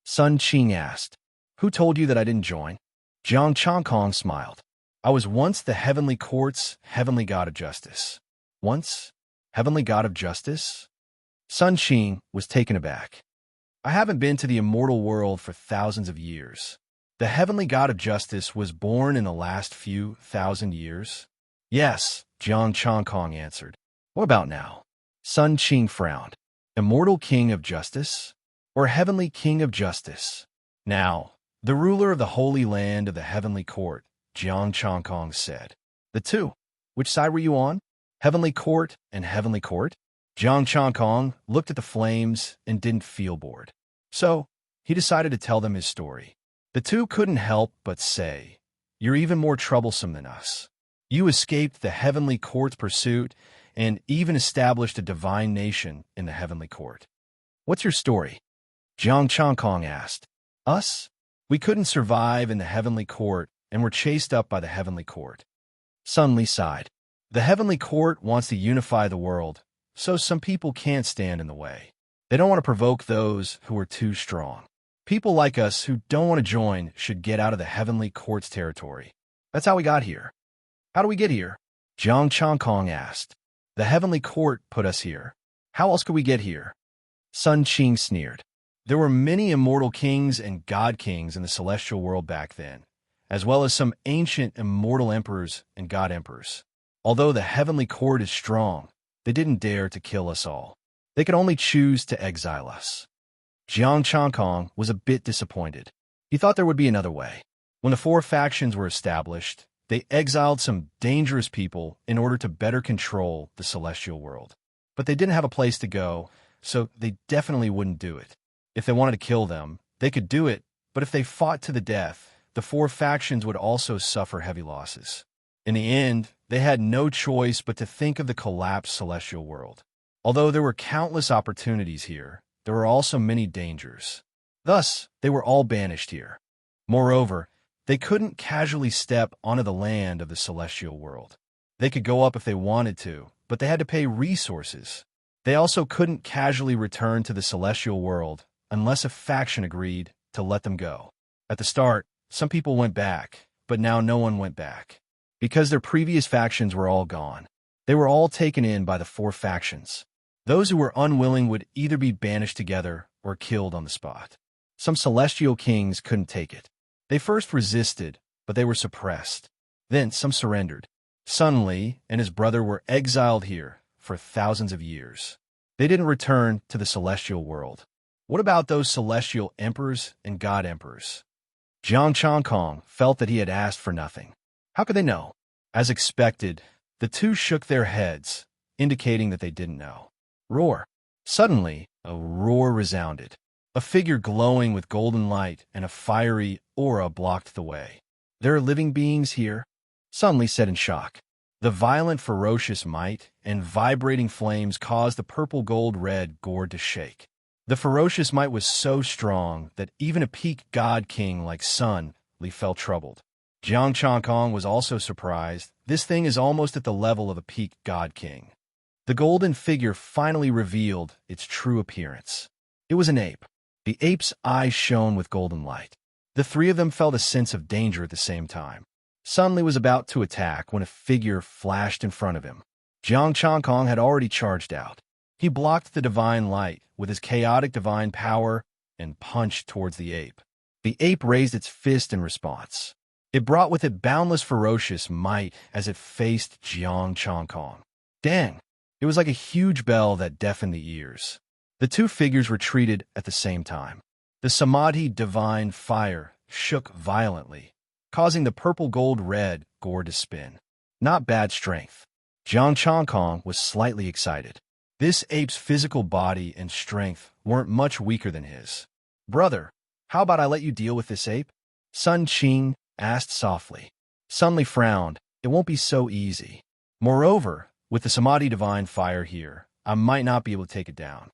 Sun Qing asked. "Who told you that I didn't join?" Jiang Changkong smiled. "I was once the heavenly court's heavenly god of justice." "Once? Heavenly god of justice?" Sun Qing was taken aback. "I haven't been to the immortal world for thousands of years. The heavenly god of justice was born in the last few thousand years?" "Yes," Jiang Changkong answered. "What about now?" Sun Qing frowned. "Immortal king of justice? Or heavenly king of justice?" "Now, the ruler of the holy land of the heavenly court," Jiang Changkong said. "The two. Which side were you on? Heavenly court and heavenly court?" Jiang Changkong looked at the flames and didn't feel bored. So, he decided to tell them his story. The two couldn't help but say, "You're even more troublesome than us. You escaped the heavenly court's pursuit, and even established a divine nation in the heavenly court. "What's your story?" Jiang Changkong asked. "Us? We couldn't survive in the heavenly court and were chased up by the heavenly court." Sun Li sighed. "The heavenly court wants to unify the world, so some people can't stand in the way. They don't want to provoke those who are too strong. People like us who don't want to join should get out of the heavenly court's territory. That's how we got here." "How do we get here?" Jiang Changkong asked. "The heavenly court put us here. How else could we get here?" Sun Qing sneered. "There were many immortal kings and god kings in the celestial world back then, as well as some ancient immortal emperors and god emperors. Although the heavenly court is strong, they didn't dare to kill us all. They could only choose to exile us." Jiang Changkong was a bit disappointed. He thought there would be another way. When the four factions were established, they exiled some dangerous people in order to better control the celestial world. But they didn't have a place to go, so they definitely wouldn't do it. If they wanted to kill them, they could do it, but if they fought to the death, the four factions would also suffer heavy losses. In the end, they had no choice but to think of the collapsed celestial world. Although there were countless opportunities here, there were also many dangers. Thus, they were all banished here. Moreover, they couldn't casually step onto the land of the celestial world. They could go up if they wanted to, but they had to pay resources. They also couldn't casually return to the celestial world unless a faction agreed to let them go. At the start, some people went back, but now no one went back. Because their previous factions were all gone. They were all taken in by the four factions. Those who were unwilling would either be banished together or killed on the spot. Some celestial kings couldn't take it. They first resisted, but they were suppressed. Then some surrendered. Sun Li and his brother were exiled here for thousands of years. They didn't return to the celestial world. What about those celestial emperors and god emperors? Jiang Changkong felt that he had asked for nothing. How could they know? As expected, the two shook their heads, indicating that they didn't know. Roar. Suddenly, a roar resounded. A figure glowing with golden light and a fiery aura blocked the way. "There are living beings here?" Sun Li said in shock. The violent, ferocious might and vibrating flames caused the purple-gold-red gourd to shake. The ferocious might was so strong that even a peak god king like Sun Li felt troubled. Jiang Changkong was also surprised. This thing is almost at the level of a peak god king. The golden figure finally revealed its true appearance. It was an ape. The ape's eyes shone with golden light. The three of them felt a sense of danger at the same time. Sun Li was about to attack when a figure flashed in front of him. Jiang Changkong had already charged out. He blocked the divine light with his chaotic divine power and punched towards the ape. The ape raised its fist in response. It brought with it boundless ferocious might as it faced Jiang Changkong. Dang! It was like a huge bell that deafened the ears. The two figures retreated at the same time. The Samadhi divine fire shook violently, causing the purple-gold-red gourd to spin. Not bad strength. Jiang Changkong was slightly excited. This ape's physical body and strength weren't much weaker than his. "Brother, how about I let you deal with this ape?" Sun Qing asked softly. Sun Li frowned. "It won't be so easy. Moreover, with the Samadhi divine fire here, I might not be able to take it down."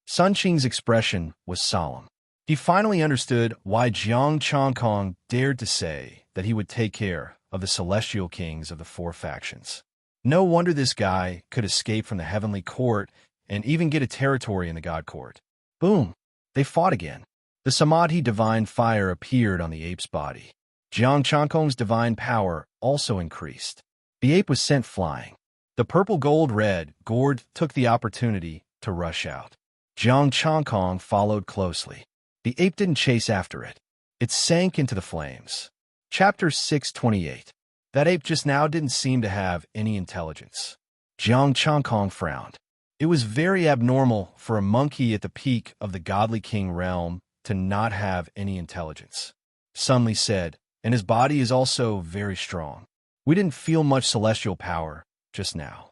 Sun Qing's expression was solemn. He finally understood why Jiang Changkong dared to say that he would take care of the celestial kings of the four factions. No wonder this guy could escape from the heavenly court and even get a territory in the god court. Boom! They fought again. The Samadhi divine fire appeared on the ape's body. Jiang Changkong's divine power also increased. The ape was sent flying. The purple-gold-red gourd took the opportunity to rush out. Jiang Changkong followed closely. The ape didn't chase after it. It sank into the flames. Chapter 628. That ape just now didn't seem to have any intelligence. Jiang Changkong frowned. It was very abnormal for a monkey at the peak of the godly king realm to not have any intelligence. Sun Li said, and his body is also very strong. We didn't feel much celestial power just now.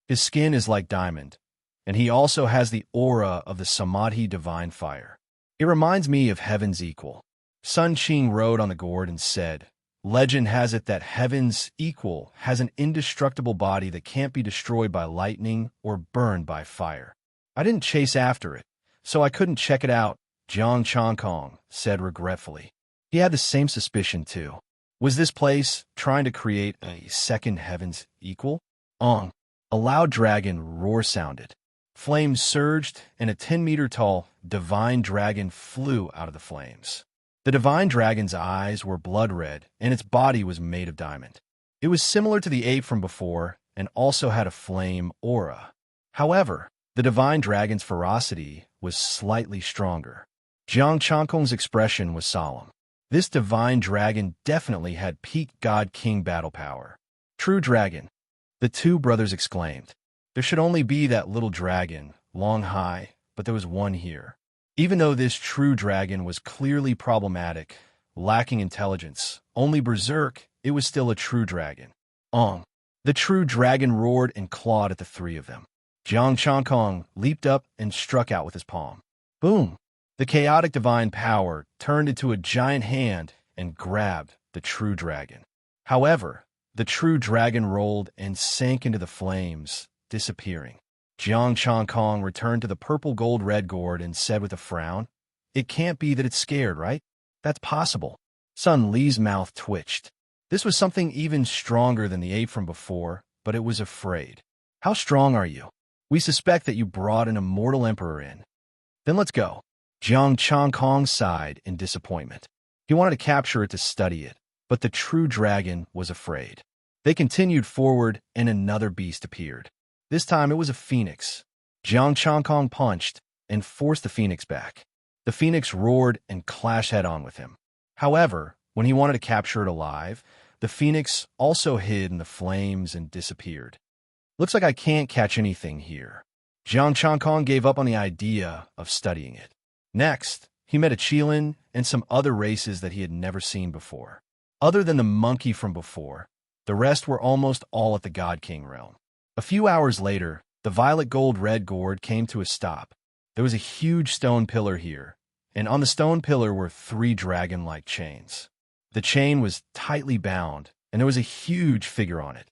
His skin is like diamond, and he also has the aura of the Samadhi divine fire. It reminds me of heaven's equal. Sun Qing rode on the gourd and said, Legend has it that heaven's equal has an indestructible body that can't be destroyed by lightning or burned by fire. I didn't chase after it, so I couldn't check it out, Jiang Changkong said regretfully. He had the same suspicion too. Was this place trying to create a second heaven's equal? Ong. A loud dragon roar sounded. Flames surged, and a 10-meter-tall divine dragon flew out of the flames. The divine dragon's eyes were blood red, and its body was made of diamond. It was similar to the ape from before, and also had a flame aura. However, the divine dragon's ferocity was slightly stronger. Jiang Changkong's expression was solemn. This divine dragon definitely had peak God-King battle power. True dragon, the two brothers exclaimed. There should only be that little dragon, long high, but there was one here. Even though this true dragon was clearly problematic, lacking intelligence, only berserk, it was still a true dragon. Ong. The true dragon roared and clawed at the three of them. Jiang Changkong leaped up and struck out with his palm. Boom! The chaotic divine power turned into a giant hand and grabbed the true dragon. However, the true dragon rolled and sank into the flames, disappearing. Jiang Changkong returned to the purple gold red gourd and said with a frown, "It can't be that it's scared, right? That's possible." Sun Li's mouth twitched. This was something even stronger than the ape from before, but it was afraid. How strong are you? We suspect that you brought an immortal emperor in. Then let's go. Jiang Changkong sighed in disappointment. He wanted to capture it to study it, but the true dragon was afraid. They continued forward, and another beast appeared. This time it was a phoenix. Jiang Changkong punched and forced the phoenix back. The phoenix roared and clashed head-on with him. However, when he wanted to capture it alive, the phoenix also hid in the flames and disappeared. Looks like I can't catch anything here. Jiang Changkong gave up on the idea of studying it. Next, he met a Qilin and some other races that he had never seen before. Other than the monkey from before, the rest were almost all at the God King realm. A few hours later, the violet gold red gourd came to a stop. There was a huge stone pillar here, and on the stone pillar were 3 dragon-like chains. The chain was tightly bound, and there was a huge figure on it.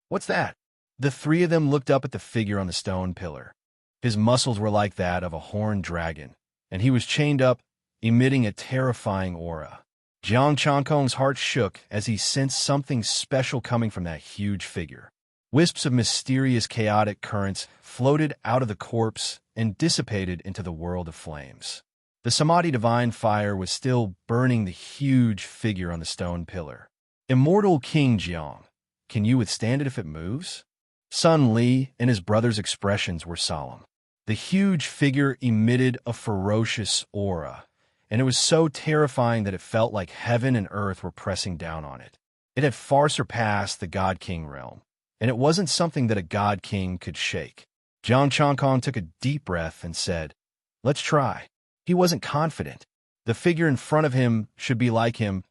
What's that? The 3 of them looked up at the figure on the stone pillar. His muscles were like that of a horned dragon, and he was chained up, emitting a terrifying aura. Jiang Changkong's heart shook as he sensed something special coming from that huge figure. Wisps of mysterious chaotic currents floated out of the corpse and dissipated into the world of flames. The Samadhi divine fire was still burning the huge figure on the stone pillar. Immortal King Jiang, can you withstand it if it moves? Sun Li and his brother's expressions were solemn. The huge figure emitted a ferocious aura, and it was so terrifying that it felt like heaven and earth were pressing down on it. It had far surpassed the God King realm, and it wasn't something that a God King could shake. Jiang Changkong took a deep breath and said, "Let's try." He wasn't confident. The figure in front of him should be like him,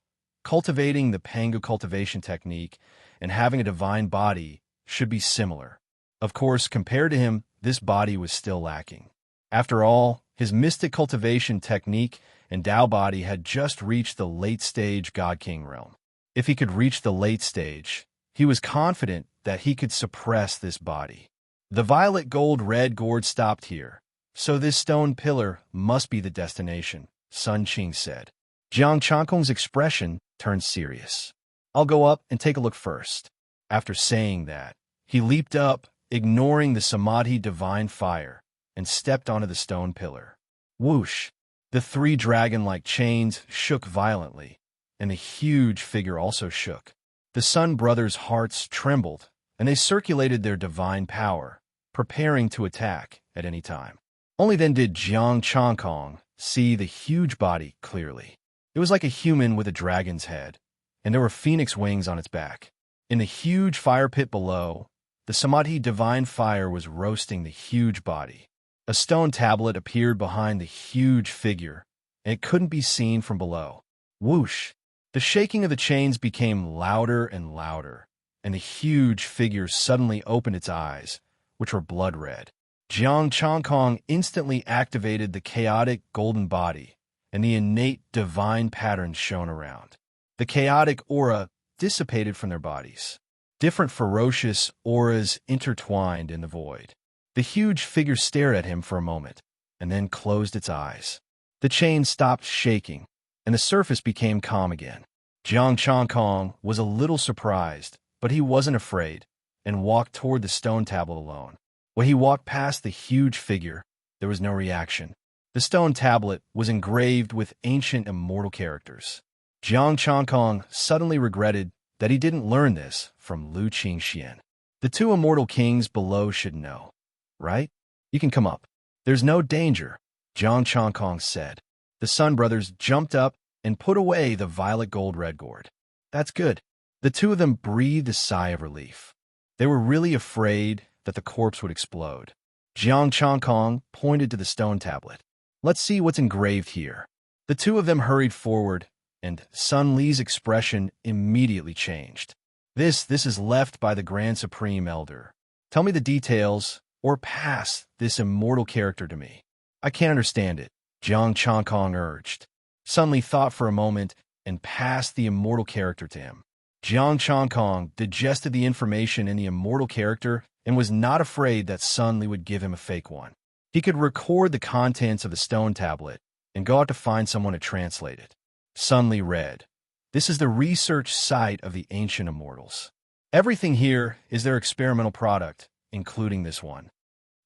cultivating the Pangu cultivation technique and having a divine body should be similar. Of course, compared to him, this body was still lacking. After all, his mystic cultivation technique and Tao body had just reached the late-stage God King realm. If he could reach the late stage, he was confident that he could suppress this body. The violet gold red gourd stopped here, so this stone pillar must be the destination, Sun Qing said. Jiang Changkong's expression turned serious. I'll go up and take a look first. After saying that, he leaped up, ignoring the Samadhi divine fire, and stepped onto the stone pillar. Whoosh! The 3 dragon-like chains shook violently, and the huge figure also shook. The Sun brothers' hearts trembled, and they circulated their divine power, preparing to attack at any time. Only then did Jiang Changkong see the huge body clearly. It was like a human with a dragon's head, and there were phoenix wings on its back. In the huge fire pit below, the Samadhi divine fire was roasting the huge body. A stone tablet appeared behind the huge figure, and it couldn't be seen from below. Whoosh! The shaking of the chains became louder and louder, and the huge figure suddenly opened its eyes, which were blood red. Jiang Changkong instantly activated the chaotic golden body, and the innate divine patterns shone around. The chaotic aura dissipated from their bodies. Different ferocious auras intertwined in the void. The huge figure stared at him for a moment, and then closed its eyes. The chain stopped shaking, and the surface became calm again. Jiang Changkong was a little surprised, but he wasn't afraid, and walked toward the stone tablet alone. When he walked past the huge figure, there was no reaction. The stone tablet was engraved with ancient immortal characters. Jiang Changkong suddenly regretted that he didn't learn this from Lu Qingxian. The two immortal kings below should know, right? You can come up. There's no danger, Jiang Changkong said. The Sun brothers jumped up and put away the violet gold red gourd. That's good. The two of them breathed a sigh of relief. They were really afraid that the corpse would explode. Jiang Changkong pointed to the stone tablet. Let's see what's engraved here. The two of them hurried forward, and Sun Li's expression immediately changed. This is left by the Grand Supreme Elder. Tell me the details, or pass this immortal character to me. I can't understand it, Jiang Changkong urged. Sun Li thought for a moment and passed the immortal character to him. Jiang Changkong digested the information in the immortal character and was not afraid that Sun Li would give him a fake one. He could record the contents of the stone tablet and go out to find someone to translate it. Sun Li read, "This is the research site of the ancient immortals. Everything here is their experimental product, including this one."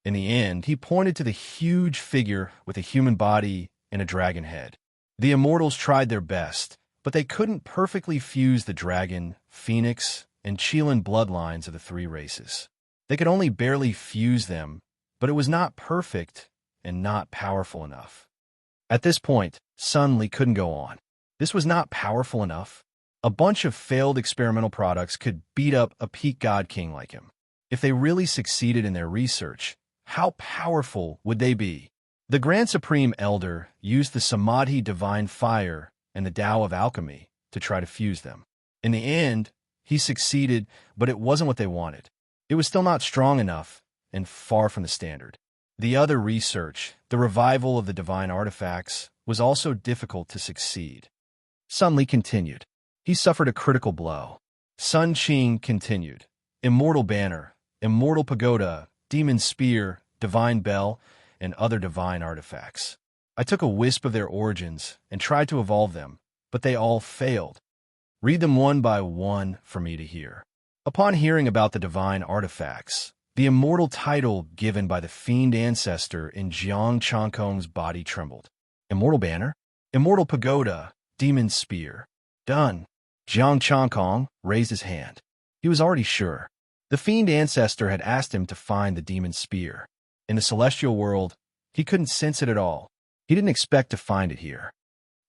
In the end, he pointed to the huge figure with a human body and a dragon head. The immortals tried their best, but they couldn't perfectly fuse the dragon, phoenix, and Qilin bloodlines of the three races. They could only barely fuse them, but it was not perfect and not powerful enough. At this point, Sun Li couldn't go on. This was not powerful enough. A bunch of failed experimental products could beat up a peak god king like him. If they really succeeded in their research, how powerful would they be? The Grand Supreme Elder used the Samadhi Divine Fire and the Tao of Alchemy to try to fuse them. In the end, he succeeded, but it wasn't what they wanted. It was still not strong enough and far from the standard. The other research, the revival of the divine artifacts, was also difficult to succeed. Sun Li continued. He suffered a critical blow. Sun Qing continued. Immortal Banner, Immortal Pagoda, Demon Spear, Divine Bell, and other divine artifacts. I took a wisp of their origins and tried to evolve them, but they all failed. Read them one by one for me to hear. Upon hearing about the divine artifacts, the immortal title given by the fiend ancestor in Jiang Changkong's body trembled. Immortal Banner? Immortal Pagoda, Demon Spear. Done. Jiang Changkong raised his hand. He was already sure. The fiend ancestor had asked him to find the demon spear. In the celestial world, he couldn't sense it at all. He didn't expect to find it here.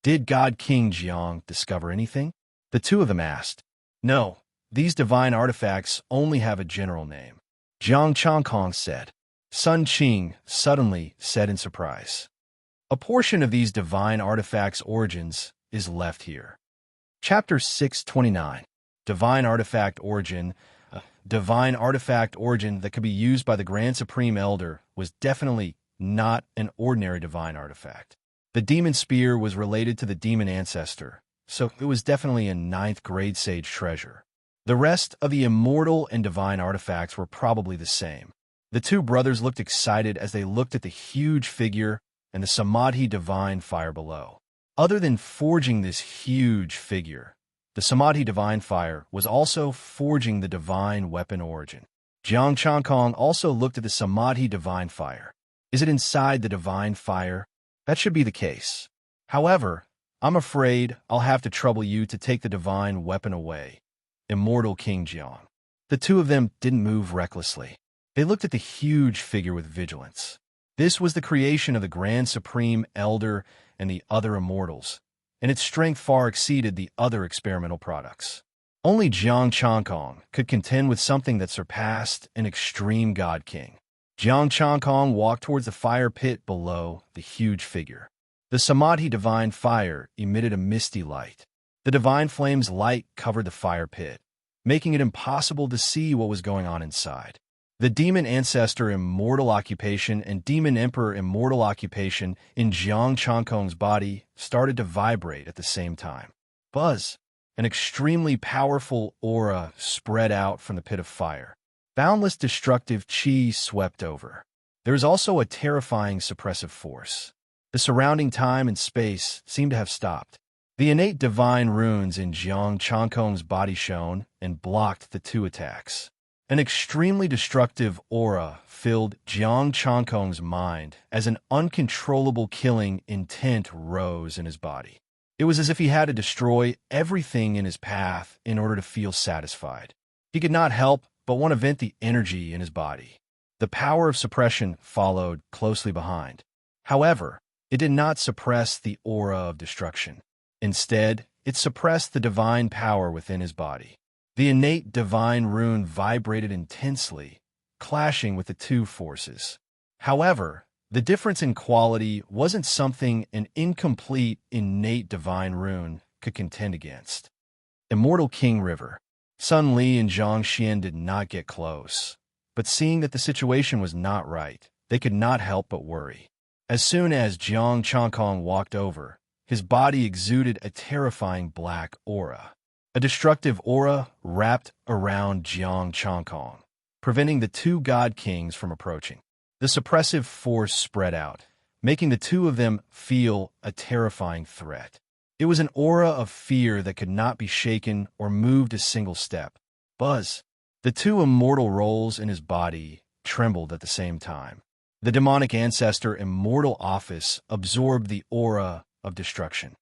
Did God King Jiang discover anything? The two of them asked. No, these divine artifacts only have a general name. Jiang Changkong said. Sun Qing suddenly said in surprise. A portion of these divine artifacts' origins is left here. Chapter 629. Divine Artifact Origin. Divine artifact origin that could be used by the Grand Supreme Elder was definitely not an ordinary divine artifact. The demon spear was related to the demon ancestor, so it was definitely a 9th grade sage treasure. The rest of the immortal and divine artifacts were probably the same. The two brothers looked excited as they looked at the huge figure and the Samadhi divine fire below. Other than forging this huge figure, the Samadhi divine fire was also forging the divine weapon origin. Jiang Changkong also looked at the Samadhi divine fire. Is it inside the divine fire? That should be the case. However, I'm afraid I'll have to trouble you to take the divine weapon away. Immortal King Jiang. The two of them didn't move recklessly. They looked at the huge figure with vigilance. This was the creation of the Grand Supreme Elder and the other immortals, and its strength far exceeded the other experimental products. Only Jiang Changkong could contend with something that surpassed an extreme god king. Jiang Changkong walked towards the fire pit below the huge figure. The Samadhi divine fire emitted a misty light. The divine flame's light covered the fire pit, making it impossible to see what was going on inside. The Demon Ancestor Immortal Occupation and Demon Emperor Immortal Occupation in Jiang Changkong's body started to vibrate at the same time. Buzz! An extremely powerful aura spread out from the pit of fire. Boundless destructive chi swept over. There is also a terrifying suppressive force. The surrounding time and space seemed to have stopped. The innate divine runes in Jiang Chankong's body shone and blocked the two attacks. An extremely destructive aura filled Jiang Chankong's mind as an uncontrollable killing intent rose in his body. It was as if he had to destroy everything in his path in order to feel satisfied. He could not help but want to vent the energy in his body. The power of suppression followed closely behind. However, it did not suppress the aura of destruction. Instead, it suppressed the divine power within his body. The innate divine rune vibrated intensely, clashing with the two forces. However, the difference in quality wasn't something an incomplete innate divine rune could contend against. Immortal King River. Sun Li and Zhang Xian did not get close, but seeing that the situation was not right, they could not help but worry. As soon as Jiang Chankong walked over, his body exuded a terrifying black aura. A destructive aura wrapped around Jiang Chankong, preventing the two god kings from approaching. The suppressive force spread out, making the two of them feel a terrifying threat. It was an aura of fear that could not be shaken or moved a single step. Buzz. The two immortal rolls in his body trembled at the same time. The demonic ancestor immortal office absorbed the aura of destruction.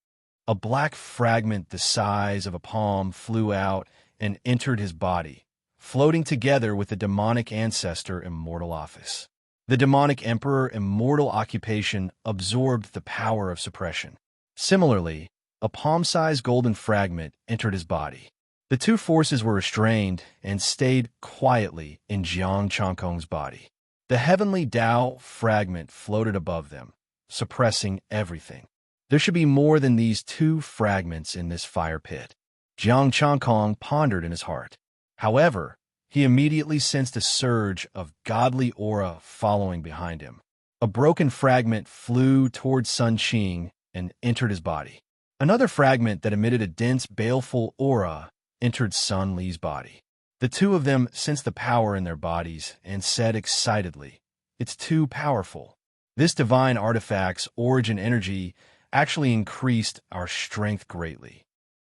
A black fragment the size of a palm flew out and entered his body, floating together with the demonic ancestor immortal office. The demonic emperor immortal occupation absorbed the power of suppression. Similarly, a palm-sized golden fragment entered his body. The two forces were restrained and stayed quietly in Jiang Chankong's body. The heavenly Tao fragment floated above them, suppressing everything. There should be more than these two fragments in this fire pit. Jiang Chankong pondered in his heart. However, he immediately sensed a surge of godly aura following behind him. A broken fragment flew towards Sun Qing and entered his body. Another fragment that emitted a dense, baleful aura entered Sun Li's body. The two of them sensed the power in their bodies and said excitedly, "It's too powerful. This divine artifact's origin energy actually increased our strength greatly."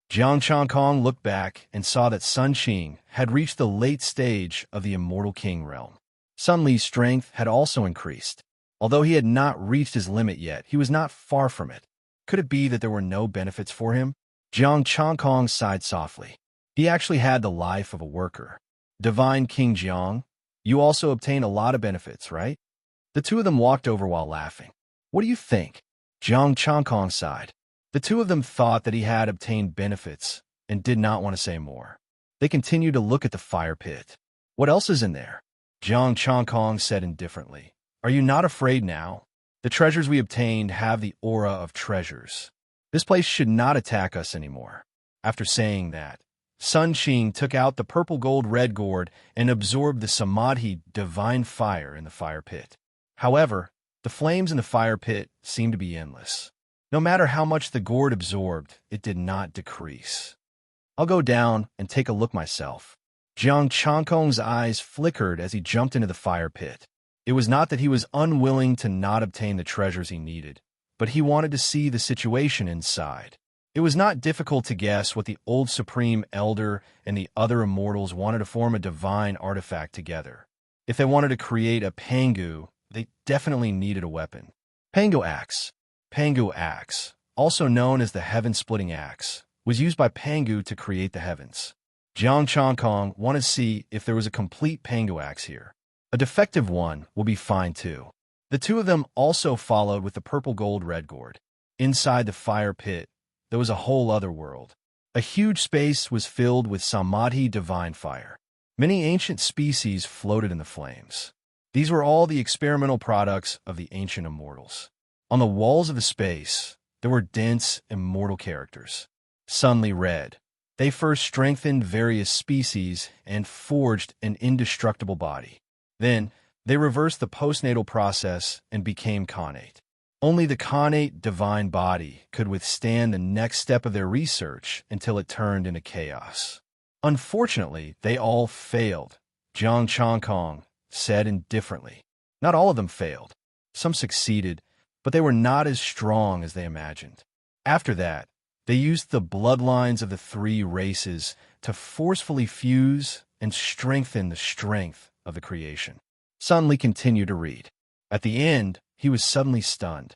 Jiang Chankong looked back and saw that Sun Qing had reached the late stage of the Immortal King realm. Sun Li's strength had also increased. Although he had not reached his limit yet, he was not far from it. Could it be that there were no benefits for him? Jiang Chankong sighed softly. He actually had the life of a worker. Divine King Jiang, you also obtain a lot of benefits, right? The two of them walked over while laughing. What do you think? Jiang Chankong sighed. The two of them thought that he had obtained benefits and did not want to say more. They continued to look at the fire pit. What else is in there? Jiang Chankong said indifferently. Are you not afraid now? The treasures we obtained have the aura of treasures. This place should not attack us anymore. After saying that, Sun Qing took out the purple gold red gourd and absorbed the samadhi divine fire in the fire pit. However, the flames in the fire pit seemed to be endless. No matter how much the gourd absorbed, it did not decrease. I'll go down and take a look myself. Jiang Chankong's eyes flickered as he jumped into the fire pit. It was not that he was unwilling to not obtain the treasures he needed, but he wanted to see the situation inside. It was not difficult to guess what the old Supreme Elder and the other immortals wanted to form a divine artifact together. If they wanted to create a Pangu, they definitely needed a weapon. Pangu axe, also known as the heaven-splitting axe, was used by Pangu to create the heavens. Jiang Chankong wanted to see if there was a complete Pangu axe here. A defective one will be fine too. The two of them also followed with the purple gold red gourd. Inside the fire pit, there was a whole other world. A huge space was filled with samadhi divine fire. Many ancient species floated in the flames. These were all the experimental products of the ancient immortals. On the walls of the space, there were dense immortal characters. Sun Li read. They first strengthened various species and forged an indestructible body. Then, they reversed the postnatal process and became connate. Only the connate divine body could withstand the next step of their research until it turned into chaos. Unfortunately, they all failed, Jiang Changkong said indifferently. Not all of them failed. Some succeeded, but they were not as strong as they imagined. After that, they used the bloodlines of the three races to forcefully fuse and strengthen the strength of the creation. Sun Li continued to read. At the end, he was suddenly stunned.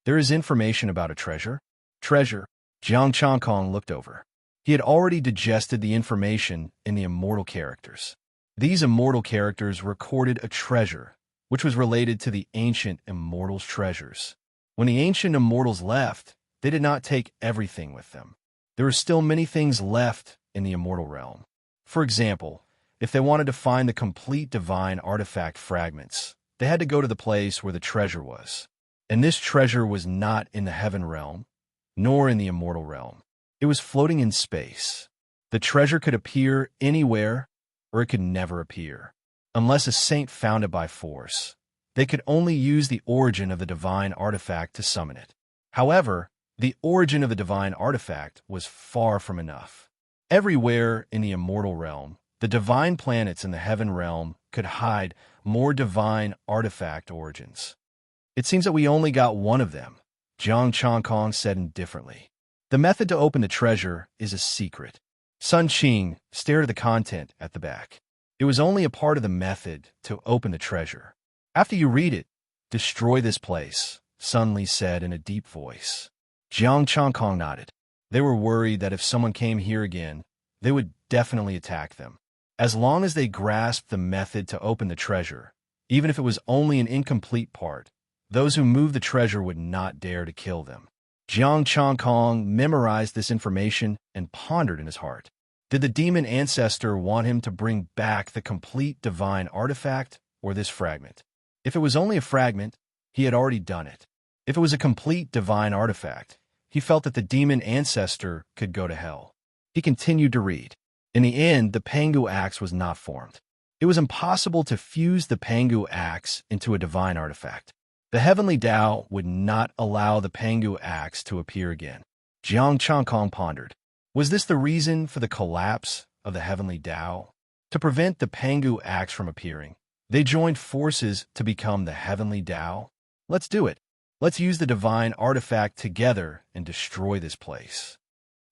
There is information about a treasure? Treasure? Jiang Changkong looked over. He had already digested the information in the immortal characters. These immortal characters recorded a treasure, which was related to the ancient immortals' treasures. When the ancient immortals left, they did not take everything with them. There were still many things left in the immortal realm. For example, if they wanted to find the complete divine artifact fragments, they had to go to the place where the treasure was. And this treasure was not in the heaven realm, nor in the immortal realm. It was floating in space. The treasure could appear anywhere, or it could never appear. Unless a saint found it by force, they could only use the origin of the divine artifact to summon it. However, the origin of the divine artifact was far from enough. Everywhere in the immortal realm, the divine planets in the heaven realm could hide more divine artifact origins. It seems that we only got one of them, Jiang Changkong said indifferently. The method to open the treasure is a secret. Sun Qing stared at the content at the back. It was only a part of the method to open the treasure. After you read it, destroy this place, Sun Li said in a deep voice. Jiang Changkong nodded. They were worried that if someone came here again, they would definitely attack them. As long as they grasped the method to open the treasure, even if it was only an incomplete part, those who moved the treasure would not dare to kill them. Jiang Changkong memorized this information and pondered in his heart. Did the demon ancestor want him to bring back the complete divine artifact or this fragment? If it was only a fragment, he had already done it. If it was a complete divine artifact, he felt that the demon ancestor could go to hell. He continued to read. In the end, the Pangu axe was not formed. It was impossible to fuse the Pangu axe into a divine artifact. The heavenly Tao would not allow the Pangu axe to appear again. Jiang Changkong pondered. Was this the reason for the collapse of the heavenly Tao? To prevent the Pangu axe from appearing, they joined forces to become the heavenly Tao. Let's do it. Let's use the divine artifact together and destroy this place.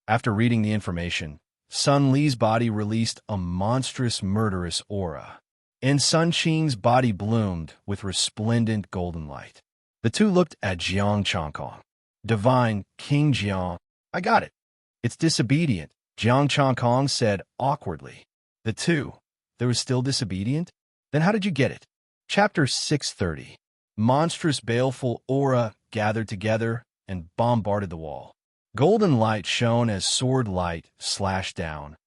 After reading the information, Sun Li's body released a monstrous murderous aura, and Sun Qing's body bloomed with resplendent golden light. The two looked at Jiang Changkong. Divine King Jiang, I got it. It's disobedient, Jiang Changkong said awkwardly. The two, there was still disobedient? Then how did you get it? Chapter 630. Monstrous baleful aura gathered together and bombarded the wall. Golden light shone as sword light slashed down,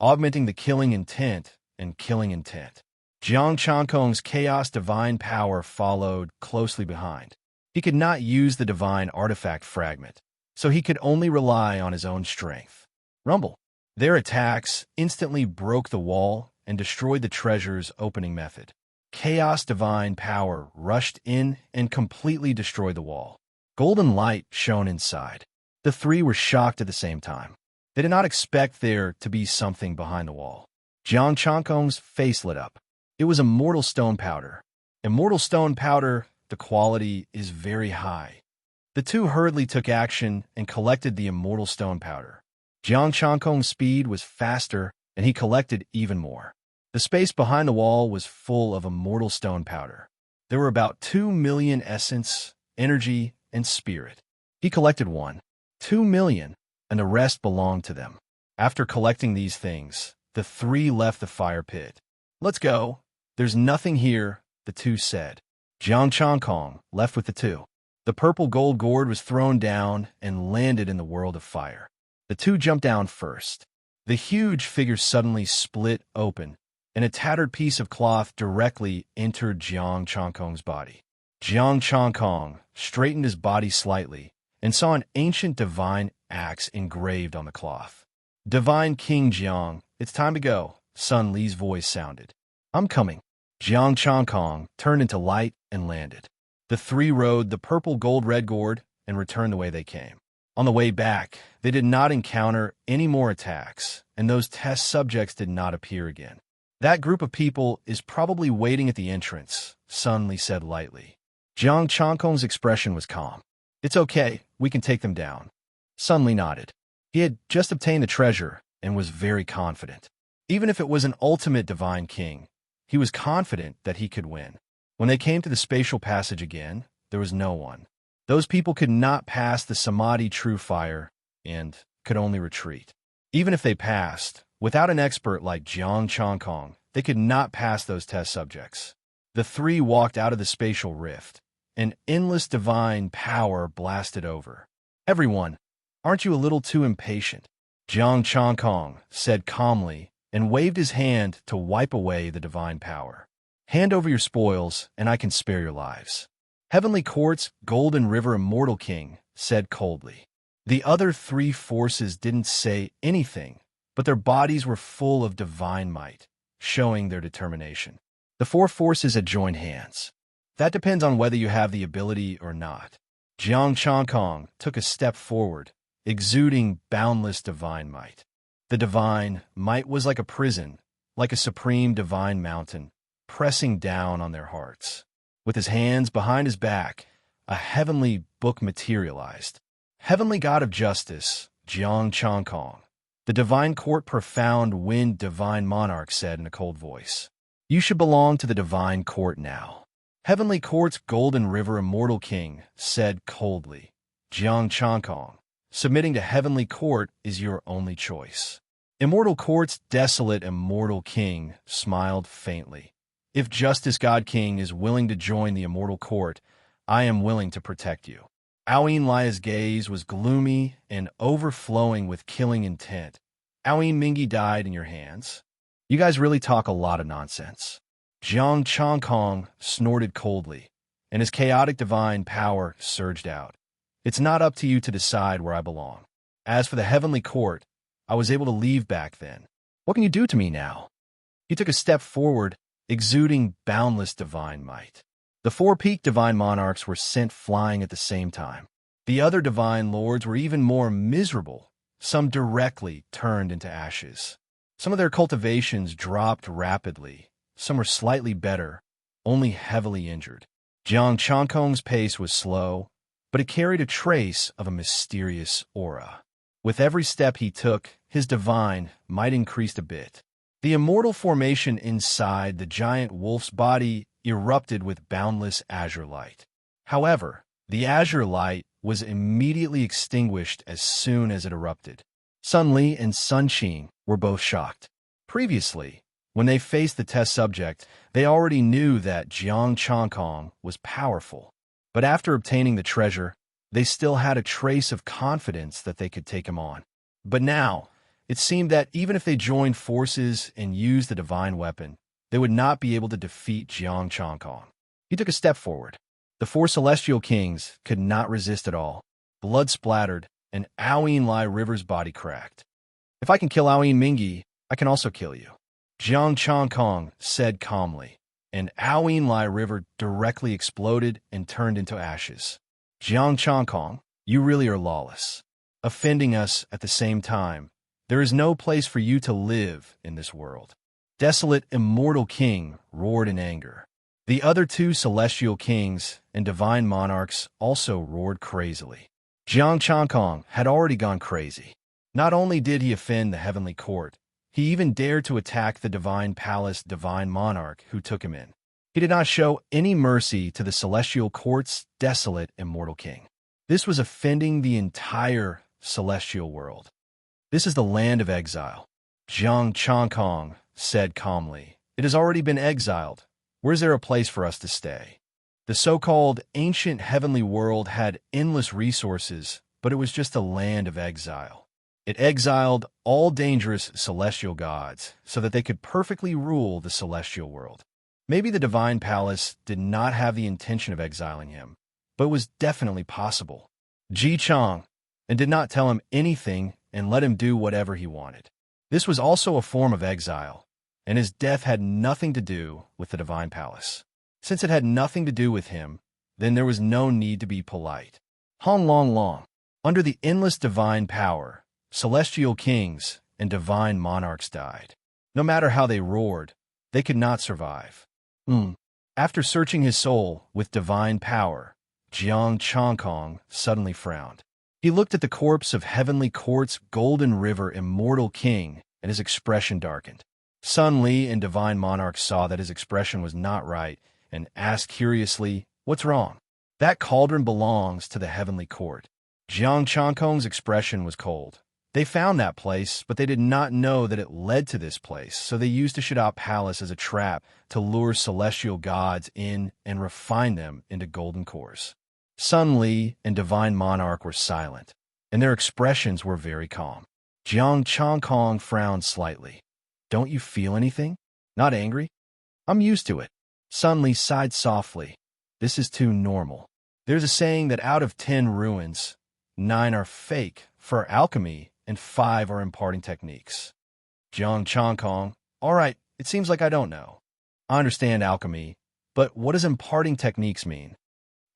augmenting the killing intent and killing intent. Jiang Changkong's chaos divine power followed closely behind. He could not use the divine artifact fragment, so he could only rely on his own strength. Rumble. Their attacks instantly broke the wall and destroyed the treasure's opening method. Chaos divine power rushed in and completely destroyed the wall. Golden light shone inside. The three were shocked at the same time. They did not expect there to be something behind the wall. Jiang Changkong's face lit up. It was immortal stone powder. Immortal stone powder, the quality is very high. The two hurriedly took action and collected the immortal stone powder. Jiang Changkong's speed was faster, and he collected even more. The space behind the wall was full of immortal stone powder. There were about 2 million essence, energy, and spirit. He collected 2 million, and the rest belonged to them. After collecting these things, the three left the fire pit. Let's go. There's nothing here, the two said. Jiang Changkong left with the two. The purple gold gourd was thrown down and landed in the world of fire. The two jumped down first. The huge figure suddenly split open, and a tattered piece of cloth directly entered Jiang Changkong's body. Jiang Changkong straightened his body slightly and saw an ancient divine axe engraved on the cloth. Divine King Jiang, it's time to go, Sun Li's voice sounded. I'm coming. Jiang Changkong turned into light and landed. The three rode the purple gold red gourd and returned the way they came. On the way back, they did not encounter any more attacks, and those test subjects did not appear again. That group of people is probably waiting at the entrance, Sun Li said lightly. Jiang Changkong's expression was calm. It's okay, we can take them down. Sun Li nodded. He had just obtained the treasure and was very confident. Even if it was an ultimate divine king, he was confident that he could win. When they came to the spatial passage again, there was no one. Those people could not pass the Samadhi true fire and could only retreat. Even if they passed, without an expert like Jiang Changkong, they could not pass those test subjects. The three walked out of the spatial rift. An endless divine power blasted over. Everyone, aren't you a little too impatient? Jiang Changkong said calmly and waved his hand to wipe away the divine power. Hand over your spoils, and I can spare your lives. Heavenly Court's Golden River Immortal King said coldly. The other three forces didn't say anything, but their bodies were full of divine might, showing their determination. The four forces had joined hands. That depends on whether you have the ability or not. Jiang Changkong took a step forward, exuding boundless divine might. The divine might was like a prison, like a supreme divine mountain, pressing down on their hearts. With his hands behind his back, a heavenly book materialized. Heavenly God of Justice, Jiang Changkong. The divine court profound wind divine monarch said in a cold voice. You should belong to the divine court now. Heavenly Court's Golden River Immortal King said coldly. Jiang Changkong, submitting to Heavenly Court is your only choice. Immortal Court's desolate Immortal King smiled faintly. If Justice God King is willing to join the Immortal Court, I am willing to protect you. Aoyin Lia's gaze was gloomy and overflowing with killing intent. Aoyin Mingi died in your hands. You guys really talk a lot of nonsense. Jiang Changkong snorted coldly, and his chaotic divine power surged out. It's not up to you to decide where I belong. As for the Heavenly Court, I was able to leave back then. What can you do to me now? He took a step forward, exuding boundless divine might. The four-peaked divine monarchs were sent flying at the same time. The other divine lords were even more miserable. Some directly turned into ashes. Some of their cultivations dropped rapidly. Some were slightly better, only heavily injured. Jiang Changkong's pace was slow, but it carried a trace of a mysterious aura. With every step he took, his divine might increased a bit. The immortal formation inside the giant wolf's body erupted with boundless azure light. However, the azure light was immediately extinguished as soon as it erupted. Sun Li and Sun Qing were both shocked. Previously, when they faced the test subject, they already knew that Jiang Changkong was powerful. But after obtaining the treasure, they still had a trace of confidence that they could take him on. But now, it seemed that even if they joined forces and used the divine weapon, they would not be able to defeat Jiang Changkong. He took a step forward. The four celestial kings could not resist at all. Blood splattered, and Aoyin Lai River's body cracked. If I can kill Aoyin Mingi, I can also kill you. Jiang Changkong said calmly, and Aoyin Lai River directly exploded and turned into ashes. Jiang Changkong, you really are lawless. Offending us at the same time. There is no place for you to live in this world. Desolate Immortal King roared in anger. The other two celestial kings and divine monarchs also roared crazily. Jiang Changkong had already gone crazy. Not only did he offend the Heavenly Court, he even dared to attack the Divine Palace divine monarch who took him in. He did not show any mercy to the Celestial Court's desolate Immortal King. This was offending the entire celestial world. This is the land of exile. Jiang Changkong said calmly, it has already been exiled. Where is there a place for us to stay? The so-called ancient heavenly world had endless resources, but it was just a land of exile. It exiled all dangerous celestial gods so that they could perfectly rule the celestial world. Maybe the Divine Palace did not have the intention of exiling him, but it was definitely possible. Ji Chang and did not tell him anything and let him do whatever he wanted. This was also a form of exile, and his death had nothing to do with the Divine Palace. Since it had nothing to do with him, then there was no need to be polite. Hong Long Long. Under the endless divine power, celestial kings and divine monarchs died. No matter how they roared, they could not survive. After searching his soul with divine power, Jiang Chongkong suddenly frowned. He looked at the corpse of Heavenly Court's Golden River immortal king, and his expression darkened. Sun Li and divine monarch saw that his expression was not right and asked curiously, "What's wrong?" "That cauldron belongs to the Heavenly Court." Jiang Chongkong's expression was cold. They found that place, but they did not know that it led to this place, so they used the Shadop Palace as a trap to lure celestial gods in and refine them into golden cores. Sun Li and divine monarch were silent, and their expressions were very calm. Jiang Chongkong frowned slightly. "Don't you feel anything? Not angry?" "I'm used to it." Sun Li sighed softly. "This is too normal. There's a saying that out of 10 ruins, 9 are fake for alchemy and 5 are imparting techniques." Jiang Chongkong, "All right, it seems like I don't know. I understand alchemy, but what does imparting techniques mean?"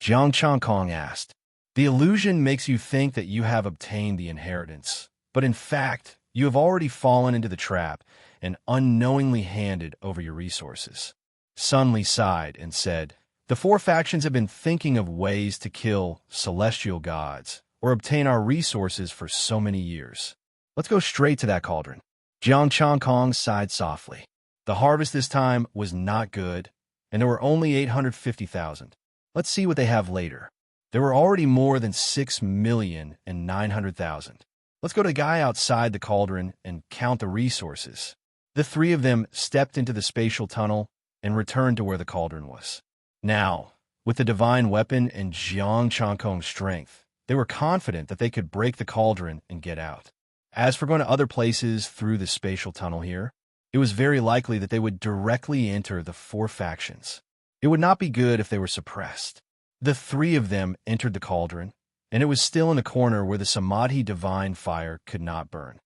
Jiang Chongkong asked. "The illusion makes you think that you have obtained the inheritance, but in fact, you have already fallen into the trap and unknowingly handed over your resources." Sun Li sighed and said, "The 4 factions have been thinking of ways to kill celestial gods or obtain our resources for so many years. Let's go straight to that cauldron." Jiang Chongkong sighed softly. The harvest this time was not good, and there were only 850,000. Let's see what they have later. There were already more than 6,900,000. Let's go to the guy outside the cauldron and count the resources. The 3 of them stepped into the spatial tunnel and returned to where the cauldron was. Now, with the divine weapon and Jiang Chongkong's strength, they were confident that they could break the cauldron and get out. As for going to other places through the spatial tunnel here, it was very likely that they would directly enter the 4 factions. It would not be good if they were suppressed. The 3 of them entered the cauldron, and it was still in the corner where the Samadhi divine fire could not burn.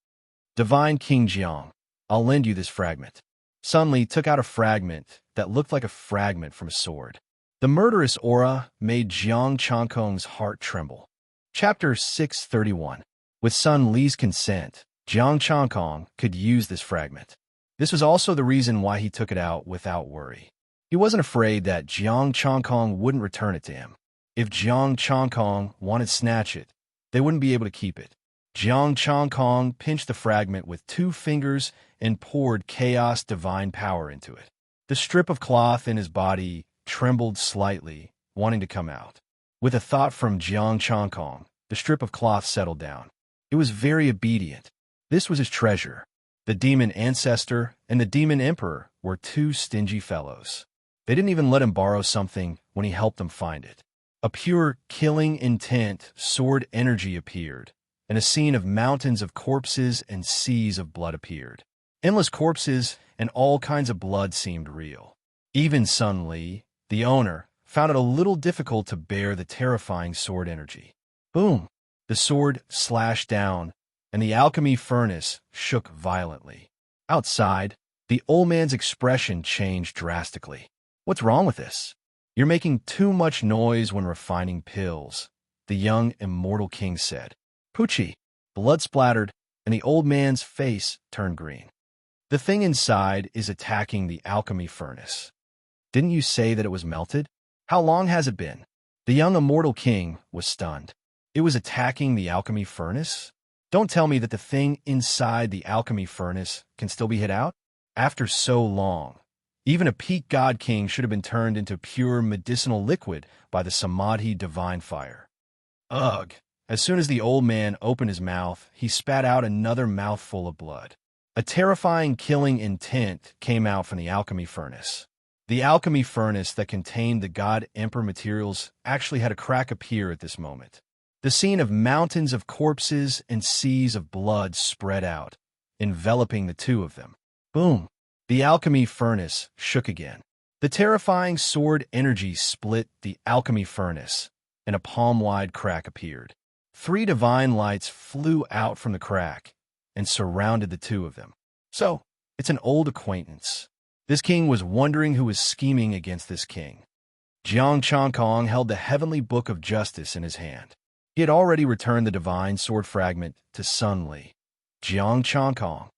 "Divine King Jiang, I'll lend you this fragment." Sun Li took out a fragment that looked like a fragment from a sword. The murderous aura made Jiang Chongkong's heart tremble. Chapter 631. With Sun Li's consent, Jiang Chongkong could use this fragment. This was also the reason why he took it out without worry. He wasn't afraid that Jiang Chongkong wouldn't return it to him. If Jiang Chongkong wanted to snatch it, they wouldn't be able to keep it. Jiang Chongkong pinched the fragment with 2 fingers and poured chaos divine power into it. The strip of cloth in his body trembled slightly, wanting to come out. With a thought from Jiang Chongkong, the strip of cloth settled down. It was very obedient. This was his treasure. The demon ancestor and the demon emperor were 2 stingy fellows. They didn't even let him borrow something when he helped them find it. A pure, killing intent sword energy appeared, and a scene of mountains of corpses and seas of blood appeared. Endless corpses and all kinds of blood seemed real. Even Sun Li, the owner, found it a little difficult to bear the terrifying sword energy. Boom! The sword slashed down, and the alchemy furnace shook violently. Outside, the old man's expression changed drastically. "What's wrong with this?" "You're making too much noise when refining pills," the young immortal king said. Poochie! Blood splattered, and the old man's face turned green. "The thing inside is attacking the alchemy furnace. Didn't you say that it was melted? How long has it been?" The young immortal king was stunned. It was attacking the alchemy furnace? Don't tell me that the thing inside the alchemy furnace can still be hit out? After so long, even a peak god king should have been turned into pure medicinal liquid by the Samadhi divine fire. Ugh! As soon as the old man opened his mouth, he spat out another mouthful of blood. A terrifying killing intent came out from the alchemy furnace. The alchemy furnace that contained the god emperor materials actually had a crack appear at this moment. The scene of mountains of corpses and seas of blood spread out, enveloping the 2 of them. Boom! The alchemy furnace shook again. The terrifying sword energy split the alchemy furnace, and a palm-wide crack appeared. 3 divine lights flew out from the crack and surrounded the 2 of them. So, it's an old acquaintance. This king was wondering who was scheming against this king. Jiang Changkong held the heavenly book of justice in his hand. He had already returned the divine sword fragment to Sun Li. Jiang Changkong.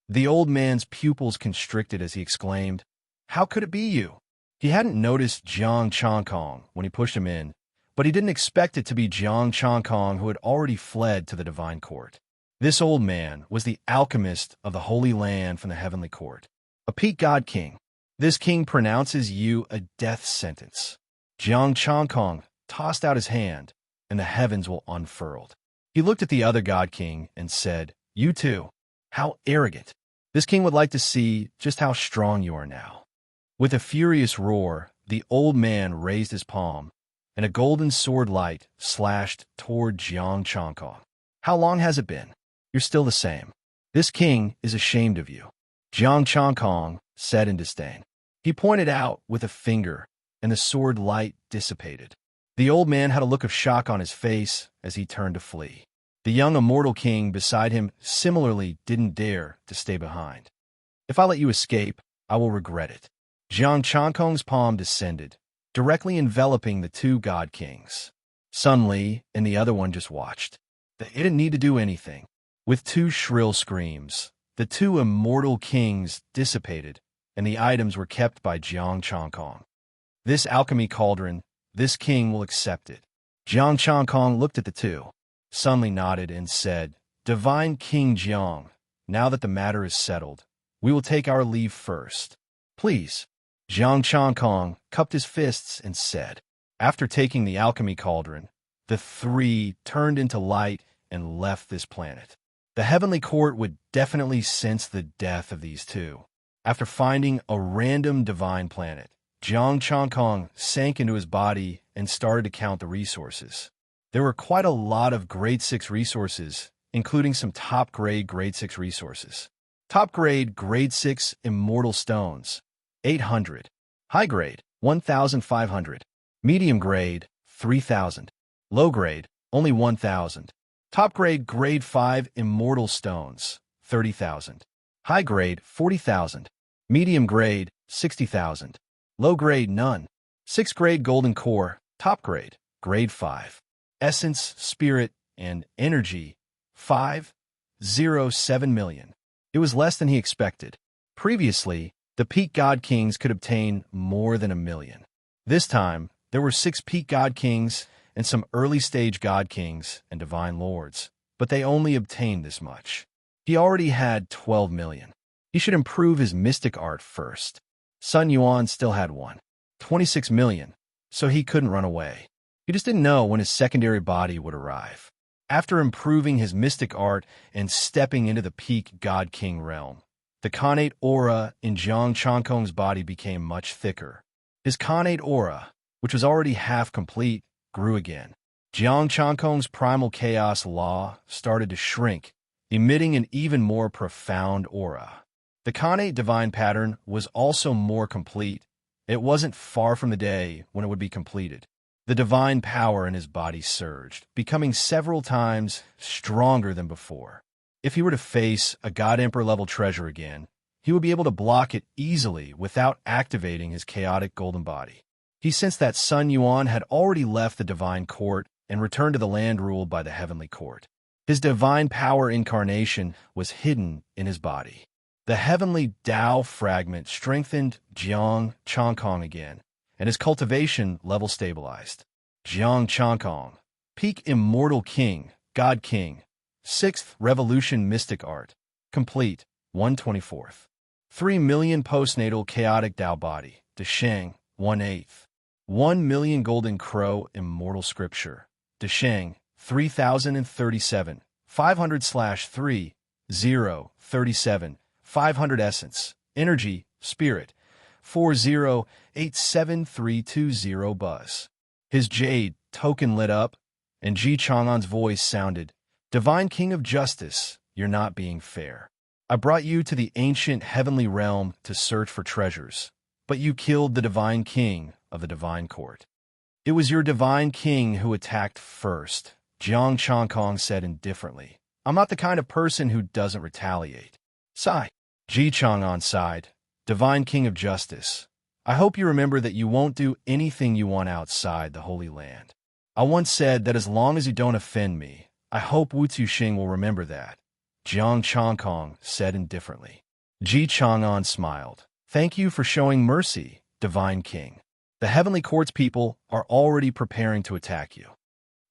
The old man's pupils constricted as he exclaimed, "How could it be you?" He hadn't noticed Jiang Changkong when he pushed him in, but he didn't expect it to be Jiang Changkong who had already fled to the divine court. This old man was the alchemist of the Holy Land from the heavenly court, a peak god king. This king pronounces you a death sentence. Jiang Changkong tossed out his hand, and the heavens were unfurled. He looked at the other god king and said, "You too. How arrogant. This king would like to see just how strong you are now." With a furious roar, the old man raised his palm, and a golden sword light slashed toward Jiang Changkong. "How long has it been? You're still the same. This king is ashamed of you," Jiang Changkong said in disdain. He pointed out with a finger, and the sword light dissipated. The old man had a look of shock on his face as he turned to flee. The young immortal king beside him similarly didn't dare to stay behind. "If I let you escape, I will regret it." Jiang Changkong's palm descended, directly enveloping the two god kings. Sun Li and the other one just watched. They didn't need to do anything. With two shrill screams, the two immortal kings dissipated, and the items were kept by Jiang Changkong. "This alchemy cauldron, this king will accept it." Jiang Changkong looked at the two. Sun Li nodded and said, "Divine King Jiang, now that the matter is settled, we will take our leave first. Please." Jiang Changkong cupped his fists and said. After taking the alchemy cauldron, the three turned into light and left this planet. The heavenly court would definitely sense the death of these two. After finding a random divine planet, Jiang Changkong sank into his body and started to count the resources. There were quite a lot of Grade 6 resources, including some top-grade Grade 6 resources. Top-grade Grade 6 Immortal Stones, 800. High-grade, 1,500. Medium-grade, 3,000. Low-grade, only 1,000. Top-grade Grade 5 Immortal Stones, 30,000. High-grade, 40,000. Medium-grade, 60,000. Low-grade, none. 6th-grade Golden Core, top-grade, Grade 5. Essence, Spirit, and Energy, 507 million. It was less than he expected. Previously, the peak god kings could obtain more than 1 million. This time, there were 6 peak god kings and some early-stage god kings and divine lords, but they only obtained this much. He already had 12 million. He should improve his mystic art first. Sun Yuan still had 26 million, so he couldn't run away. He just didn't know when his secondary body would arrive. After improving his mystic art and stepping into the peak God King realm, the Khanate aura in Jiang Changkong's body became much thicker. His Khanate aura, which was already half complete, grew again. Jiang Changkong's primal chaos law started to shrink, emitting an even more profound aura. The Khanate divine pattern was also more complete. It wasn't far from the day when it would be completed. The divine power in his body surged, becoming several times stronger than before. If he were to face a God Emperor level treasure again, he would be able to block it easily without activating his chaotic golden body. He sensed that Sun Yuan had already left the divine court and returned to the land ruled by the heavenly court. His divine power incarnation was hidden in his body. The heavenly Tao fragment strengthened Jiang Changkong again, and his cultivation level stabilized. Jiang Changkong, peak immortal king, God king, 6th revolution mystic art, complete, 1/24. 3 million postnatal chaotic Tao body, Desheng, 1/8. 1 million golden crow immortal scripture, Desheng, 3037, 500/3, 0, 37, 500 essence, energy, spirit, 4087320 buzz. His jade token lit up, and Ji Chang'an's voice sounded, "Divine King of Justice, you're not being fair. I brought you to the ancient heavenly realm to search for treasures, but you killed the Divine King of the Divine Court. It was your Divine King who attacked first," Jiang Changkong said indifferently. "I'm not the kind of person who doesn't retaliate." Sigh. Ji Chang'an sighed. "Divine King of Justice, I hope you remember that you won't do anything you want outside the Holy Land. I once said that as long as you don't offend me, I hope Wu Tuxing will remember that. Jiang Changkong said indifferently. Ji Chang'an smiled. Thank you for showing mercy, Divine King. The Heavenly Court's people are already preparing to attack you.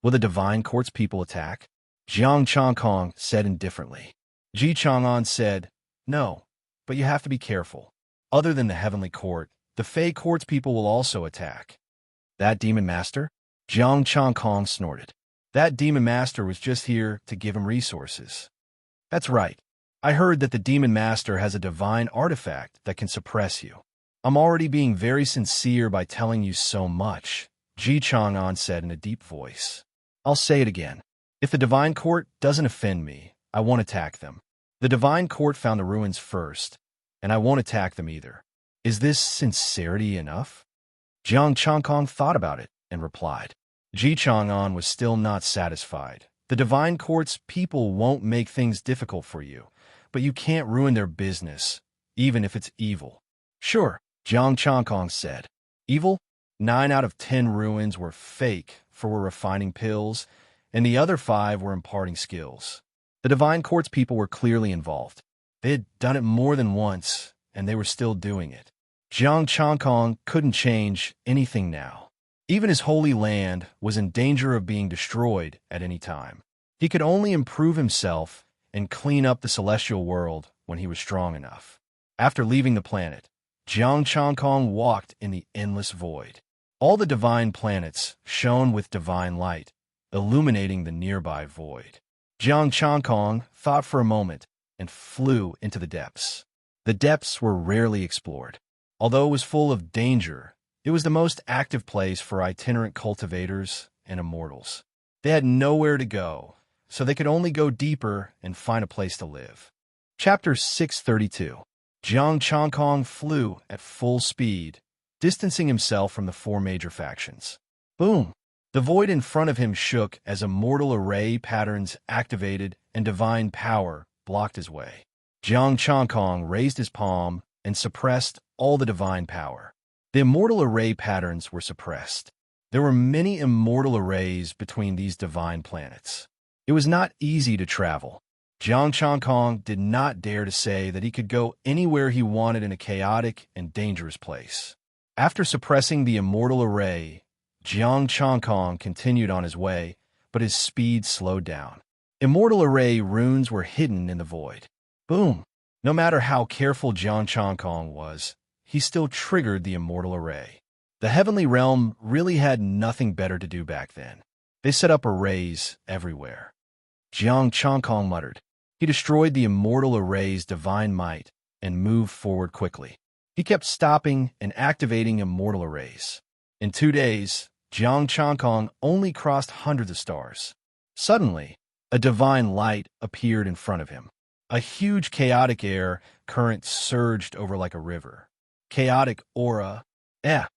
Will the Divine Court's people attack? Jiang Changkong said indifferently. Ji Chang'an said, no, but you have to be careful. Other than the Heavenly Court, the Fey Court's people will also attack. That Demon Master? Jiang Changkong snorted. That Demon Master was just here to give him resources. That's right. I heard that the Demon Master has a divine artifact that can suppress you. I'm already being very sincere by telling you so much, Ji Chang'an said in a deep voice. I'll say it again. If the Divine Court doesn't offend me, I won't attack them. The Divine Court found the ruins first, and I won't attack them either. Is this sincerity enough? Jiang Changkong thought about it and replied. Ji Chang'an was still not satisfied. The Divine Court's people won't make things difficult for you, but you can't ruin their business, even if it's evil. Sure, Jiang Changkong said. Evil? 9 out of 10 ruins were fake for refining pills, and the other 5 were imparting skills. The Divine Court's people were clearly involved. They had done it more than once, and they were still doing it. Jiang Changkong couldn't change anything now. Even his holy land was in danger of being destroyed at any time. He could only improve himself and clean up the celestial world when he was strong enough. After leaving the planet, Jiang Changkong walked in the endless void. All the divine planets shone with divine light, illuminating the nearby void. Jiang Changkong thought for a moment and flew into the depths. The depths were rarely explored. Although it was full of danger, it was the most active place for itinerant cultivators and immortals. They had nowhere to go, so they could only go deeper and find a place to live. Chapter 632. Jiang Changkong flew at full speed, distancing himself from the 4 major factions. Boom! The void in front of him shook as immortal array patterns activated and divine power blocked his way. Jiang Changkong raised his palm and suppressed all the divine power. The immortal array patterns were suppressed. There were many immortal arrays between these divine planets. It was not easy to travel. Jiang Changkong did not dare to say that he could go anywhere he wanted in a chaotic and dangerous place. After suppressing the immortal array, Jiang Changkong continued on his way, but his speed slowed down. Immortal array runes were hidden in the void. Boom! No matter how careful Jiang Changkong was, he still triggered the immortal array. The heavenly realm really had nothing better to do back then. They set up arrays everywhere. Jiang Changkong muttered. He destroyed the immortal array's divine might and moved forward quickly. He kept stopping and activating immortal arrays. In 2 days, Jiang Changkong only crossed hundreds of stars. Suddenly, a divine light appeared in front of him. A huge chaotic air current surged over like a river. Chaotic aura. Jiang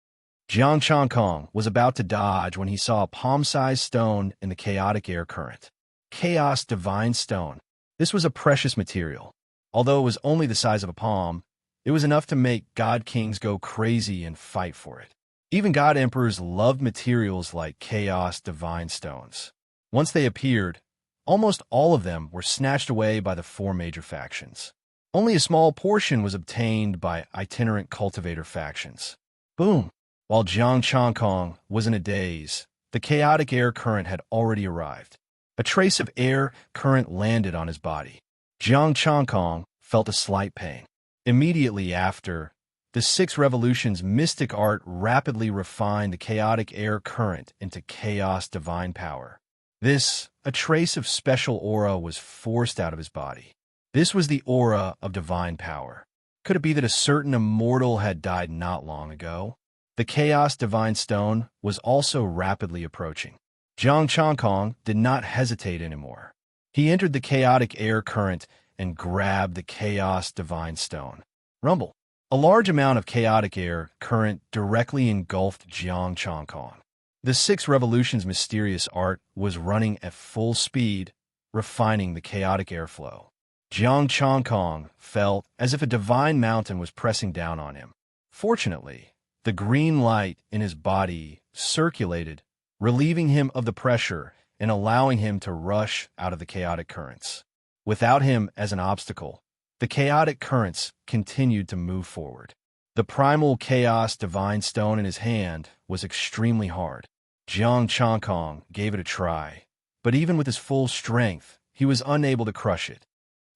Changkong was about to dodge when he saw a palm-sized stone in the chaotic air current. Chaos Divine Stone. This was a precious material. Although it was only the size of a palm, it was enough to make God Kings go crazy and fight for it. Even God Emperors loved materials like Chaos Divine Stones. Once they appeared, almost all of them were snatched away by the 4 major factions. Only a small portion was obtained by itinerant cultivator factions. Boom! While Jiang Changkong was in a daze, the chaotic air current had already arrived. A trace of air current landed on his body. Jiang Changkong felt a slight pain. Immediately after, the 6 Revolutions mystic art rapidly refined the chaotic air current into chaos divine power. A trace of special aura was forced out of his body. This was the aura of divine power. Could it be that a certain immortal had died not long ago? The Chaos Divine Stone was also rapidly approaching. Jiang Changkong did not hesitate anymore. He entered the chaotic air current and grabbed the Chaos Divine Stone. Rumble. A large amount of chaotic air current directly engulfed Jiang Changkong. The 6 Revolutions mysterious art was running at full speed, refining the chaotic airflow. Jiang Changkong felt as if a divine mountain was pressing down on him. Fortunately, The green light in his body circulated, relieving him of the pressure and allowing him to rush out of the chaotic currents. Without him as an obstacle, the chaotic currents continued to move forward. The primal chaos divine stone in his hand was extremely hard. Jiang Changkong gave it a try, but even with his full strength, he was unable to crush it.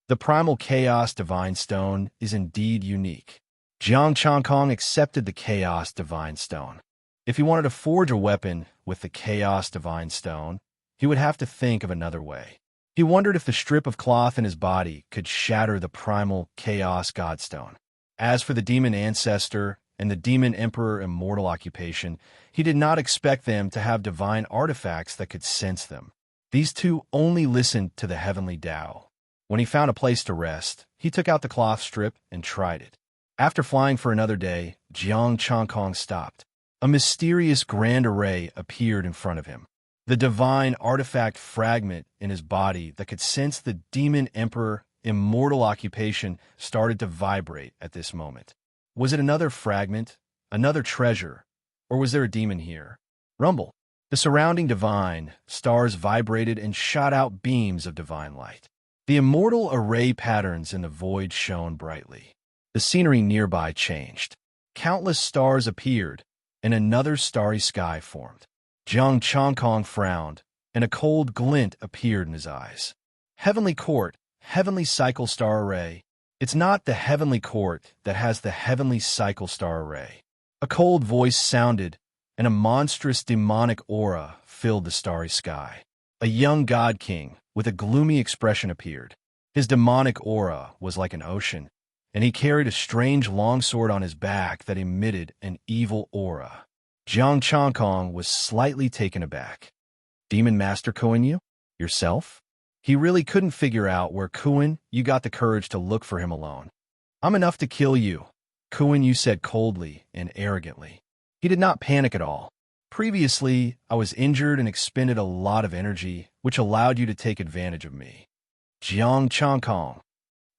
The primal chaos divine stone is indeed unique. Jiang Changkong accepted the chaos divine stone. If he wanted to forge a weapon with the chaos divine stone, he would have to think of another way. He wondered if the strip of cloth in his body could shatter the primal chaos godstone. As for the demon ancestor and the demon emperor immortal occupation, he did not expect them to have divine artifacts that could sense them. These two only listened to the heavenly Tao. When he found a place to rest, he took out the cloth strip and tried it. After flying for another day, Jiang Changkong stopped. A mysterious grand array appeared in front of him. The divine artifact fragment in his body that could sense the demon emperor immortal occupation started to vibrate at this moment. Was it another fragment, another treasure, or was there a demon here? Rumble. The surrounding divine stars vibrated and shot out beams of divine light. The immortal array patterns in the void shone brightly. The scenery nearby changed. Countless stars appeared, and another starry sky formed. Jiang Changkong frowned, and a cold glint appeared in his eyes. Heavenly Court, Heavenly Cycle Star Array. It's not the Heavenly Court that has the Heavenly Cycle Star Array. A cold voice sounded, and a monstrous demonic aura filled the starry sky. A young god king with a gloomy expression appeared. His demonic aura was like an ocean, and he carried a strange longsword on his back that emitted an evil aura. Jiang Changkong was slightly taken aback. Demon Master Kuan Yu? Yourself? He really couldn't figure out where Kuan Yu got the courage to look for him alone. I'm enough to kill you, Kuan Yu said coldly and arrogantly. He did not panic at all. Previously, I was injured and expended a lot of energy, which allowed you to take advantage of me. Jiang Changkong.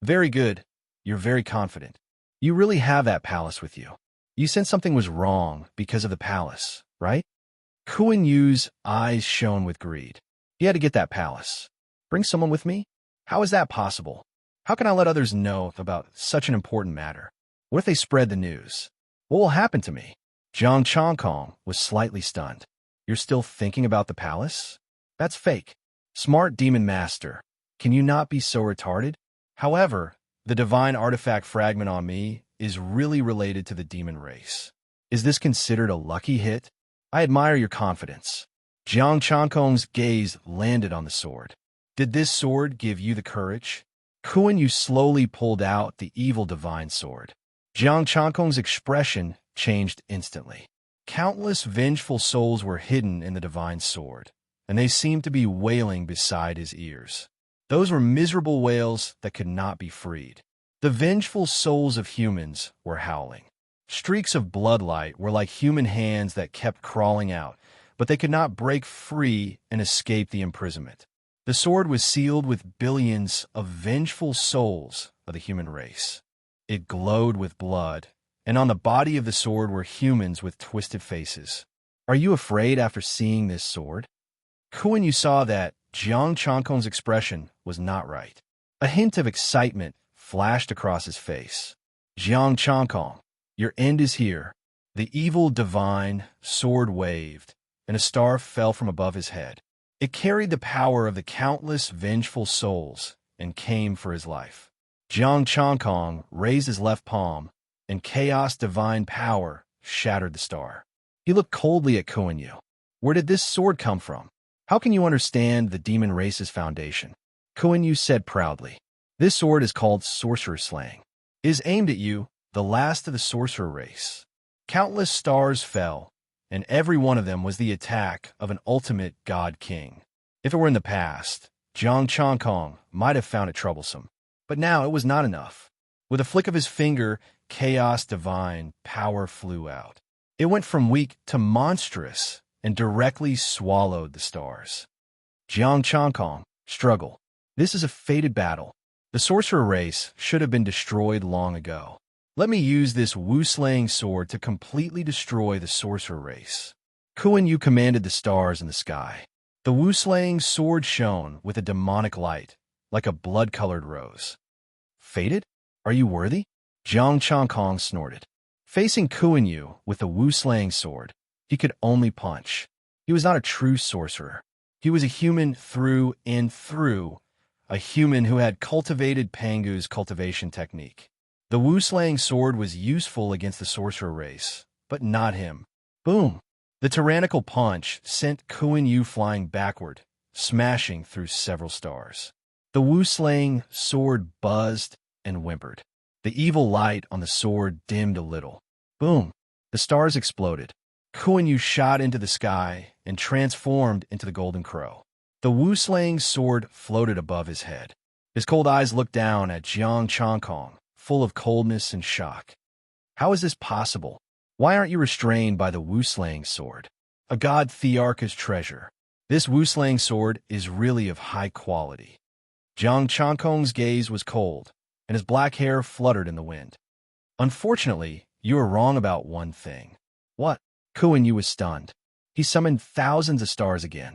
Very good. You're very confident. You really have that palace with you. You sensed something was wrong because of the palace, right? Kuan Yu's eyes shone with greed. He had to get that palace. Bring someone with me? How is that possible? How can I let others know about such an important matter? What if they spread the news? What will happen to me? Jiang Changkong was slightly stunned. You're still thinking about the palace? That's fake. Smart demon master. Can you not be so retarded? However, the divine artifact fragment on me is really related to the demon race. Is this considered a lucky hit? I admire your confidence. Jiang Changkong's gaze landed on the sword. Did this sword give you the courage? Kuan Yu slowly pulled out the evil divine sword. Jiang Changkong's expression changed instantly. Countless vengeful souls were hidden in the divine sword, and they seemed to be wailing beside his ears. Those were miserable wails that could not be freed. The vengeful souls of humans were howling. Streaks of bloodlight were like human hands that kept crawling out, but they could not break free and escape the imprisonment. The sword was sealed with billions of vengeful souls of the human race. It glowed with blood, and on the body of the sword were humans with twisted faces. Are you afraid after seeing this sword? Kuan Yu saw that Jiang Changkong's expression was not right. A hint of excitement flashed across his face. Jiang Changkong, your end is here. The evil divine sword waved, and a star fell from above his head. It carried the power of the countless vengeful souls and came for his life. Jiang Changkong raised his left palm, and chaos divine power shattered the star. He looked coldly at Kuan Yu. Where did this sword come from? How can you understand the demon race's foundation? Kuan Yu said proudly. This sword is called sorcerer slaying. It is aimed at you, the last of the sorcerer race. Countless stars fell, and every one of them was the attack of an ultimate god king. If it were in the past, Jiang Changkong might have found it troublesome, but now it was not enough. With a flick of his finger, chaos divine power flew out. It went from weak to monstrous and directly swallowed the stars. Jiang Changkong, struggle. This is a fated battle. The sorcerer race should have been destroyed long ago. Let me use this Wu-slaying sword to completely destroy the sorcerer race. Kuan Yu commanded the stars in the sky. The Wu-slaying sword shone with a demonic light, like a blood-colored rose. Fated? Are you worthy? Jiang Changkong snorted. Facing Kuan Yu with the Wu-slaying sword, he could only punch. He was not a true sorcerer. He was a human through and through, a human who had cultivated Pangu's cultivation technique. The Wu-slaying sword was useful against the sorcerer race, but not him. Boom! The tyrannical punch sent Kuan Yu flying backward, smashing through several stars. The Wu-slaying sword buzzed and whimpered. The evil light on the sword dimmed a little. Boom! The stars exploded. Kuan Yu shot into the sky and transformed into the golden crow. The Wu-slaying sword floated above his head. His cold eyes looked down at Jiang Changkong, full of coldness and shock. How is this possible? Why aren't you restrained by the Wu-slaying sword? A god Thearcha's treasure. This Wu-slaying sword is really of high quality. Jiang Changkong's gaze was cold, and his black hair fluttered in the wind. Unfortunately, you are wrong about one thing. What? Kuan Yu was stunned. He summoned thousands of stars again.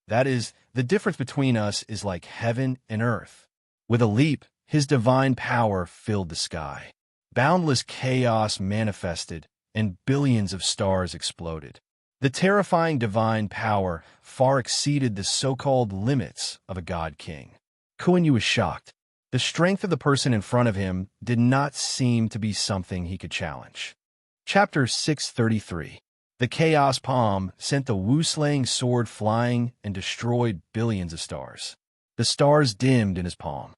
That is, the difference between us is like heaven and earth. With a leap, his divine power filled the sky. Boundless chaos manifested, and billions of stars exploded. The terrifying divine power far exceeded the so-called limits of a god-king. Kuan Yu was shocked. The strength of the person in front of him did not seem to be something he could challenge. Chapter 633. The Chaos Palm sent the Wu-slaying sword flying and destroyed billions of stars. The stars dimmed in his palm.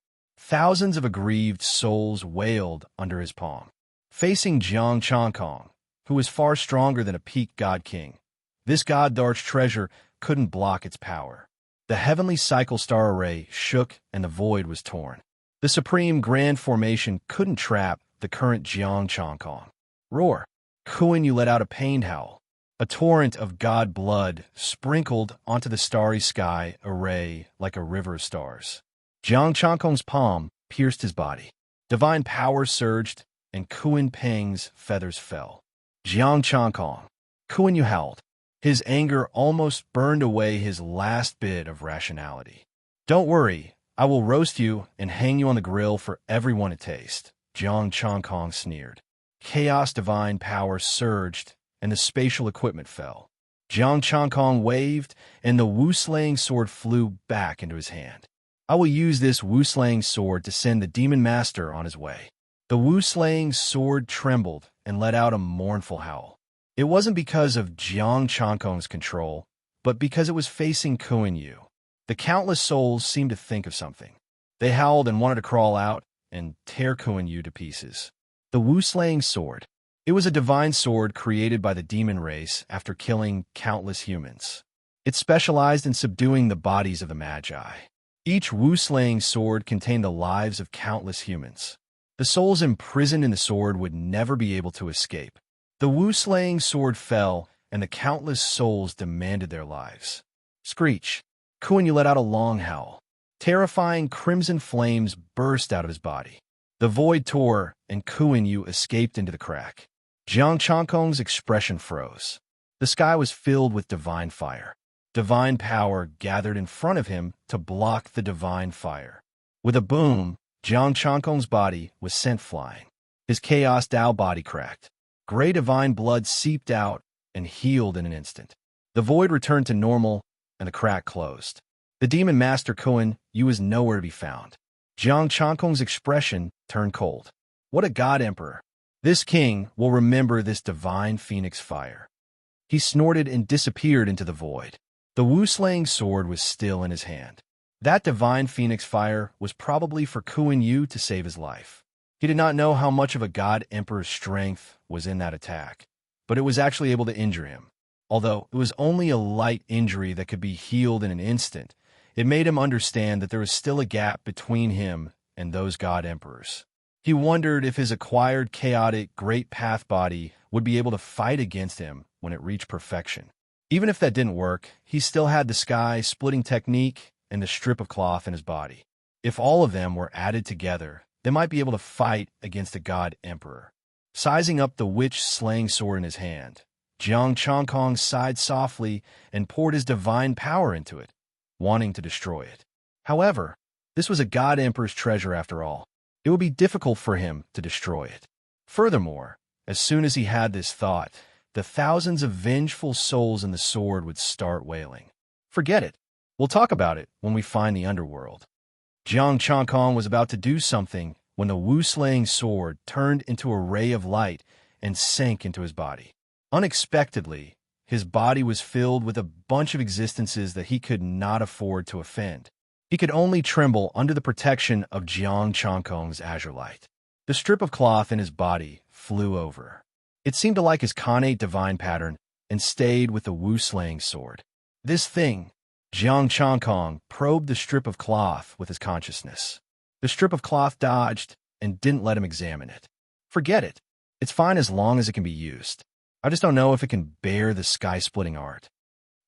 Thousands of aggrieved souls wailed under his palm. Facing Jiang Changkong, who was far stronger than a peak god-king, this god-dart's treasure couldn't block its power. The heavenly cycle star array shook and the void was torn. The supreme grand formation couldn't trap the current Jiang Changkong. Roar! Kuan Yu let out a pained howl. A torrent of god blood sprinkled onto the starry sky array like a river of stars. Jiang Changkong's palm pierced his body. Divine power surged, and Kuan Peng's feathers fell. Jiang Changkong. Kuan Yu howled. His anger almost burned away his last bit of rationality. Don't worry, I will roast you and hang you on the grill for everyone to taste, Jiang Changkong sneered. Chaos divine power surged, and the spatial equipment fell. Jiang Changkong waved, and the Wu-slaying sword flew back into his hand. I will use this Wu-slaying sword to send the demon master on his way. The Wu-slaying sword trembled and let out a mournful howl. It wasn't because of Jiang Changkong's control, but because it was facing Kuan Yu. The countless souls seemed to think of something. They howled and wanted to crawl out and tear Kuan Yu to pieces. The Wu-slaying sword. It was a divine sword created by the demon race after killing countless humans. It specialized in subduing the bodies of the Magi. Each Wu-slaying sword contained the lives of countless humans. The souls imprisoned in the sword would never be able to escape. The Wu-slaying sword fell, and the countless souls demanded their lives. Screech! Kuan Yu let out a long howl. Terrifying crimson flames burst out of his body. The void tore, and Kuan Yu escaped into the crack. Jiang Changkong's expression froze. The sky was filled with divine fire. Divine power gathered in front of him to block the divine fire. With a boom, Jiang Changkong's body was sent flying. His Chaos Dao body cracked. Gray divine blood seeped out and healed in an instant. The void returned to normal, and the crack closed. The demon master Kuan Yu was nowhere to be found. Jiang Changkong's expression turned cold. What a god emperor! This king will remember this divine phoenix fire. He snorted and disappeared into the void. The Wu-slaying sword was still in his hand. That divine phoenix fire was probably for Kuan Yu to save his life. He did not know how much of a god emperor's strength was in that attack, but it was actually able to injure him. Although it was only a light injury that could be healed in an instant, it made him understand that there was still a gap between him and those god emperors. He wondered if his acquired chaotic great path body would be able to fight against him when it reached perfection. Even if that didn't work, he still had the sky-splitting technique and the strip of cloth in his body. If all of them were added together, they might be able to fight against a god emperor. Sizing up the witch-slaying sword in his hand, Jiang Changkong sighed softly and poured his divine power into it, wanting to destroy it. However, this was a God Emperor's treasure after all. It would be difficult for him to destroy it. Furthermore, as soon as he had this thought, the thousands of vengeful souls in the sword would start wailing. Forget it. We'll talk about it when we find the underworld. Jiang Changkong was about to do something when the wu-slaying sword turned into a ray of light and sank into his body. Unexpectedly, his body was filled with a bunch of existences that he could not afford to offend. He could only tremble under the protection of Jiang Changkong's azure light. The strip of cloth in his body flew over. It seemed to like his connate divine pattern and stayed with the wu-slaying sword. This thing, Jiang Changkong probed the strip of cloth with his consciousness. The strip of cloth dodged and didn't let him examine it. Forget it. It's fine as long as it can be used. I just don't know if it can bear the sky-splitting art.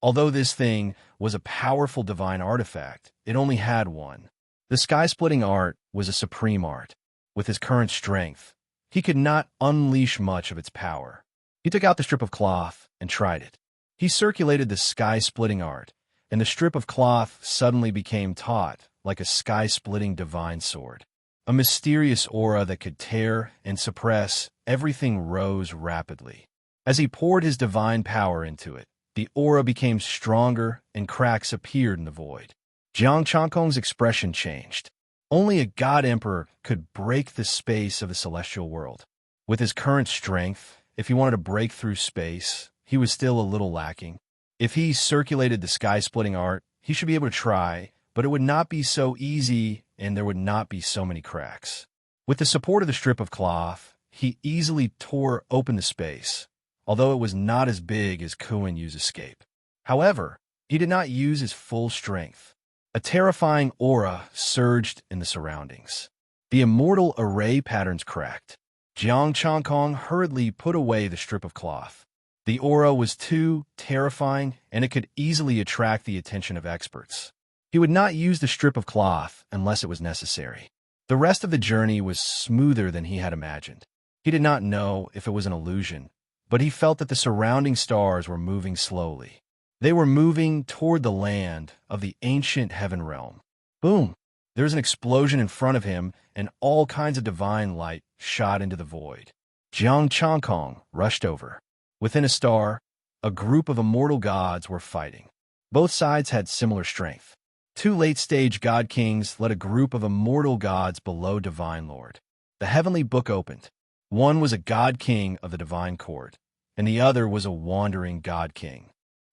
Although this thing was a powerful divine artifact, it only had one. The sky-splitting art was a supreme art. With his current strength, he could not unleash much of its power. He took out the strip of cloth and tried it. He circulated the sky-splitting art, and the strip of cloth suddenly became taut like a sky-splitting divine sword. A mysterious aura that could tear and suppress everything rose rapidly. As he poured his divine power into it, the aura became stronger and cracks appeared in the void. Jiang Changkong's expression changed. Only a God Emperor could break the space of the celestial world. With his current strength, if he wanted to break through space, he was still a little lacking. If he circulated the sky-splitting art, he should be able to try, but it would not be so easy and there would not be so many cracks. With the support of the strip of cloth, he easily tore open the space, although it was not as big as Kuan Yu's escape. However, he did not use his full strength. A terrifying aura surged in the surroundings. The immortal array patterns cracked. Jiang Changkong hurriedly put away the strip of cloth. The aura was too terrifying, and it could easily attract the attention of experts. He would not use the strip of cloth unless it was necessary. The rest of the journey was smoother than he had imagined. He did not know if it was an illusion, but he felt that the surrounding stars were moving slowly. They were moving toward the land of the ancient heaven realm. Boom! There was an explosion in front of him, and all kinds of divine light shot into the void. Jiang Changkong rushed over. Within a star, a group of immortal gods were fighting. Both sides had similar strength. Two late-stage god kings led a group of immortal gods below Divine Lord. The heavenly book opened. One was a god king of the divine court, and the other was a wandering god king.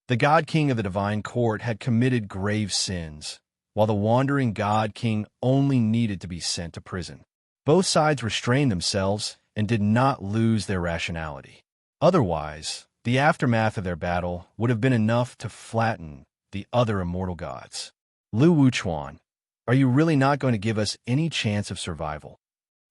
The god king of the divine court had committed grave sins, while the wandering god king only needed to be sent to prison. Both sides restrained themselves and did not lose their rationality. Otherwise, the aftermath of their battle would have been enough to flatten the other immortal gods. Lu Wuchuan, are you really not going to give us any chance of survival?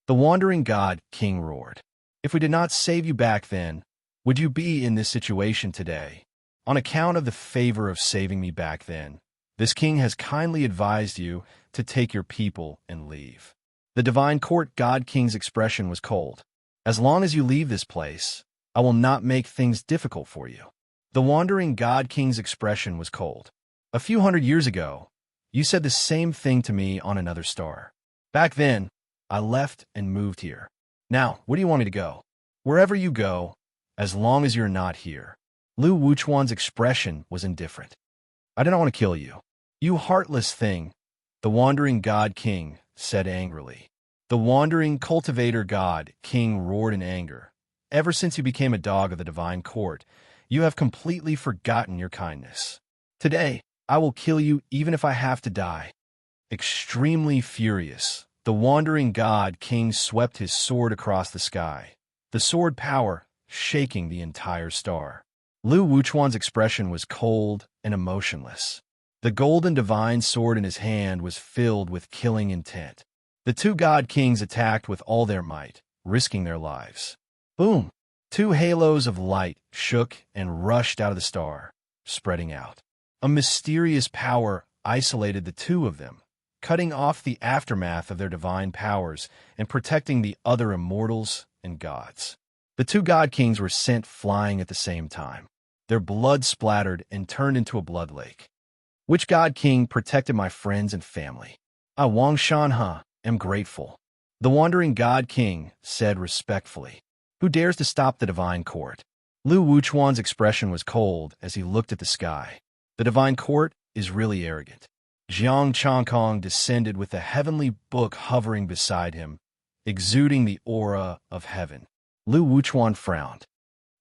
The wandering god king roared. If we did not save you back then, would you be in this situation today? On account of the favor of saving me back then, this king has kindly advised you to take your people and leave. The divine court god king's expression was cold. As long as you leave this place, I will not make things difficult for you. The wandering god king's expression was cold. A few hundred years ago, you said the same thing to me on another star. Back then, I left and moved here. Now, where do you want me to go? Wherever you go, as long as you're not here. Lu Wuchuan's expression was indifferent. I did not want to kill you. You heartless thing, the wandering god king said angrily. The wandering cultivator god king roared in anger. Ever since you became a dog of the divine court, you have completely forgotten your kindness. Today, I will kill you even if I have to die. Extremely furious, the wandering god king swept his sword across the sky, the sword power shaking the entire star. Lu Wuchuan's expression was cold and emotionless. The golden divine sword in his hand was filled with killing intent. The two god kings attacked with all their might, risking their lives. Boom! Two halos of light shook and rushed out of the star, spreading out. A mysterious power isolated the two of them, cutting off the aftermath of their divine powers and protecting the other immortals and gods. The two god kings were sent flying at the same time. Their blood splattered and turned into a blood lake. Which god king protected my friends and family? I, Wang Shanhe, am grateful. The wandering god king said respectfully. Who dares to stop the divine court? Lu Wuchuan's expression was cold as he looked at the sky. The divine court is really arrogant. Jiang Changkong descended with the heavenly book hovering beside him, exuding the aura of heaven. Lu Wuchuan frowned.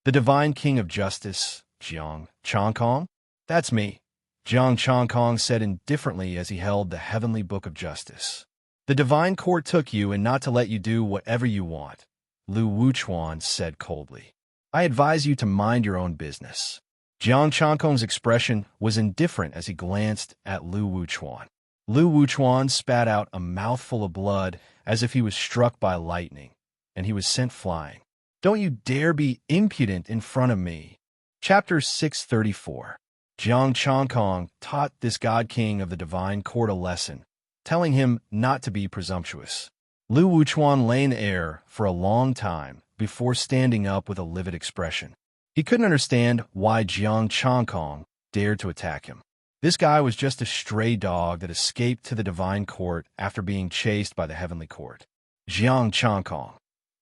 The divine king of justice, Jiang Changkong? That's me, Jiang Changkong said indifferently as he held the heavenly book of justice. The divine court took you and not to let you do whatever you want, Lu Wuchuan said coldly. I advise you to mind your own business. Jiang Changkong's expression was indifferent as he glanced at Lu Wuchuan. Lu Wuchuan spat out a mouthful of blood as if he was struck by lightning, and he was sent flying. Don't you dare be impudent in front of me. Chapter 634. Jiang Changkong taught this god king of the divine court a lesson, telling him not to be presumptuous. Lu Wuchuan lay in the air for a long time before standing up with a livid expression. He couldn't understand why Jiang Changkong dared to attack him. This guy was just a stray dog that escaped to the divine court after being chased by the heavenly court. Jiang Changkong,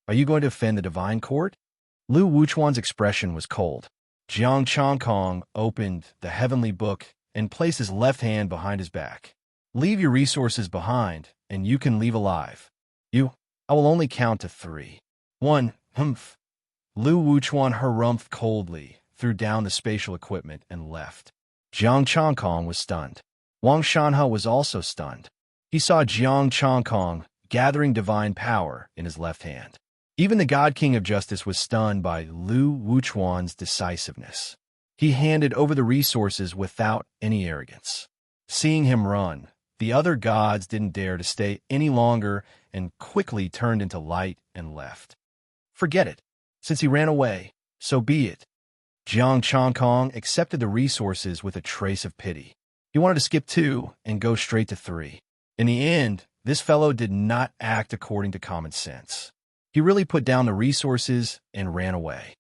are you going to offend the divine court? Lu Wuchuan's expression was cold. Jiang Changkong opened the heavenly book and placed his left hand behind his back. Leave your resources behind, and you can leave alive. I will only count to 3. 1, humph. Lu Wuchuan harumphed coldly, threw down the spatial equipment, and left. Jiang Changkong was stunned. Wang Shanhe was also stunned. He saw Jiang Changkong gathering divine power in his left hand. Even the God King of Justice was stunned by Lu Wuchuan's decisiveness. He handed over the resources without any arrogance. Seeing him run, the other gods didn't dare to stay any longer and quickly turned into light and left. Forget it. Since he ran away, so be it. Jiang Changkong accepted the resources with a trace of pity. He wanted to skip 2 and go straight to 3. In the end, this fellow did not act according to common sense. He really put down the resources and ran away.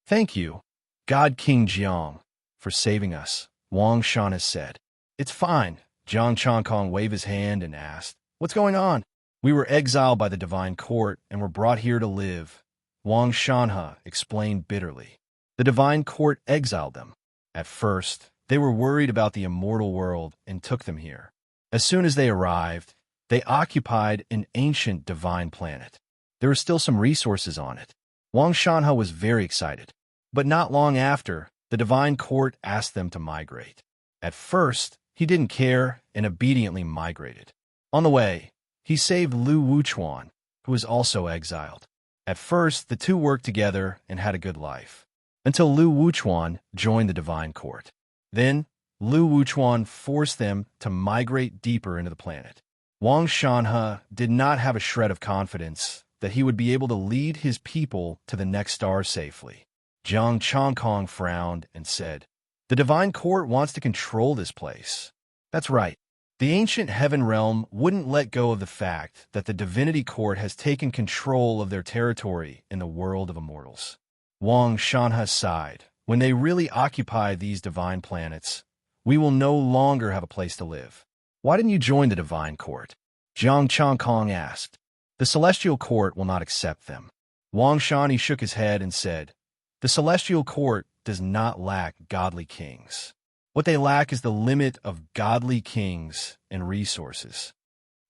Thank you, God King Jiang, for saving us, Wang Shanhe said. It's fine. Jiang Changkong waved his hand and asked, What's going on? We were exiled by the divine court and were brought here to live, Wang Shanhe explained bitterly. The divine court exiled them. At first, they were worried about the immortal world and took them here. As soon as they arrived, they occupied an ancient divine planet. There were still some resources on it. Wang Shanhe was very excited. But not long after, the divine court asked them to migrate. At first, he didn't care and obediently migrated. On the way, he saved Lu Wuchuan, who was also exiled. At first, the two worked together and had a good life, until Lu Wuchuan joined the divine court. Then, Lu Wuchuan forced them to migrate deeper into the planet. Wang Shanhe did not have a shred of confidence that he would be able to lead his people to the next star safely. Jiang Changkong frowned and said, The divine court wants to control this place. That's right. The ancient heaven realm wouldn't let go of the fact that the divinity court has taken control of their territory in the world of immortals. Wang Shanhe sighed. When they really occupy these divine planets, we will no longer have a place to live. Why didn't you join the divine court? Jiang Changkong asked. The celestial court will not accept them. Wang Shanhe shook his head and said, The celestial court does not lack godly kings. What they lack is the limit of godly kings and resources.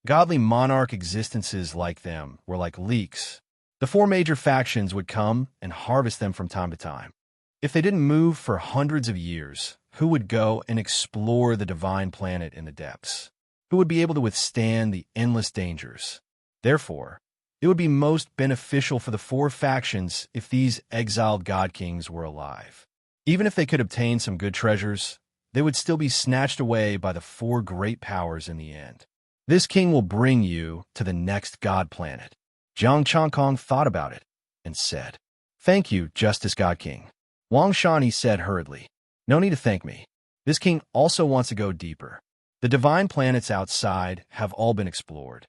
Godly monarch existences like them were like leeks. The 4 major factions would come and harvest them from time to time. If they didn't move for hundreds of years, who would go and explore the divine planet in the depths? Who would be able to withstand the endless dangers? Therefore, it would be most beneficial for the 4 factions if these exiled god kings were alive. Even if they could obtain some good treasures, they would still be snatched away by the 4 great powers in the end. This king will bring you to the next god planet. Jiang Changkong thought about it and said, Thank you, Justice God King. Wang Shanhe said hurriedly, No need to thank me. This king also wants to go deeper. The divine planets outside have all been explored.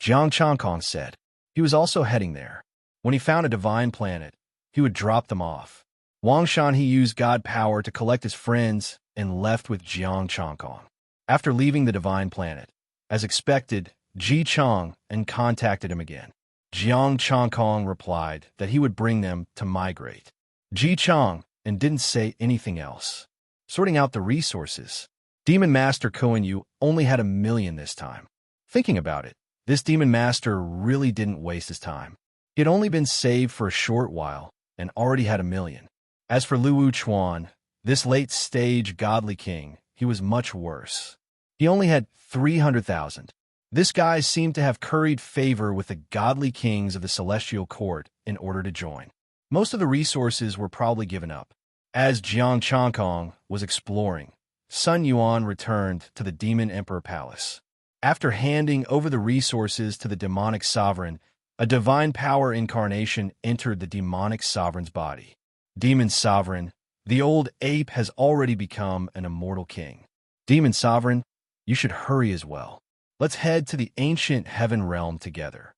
Jiang Changkong said. He was also heading there. When he found a divine planet, he would drop them off. Wang Shan he used God power to collect his friends and left with Jiang Changkong. After leaving the divine planet, as expected, Ji Chang and contacted him again. Jiang Changkong replied that he would bring them to migrate. Ji Chang and didn't say anything else. Sorting out the resources. Demon Master Koen Yu only had 1,000,000 this time. Thinking about it, this Demon Master really didn't waste his time. He had only been saved for a short while and already had 1,000,000. As for Luwu Chuan, this late-stage godly king, he was much worse. He only had 300,000. This guy seemed to have curried favor with the godly kings of the celestial court in order to join. Most of the resources were probably given up. As Jiang Changkong was exploring, Sun Yuan returned to the Demon Emperor Palace. After handing over the resources to the demonic sovereign, a divine power incarnation entered the demonic sovereign's body. Demon Sovereign, the old ape has already become an immortal king. Demon Sovereign, you should hurry as well. Let's head to the ancient heaven realm together.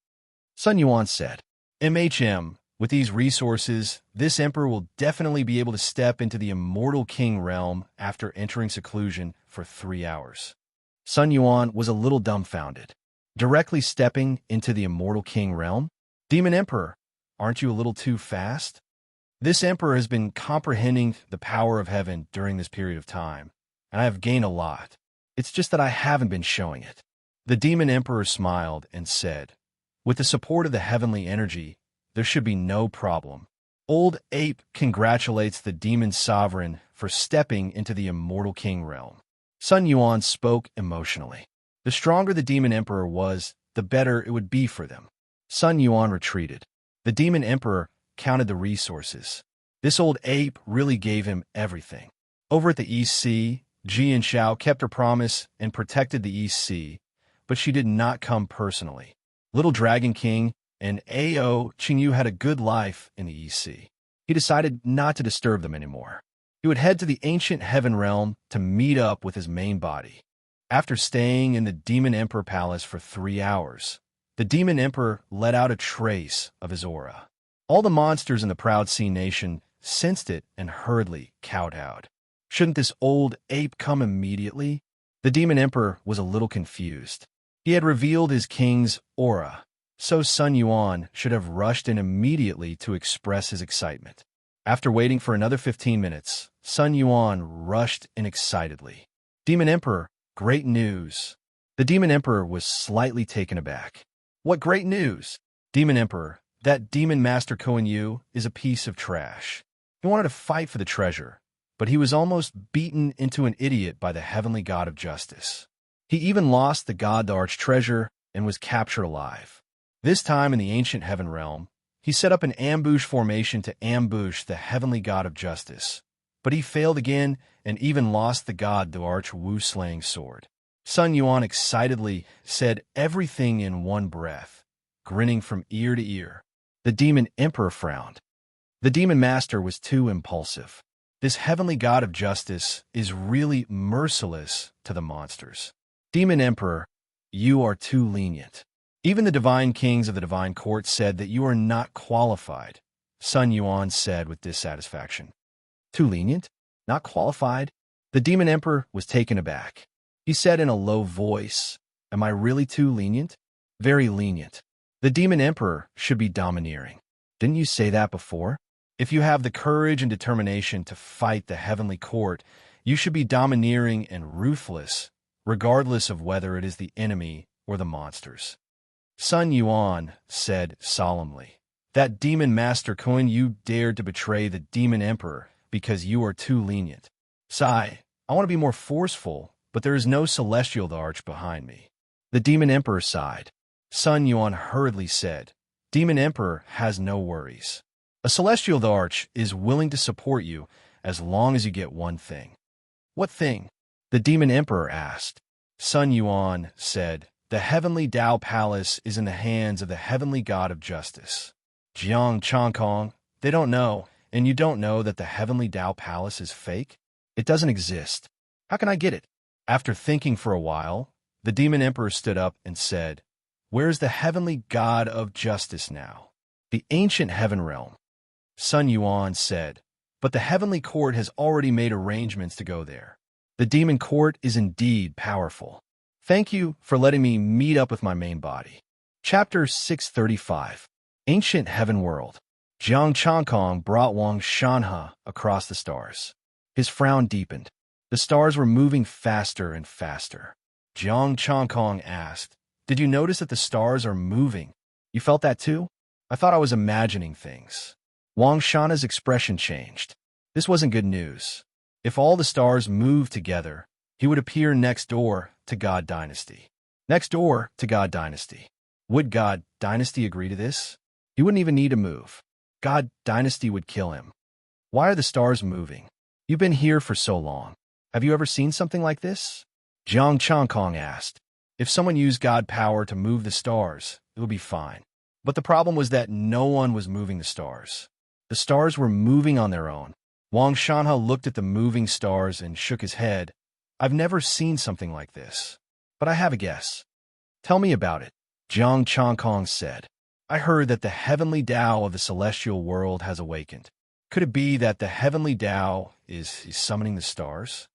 Sun Yuan said, with these resources, this emperor will definitely be able to step into the immortal king realm after entering seclusion for 3 hours. Sun Yuan was a little dumbfounded. Directly stepping into the immortal king realm? Demon Emperor, aren't you a little too fast? This emperor has been comprehending the power of heaven during this period of time, and I have gained a lot. It's just that I haven't been showing it. The Demon Emperor smiled and said, with the support of the heavenly energy, there should be no problem. Old Ape congratulates the Demon Sovereign for stepping into the immortal king realm. Sun Yuan spoke emotionally. The stronger the Demon Emperor was, the better it would be for them. Sun Yuan retreated. The Demon Emperor counted the resources. This old ape really gave him everything. Over at the East Sea, Ji and Xiao kept her promise and protected the East Sea, but she did not come personally. Little Dragon King and Ao Qingyu had a good life in the East Sea. He decided not to disturb them anymore. He would head to the ancient heaven realm to meet up with his main body. After staying in the Demon Emperor Palace for 3 hours, the Demon Emperor let out a trace of his aura. All the monsters in the Proud Sea Nation sensed it and hurriedly kowtowed. Shouldn't this old ape come immediately? The Demon Emperor was a little confused. He had revealed his king's aura, so Sun Yuan should have rushed in immediately to express his excitement. After waiting for another 15 minutes, Sun Yuan rushed in excitedly. Demon Emperor, great news. The Demon Emperor was slightly taken aback. What great news? Demon Emperor, that Demon Master Koen Yu is a piece of trash. He wanted to fight for the treasure, but he was almost beaten into an idiot by the heavenly god of justice. He even lost the god the arch-treasure and was captured alive. This time in the ancient heaven realm, he set up an ambush formation to ambush the heavenly god of justice. But he failed again and even lost the god the arch-wu-slaying sword. Sun Yuan excitedly said everything in one breath, grinning from ear to ear. The Demon Emperor frowned. The Demon Master was too impulsive. This heavenly god of justice is really merciless to the monsters. Demon Emperor, you are too lenient. Even the divine kings of the divine court said that you are not qualified, Sun Yuan said with dissatisfaction. Too lenient? Not qualified? The Demon Emperor was taken aback. He said in a low voice, am I really too lenient? Very lenient. The Demon Emperor should be domineering. Didn't you say that before? If you have the courage and determination to fight the heavenly court, you should be domineering and ruthless, regardless of whether it is the enemy or the monsters. Sun Yuan said solemnly, that Demon Master Koen Yu dared to betray the Demon Emperor because you are too lenient. Sigh, I want to be more forceful, but there is no celestial arch behind me. The Demon Emperor sighed. Sun Yuan hurriedly said, Demon Emperor has no worries. A celestial arch is willing to support you as long as you get one thing. What thing? The Demon Emperor asked. Sun Yuan said, the heavenly Tao Palace is in the hands of the heavenly god of justice. Jiang Changkong, they don't know, and you don't know that the heavenly Tao Palace is fake? It doesn't exist. How can I get it? After thinking for a while, the Demon Emperor stood up and said, where is the heavenly god of justice now? The ancient heaven realm. Sun Yuan said, but the heavenly court has already made arrangements to go there. The demon court is indeed powerful. Thank you for letting me meet up with my main body. Chapter 635. Ancient Heaven World. Jiang Changkong brought Wang Shanhe across the stars. His frown deepened. The stars were moving faster and faster. Jiang Changkong asked, "Did you notice that the stars are moving? You felt that too? I thought I was imagining things." Wang Shanhe's expression changed. This wasn't good news. If all the stars moved together, he would appear next door to God Dynasty. Next door to God Dynasty. Would God Dynasty agree to this? He wouldn't even need to move. God Dynasty would kill him. Why are the stars moving? You've been here for so long. Have you ever seen something like this? Jiang Changkong asked. If someone used God power to move the stars, it would be fine. But the problem was that no one was moving the stars. The stars were moving on their own. Wang Shanhe looked at the moving stars and shook his head. I've never seen something like this. But I have a guess. Tell me about it, Jiang Changkong said. I heard that the heavenly Tao of the celestial world has awakened. Could it be that the heavenly Tao is summoning the stars?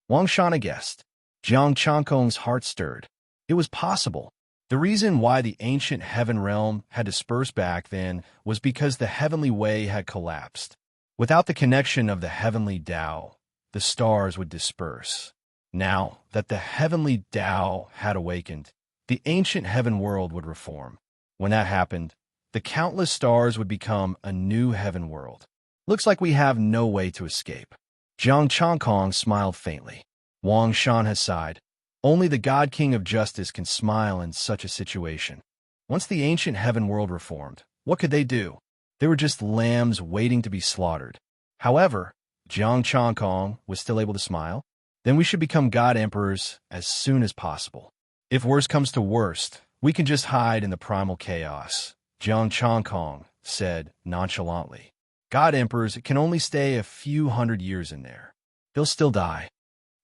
Wang Shanhe guessed. Jiang Changkong's heart stirred. It was possible. The reason why the ancient heaven realm had dispersed back then was because the heavenly way had collapsed. Without the connection of the heavenly Tao, the stars would disperse. Now that the heavenly Tao had awakened, the ancient heaven world would reform. When that happened, the countless stars would become a new heaven world. Looks like we have no way to escape. Jiang Changkong smiled faintly. Wang Shanhe sighed. Only the God King of Justice can smile in such a situation. Once the ancient heaven world reformed, what could they do? They were just lambs waiting to be slaughtered. However, Jiang Changkong was still able to smile. Then we should become God Emperors as soon as possible. If worst comes to worst, we can just hide in the primal chaos, Jiang Changkong said nonchalantly. God Emperors can only stay a few hundred years in there. They'll still die.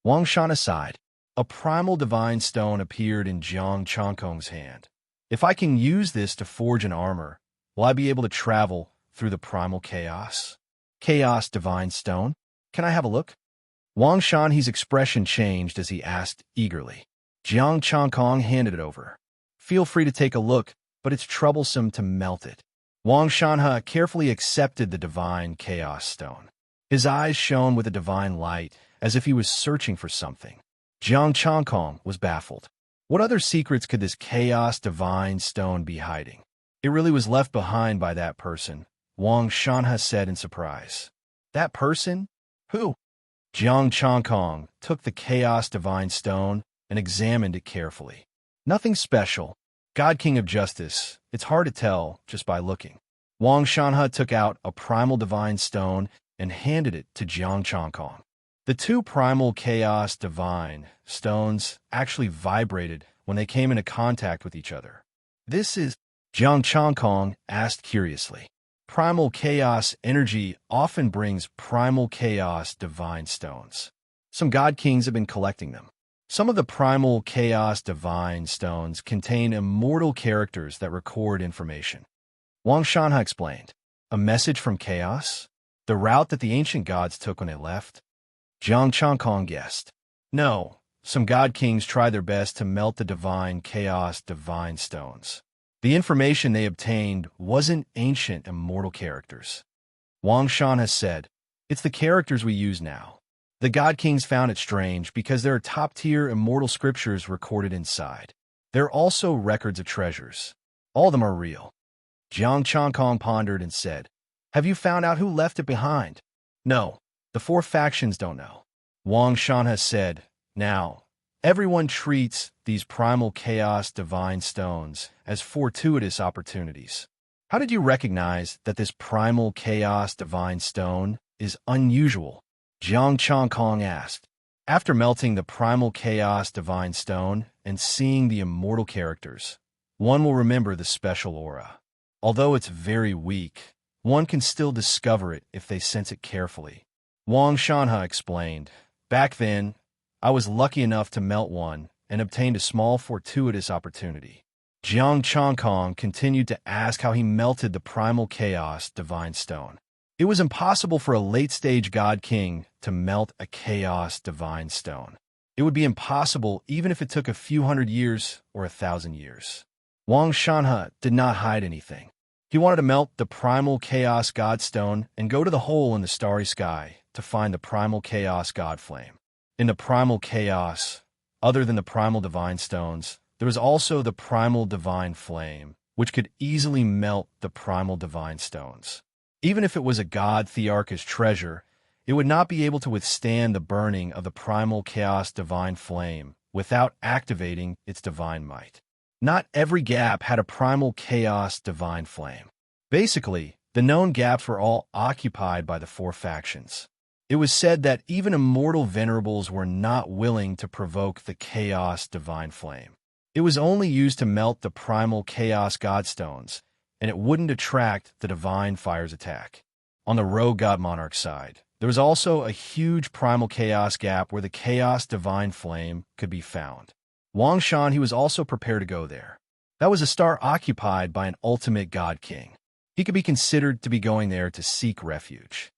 Wang Shanhe sighed. A primal divine stone appeared in Jiang Changkong's hand. If I can use this to forge an armor, will I be able to travel through the primal chaos? Chaos divine stone? Can I have a look? Wang Shanhe's expression changed as he asked eagerly. Jiang Changkong handed it over. Feel free to take a look, but it's troublesome to melt it. Wang Shanhe carefully accepted the divine chaos stone. His eyes shone with a divine light, as if he was searching for something. Jiang Changkong was baffled. What other secrets could this chaos divine stone be hiding? It really was left behind by that person, Wang Shanhe said in surprise. That person? Who? Jiang Changkong took the chaos divine stone and examined it carefully. Nothing special. God King of Justice. It's hard to tell just by looking. Wang Shanhe took out a primal divine stone and handed it to Jiang Changkong. The two primal chaos divine stones actually vibrated when they came into contact with each other. This is, Jiang Changkong asked curiously. Primal chaos energy often brings primal chaos divine stones. Some god kings have been collecting them. Some of the primal chaos divine stones contain immortal characters that record information. Wang Shanhe explained. A message from chaos? The route that the ancient gods took when they left? Jiang Changkong guessed. No, some god kings tried their best to melt the divine chaos divine stones. The information they obtained wasn't ancient immortal characters. Wang Shanhe said, it's the characters we use now. The god kings found it strange because there are top-tier immortal scriptures recorded inside. There are also records of treasures. All of them are real. Jiang Changkong pondered and said, have you found out who left it behind? No, the four factions don't know. Wang Shanhe said, now, everyone treats these primal chaos divine stones as fortuitous opportunities. How did you recognize that this primal chaos divine stone is unusual? Jiang Changkong asked. After melting the primal chaos divine stone and seeing the immortal characters, one will remember the special aura. Although it's very weak, one can still discover it if they sense it carefully. Wang Shanhe explained, back then, I was lucky enough to melt one and obtained a small fortuitous opportunity. Jiang Changkong continued to ask how he melted the primal chaos divine stone. It was impossible for a late-stage God King to melt a chaos divine stone. It would be impossible even if it took a few hundred years or 1,000 years. Wang Shanhe did not hide anything. He wanted to melt the primal chaos god stone and go to the hole in the starry sky to find the primal chaos god flame. In the primal chaos, other than the primal divine stones, there was also the primal divine flame, which could easily melt the primal divine stones. Even if it was a god Thearch's treasure, it would not be able to withstand the burning of the primal chaos divine flame without activating its divine might. Not every gap had a primal chaos divine flame. Basically, the known gaps were all occupied by the four factions. It was said that even immortal venerables were not willing to provoke the chaos divine flame. It was only used to melt the primal chaos godstones, and it wouldn't attract the divine fire's attack. On the rogue god monarch side, there was also a huge primal chaos gap where the chaos divine flame could be found. Wang Shan, he was also prepared to go there. That was a star occupied by an ultimate god king. He could be considered to be going there to seek refuge.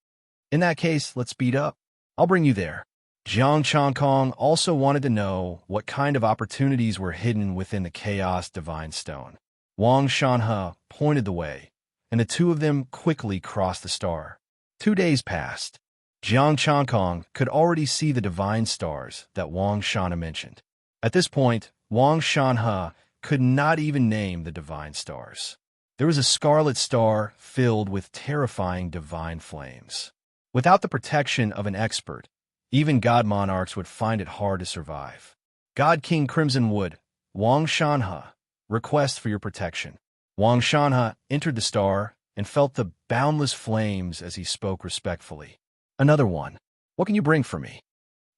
In that case, let's speed up. I'll bring you there. Jiang Changkong also wanted to know what kind of opportunities were hidden within the Chaos Divine Stone. Wang Shanhe pointed the way, and the two of them quickly crossed the star. 2 days passed. Jiang Changkong could already see the divine stars that Wang Shanhe mentioned. At this point, Wang Shanhe could not even name the divine stars. There was a scarlet star filled with terrifying divine flames. Without the protection of an expert, even god monarchs would find it hard to survive. God King Crimson Wood, Wang Shanhe, request for your protection. Wang Shanhe entered the star and felt the boundless flames as he spoke respectfully. Another one. What can you bring for me?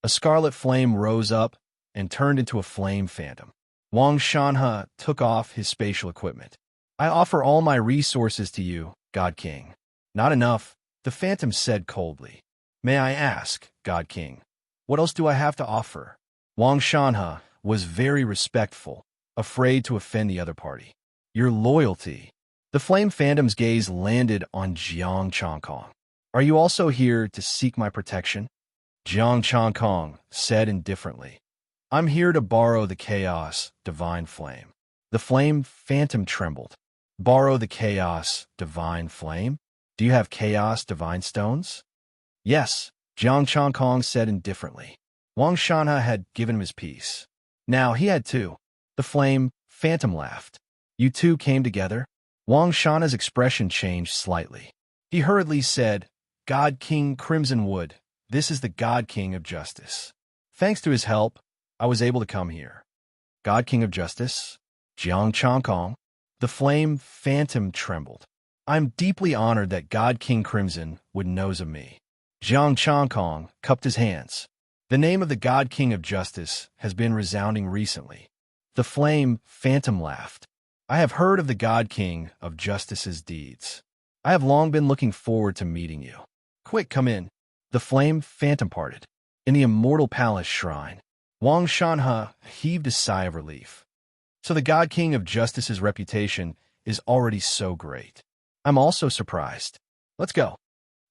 A scarlet flame rose up and turned into a flame phantom. Wang Shanhe took off his spatial equipment. I offer all my resources to you, God King. Not enough, the phantom said coldly. May I ask, God King, what else do I have to offer? Wang Shanhe was very respectful, afraid to offend the other party. Your loyalty. The flame phantom's gaze landed on Jiang Changkong. Are you also here to seek my protection? Jiang Changkong said indifferently. I'm here to borrow the chaos, divine flame. The flame phantom trembled. Borrow the chaos, divine flame? Do you have chaos, divine stones? Yes, Jiang Changkong said indifferently. Wang Shanhe had given him his piece. Now he had two. The flame phantom laughed. You two came together? Wang Shanhe's expression changed slightly. He hurriedly said, God King Crimson Wood, this is the God King of Justice. Thanks to his help, I was able to come here. God King of Justice? Jiang Changkong? The flame phantom trembled. I'm deeply honored that God King Crimson Wood knows of me. Jiang Changkong cupped his hands. The name of the God King of Justice has been resounding recently. The flame phantom laughed. I have heard of the God King of Justice's deeds. I have long been looking forward to meeting you. Quick, come in. The flame phantom parted. In the immortal palace shrine, Wang Shanhe heaved a sigh of relief. So the God King of Justice's reputation is already so great. I'm also surprised. Let's go.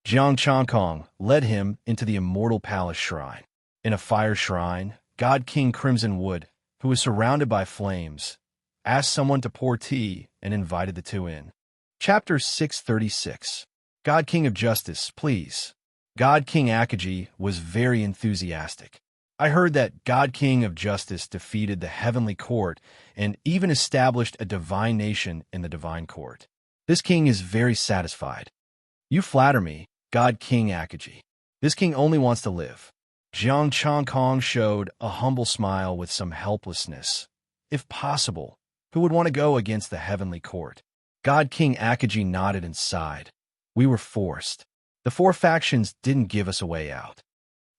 Jiang Changkong led him into the immortal palace shrine. In a fire shrine, God King Crimson Wood, who was surrounded by flames, asked someone to pour tea and invited the two in. Chapter 636. God King of Justice, please. God King Akaji was very enthusiastic. I heard that God King of Justice defeated the heavenly court and even established a divine nation in the divine court. This king is very satisfied. You flatter me, God King Akaji. This king only wants to live. Jiang Changkong showed a humble smile with some helplessness. If possible, who would want to go against the heavenly court? God King Akaji nodded and sighed. We were forced. The four factions didn't give us a way out.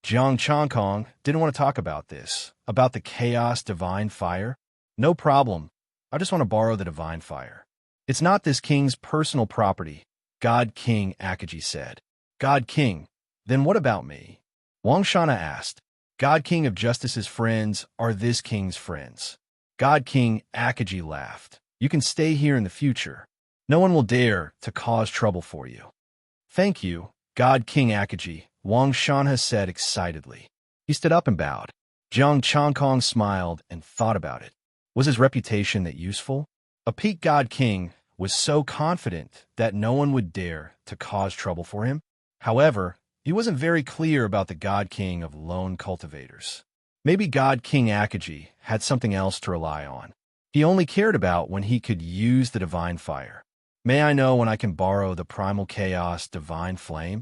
Jiang Changkong didn't want to talk about this, about the chaos divine fire. No problem. I just want to borrow the divine fire. It's not this king's personal property, God King Akaji said. God King, then what about me? Wang Shanhe asked. God King of Justice's friends are this king's friends. God King Akaji laughed. You can stay here in the future. No one will dare to cause trouble for you. Thank you, God King Akaji, Wang Shanha said excitedly. He stood up and bowed. Jiang Changkong smiled and thought about it. Was his reputation that useful? A peak God King was so confident that no one would dare to cause trouble for him. However, he wasn't very clear about the God King of lone cultivators. Maybe God King Akaji had something else to rely on. He only cared about when he could use the divine fire. May I know when I can borrow the primal chaos divine flame?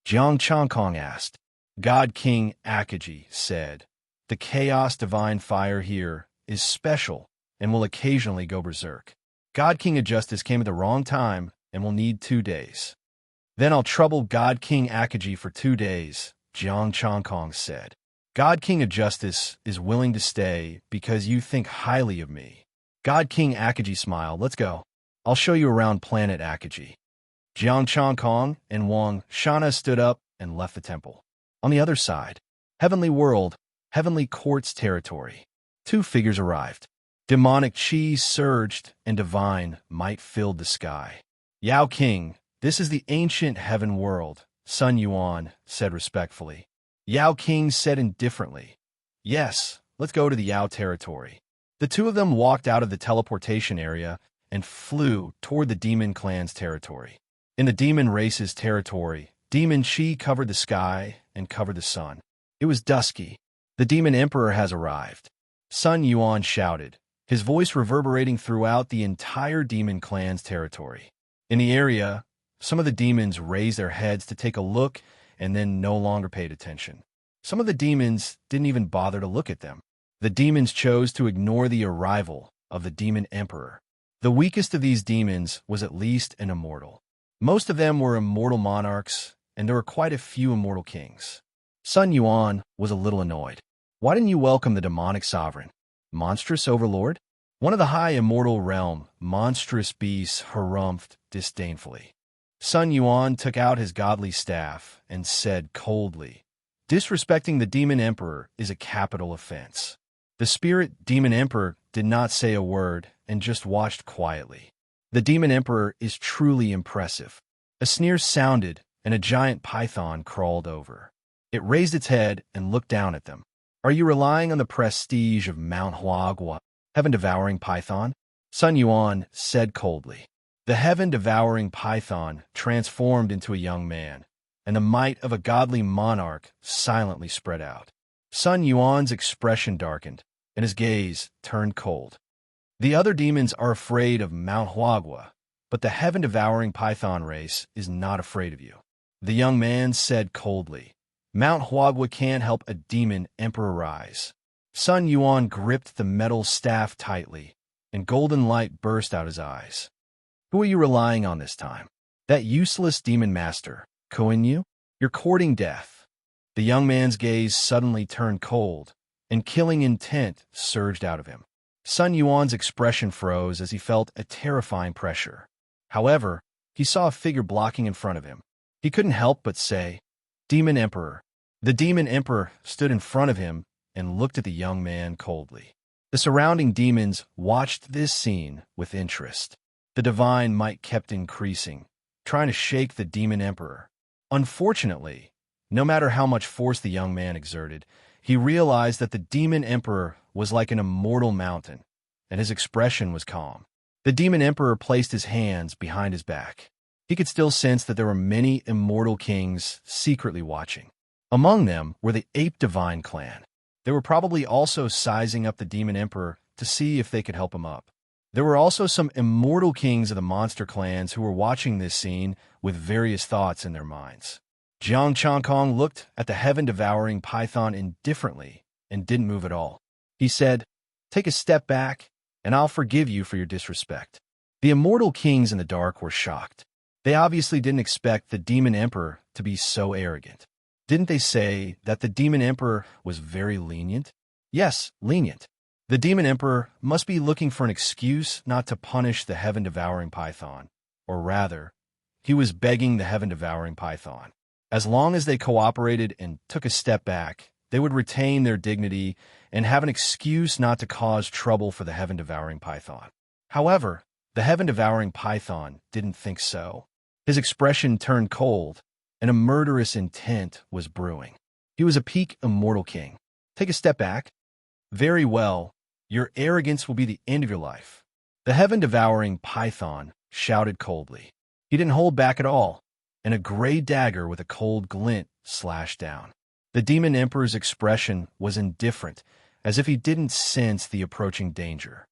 Jiang Changkong asked. God King Akaji said, the chaos divine fire here is special and will occasionally go berserk. God King of Justice came at the wrong time and will need 2 days. Then I'll trouble God King Akaji for 2 days, Jiang Changkong said. God King of Justice is willing to stay because you think highly of me. God King Akaji smiled. Let's go. I'll show you around planet Akaji. Jiang Changkong and Wang Shanha stood up and left the temple. On the other side, Heavenly World, Heavenly Court's territory. 2 figures arrived. Demonic chi surged and divine might filled the sky. Yao King, this is the ancient heaven world, Sun Yuan said respectfully. Yao King said indifferently. Yes, let's go to the Yao territory. The 2 of them walked out of the teleportation area and flew toward the demon clan's territory. In the demon race's territory, demon chi covered the sky and covered the sun. It was dusky. The demon emperor has arrived. Sun Yuan shouted, his voice reverberating throughout the entire demon clan's territory. In the area, some of the demons raised their heads to take a look and then no longer paid attention. Some of the demons didn't even bother to look at them. The demons chose to ignore the arrival of the demon emperor. The weakest of these demons was at least an immortal. Most of them were immortal monarchs, and there were quite a few immortal kings. Sun Yuan was a little annoyed. Why didn't you welcome the demonic sovereign? Monstrous overlord? One of the high immortal realm, monstrous beasts harumphed disdainfully. Sun Yuan took out his godly staff and said coldly, disrespecting the demon emperor is a capital offense. The spirit demon emperor did not say a word and just watched quietly. The demon emperor is truly impressive. A sneer sounded and a giant python crawled over. It raised its head and looked down at them. Are you relying on the prestige of Mount Huagua, heaven-devouring python? Sun Yuan said coldly. The heaven-devouring python transformed into a young man, and the might of a godly monarch silently spread out. Sun Yuan's expression darkened, and his gaze turned cold. The other demons are afraid of Mount Huagua, but the heaven-devouring python race is not afraid of you. The young man said coldly, Mount Huagua can't help a demon emperor rise. Sun Yuan gripped the metal staff tightly, and golden light burst out his eyes. Who are you relying on this time? That useless demon master, Koinyu? You're courting death. The young man's gaze suddenly turned cold, and killing intent surged out of him. Sun Yuan's expression froze as he felt a terrifying pressure. However, he saw a figure blocking in front of him. He couldn't help but say, Demon Emperor. The Demon Emperor stood in front of him and looked at the young man coldly. The surrounding demons watched this scene with interest. The divine might kept increasing, trying to shake the Demon Emperor. Unfortunately, no matter how much force the young man exerted, he realized that the Demon Emperor was like an immortal mountain, and his expression was calm. The Demon Emperor placed his hands behind his back. He could still sense that there were many immortal kings secretly watching. Among them were the Ape Divine clan. They were probably also sizing up the Demon Emperor to see if they could help him up. There were also some immortal kings of the monster clans who were watching this scene with various thoughts in their minds. Jiang Changkong looked at the heaven-devouring python indifferently and didn't move at all. He said, Take a step back, and I'll forgive you for your disrespect. The immortal kings in the dark were shocked. They obviously didn't expect the Demon Emperor to be so arrogant. Didn't they say that the Demon Emperor was very lenient? Yes, lenient. The Demon Emperor must be looking for an excuse not to punish the heaven-devouring python. Or rather, he was begging the heaven-devouring python. As long as they cooperated and took a step back, they would retain their dignity and have an excuse not to cause trouble for the heaven-devouring python. However, the heaven-devouring python didn't think so. His expression turned cold, and a murderous intent was brewing. He was a peak immortal king. Take a step back. Very well, your arrogance will be the end of your life. The heaven-devouring python shouted coldly. He didn't hold back at all, and a gray dagger with a cold glint slashed down. The demon emperor's expression was indifferent, as if he didn't sense the approaching danger.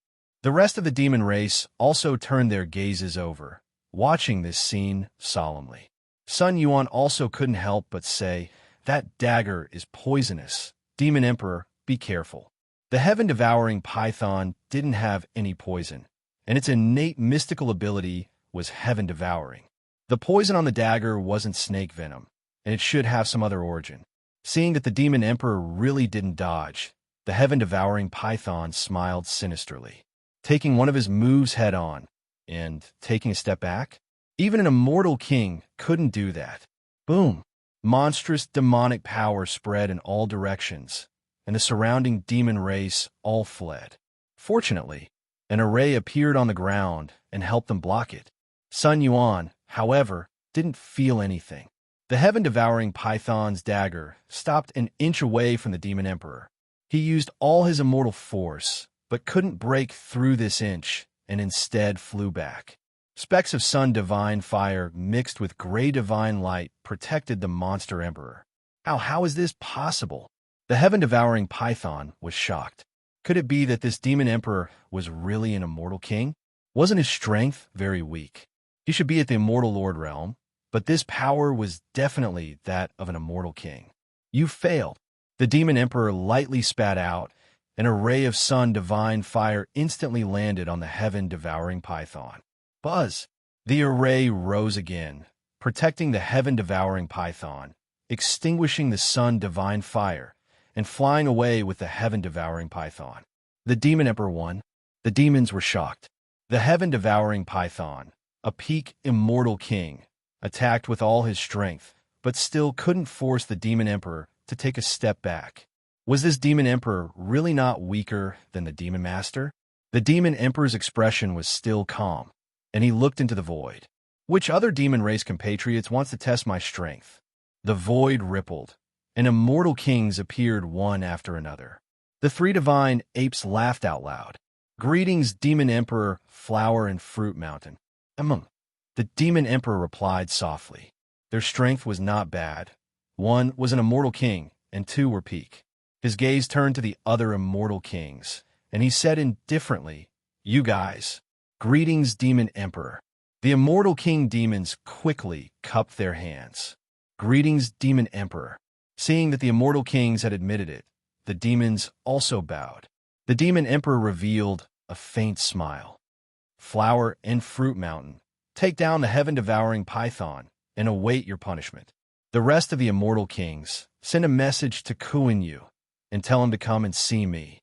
The rest of the demon race also turned their gazes over, watching this scene solemnly. Sun Yuan also couldn't help but say, "That dagger is poisonous. Demon Emperor, be careful." The heaven-devouring python didn't have any poison, and its innate mystical ability was heaven-devouring. The poison on the dagger wasn't snake venom, and it should have some other origin. Seeing that the demon emperor really didn't dodge, the heaven-devouring python smiled sinisterly, taking one of his moves head-on and taking a step back. Even an immortal king couldn't do that. Boom! Monstrous demonic power spread in all directions, and the surrounding demon race all fled. Fortunately, an array appeared on the ground and helped them block it. Sun Yuan, however, didn't feel anything. The heaven-devouring python's dagger stopped an inch away from the demon emperor. He used all his immortal force, but couldn't break through this inch, and instead flew back. Specks of sun divine fire mixed with gray divine light protected the monster emperor. How is this possible? The heaven-devouring python was shocked. Could it be that this demon emperor was really an immortal king? Wasn't his strength very weak? He should be at the immortal lord realm, but this power was definitely that of an immortal king. You failed. The demon emperor lightly spat out. An array of sun divine fire instantly landed on the heaven-devouring python. Buzz! The array rose again, protecting the heaven-devouring python, extinguishing the sun divine fire, and flying away with the heaven-devouring python. The demon emperor won. The demons were shocked. The heaven-devouring python, a peak immortal king, attacked with all his strength, but still couldn't force the demon emperor to take a step back. Was this demon emperor really not weaker than the demon master? The demon emperor's expression was still calm, and he looked into the void. Which other demon race compatriots wants to test my strength? The void rippled, and immortal kings appeared one after another. The three divine apes laughed out loud. Greetings, demon emperor, flower and fruit mountain. The demon emperor replied softly. Their strength was not bad. One was an immortal king, and two were peak. His gaze turned to the other immortal kings, and he said indifferently, "You guys." Greetings, demon emperor. The immortal king demons quickly cupped their hands. Greetings, demon emperor. Seeing that the immortal kings had admitted it, the demons also bowed. The demon emperor revealed a faint smile. Flower and fruit mountain, take down the heaven-devouring python and await your punishment. The rest of the immortal kings, send a message to Kuan Yu and tell him to come and see me.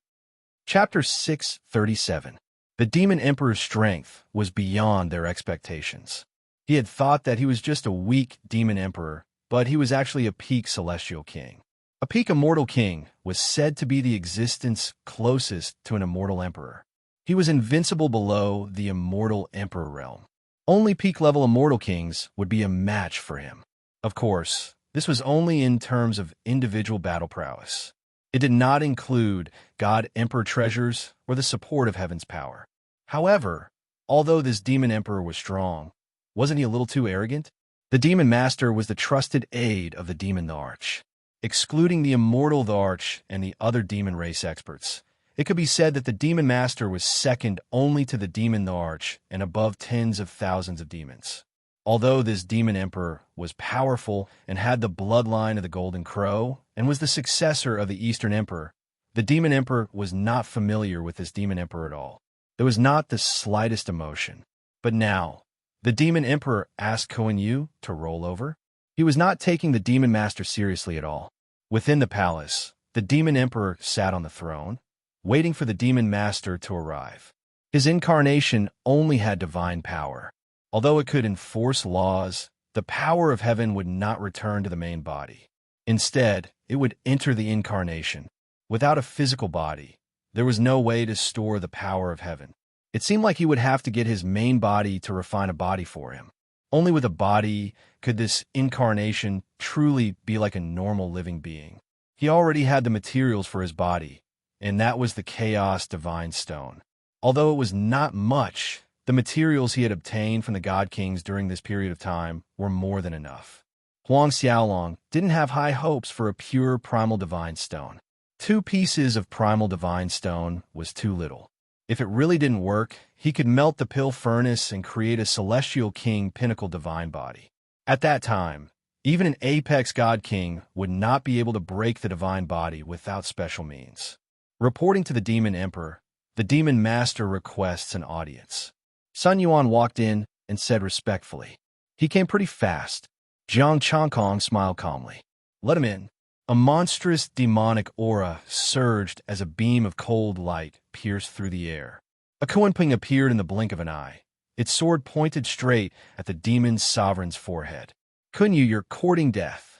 Chapter 637. The demon emperor's strength was beyond their expectations. He had thought that he was just a weak demon emperor, but he was actually a peak celestial king. A peak immortal king was said to be the existence closest to an immortal emperor. He was invincible below the immortal emperor realm. Only peak-level immortal kings would be a match for him. Of course, this was only in terms of individual battle prowess. It did not include God Emperor treasures or the support of heaven's power. However, although this demon emperor was strong, wasn't he a little too arrogant? The demon master was the trusted aide of the demon the Arch. Excluding the immortal the Arch and the other demon race experts, it could be said that the demon master was second only to the demon the Arch and above tens of thousands of demons. Although this demon emperor was powerful and had the bloodline of the Golden Crow and was the successor of the Eastern Emperor, the demon emperor was not familiar with this demon emperor at all. There was not the slightest emotion. But now, the demon emperor asked Kuan Yu to roll over. He was not taking the demon master seriously at all. Within the palace, the demon emperor sat on the throne, waiting for the demon master to arrive. His incarnation only had divine power. Although it could enforce laws, the power of heaven would not return to the main body. Instead, it would enter the incarnation. Without a physical body, there was no way to store the power of heaven. It seemed like he would have to get his main body to refine a body for him. Only with a body could this incarnation truly be like a normal living being. He already had the materials for his body, and that was the Chaos Divine Stone. Although it was not much, the materials he had obtained from the God Kings during this period of time were more than enough. Huang Xiaolong didn't have high hopes for a pure Primal Divine Stone. 2 pieces of Primal Divine Stone was too little. If it really didn't work, he could melt the pill furnace and create a Celestial King Pinnacle Divine Body. At that time, even an Apex God King would not be able to break the Divine Body without special means. Reporting to the Demon Emperor, the Demon Master requests an audience. Sun Yuan walked in and said respectfully. He came pretty fast. Jiang Changkong smiled calmly. Let him in. A monstrous demonic aura surged as a beam of cold light pierced through the air. A Kuanping appeared in the blink of an eye. Its sword pointed straight at the demon sovereign's forehead. Kunyu, you're courting death.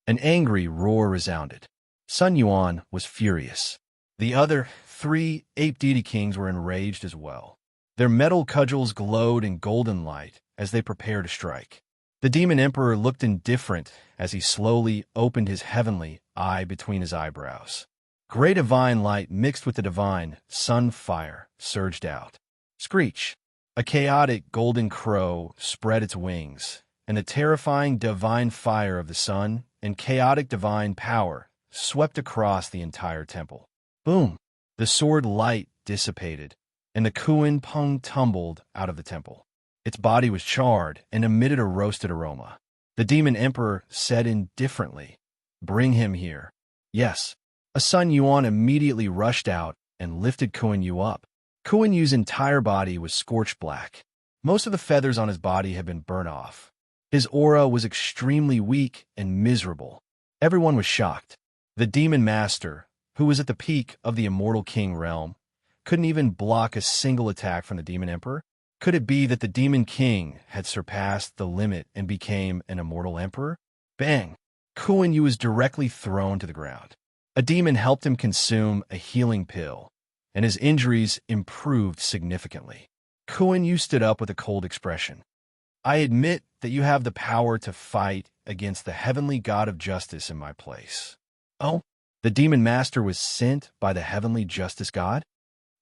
An angry roar resounded. Sun Yuan was furious. The other 3 ape deity kings were enraged as well. Their metal cudgels glowed in golden light as they prepared to strike. The demon emperor looked indifferent as he slowly opened his heavenly eye between his eyebrows. Gray divine light mixed with the divine sun fire surged out. Screech! A chaotic golden crow spread its wings, and the terrifying divine fire of the sun and chaotic divine power swept across the entire temple. Boom! The sword light dissipated, and the Kuan Peng tumbled out of the temple. Its body was charred and emitted a roasted aroma. The demon emperor said indifferently, Bring him here. Yes. A Sun Yuan immediately rushed out and lifted Kuan Yu up. Kuan Yu's entire body was scorched black. Most of the feathers on his body had been burnt off. His aura was extremely weak and miserable. Everyone was shocked. The demon master, who was at the peak of the immortal king realm, couldn't even block a single attack from the demon emperor. Could it be that the demon king had surpassed the limit and became an immortal emperor? Bang! Kuan Yu was directly thrown to the ground. A demon helped him consume a healing pill, and his injuries improved significantly. Kuan Yu stood up with a cold expression. I admit that you have the power to fight against the heavenly god of justice in my place. Oh, the demon master was sent by the heavenly justice god?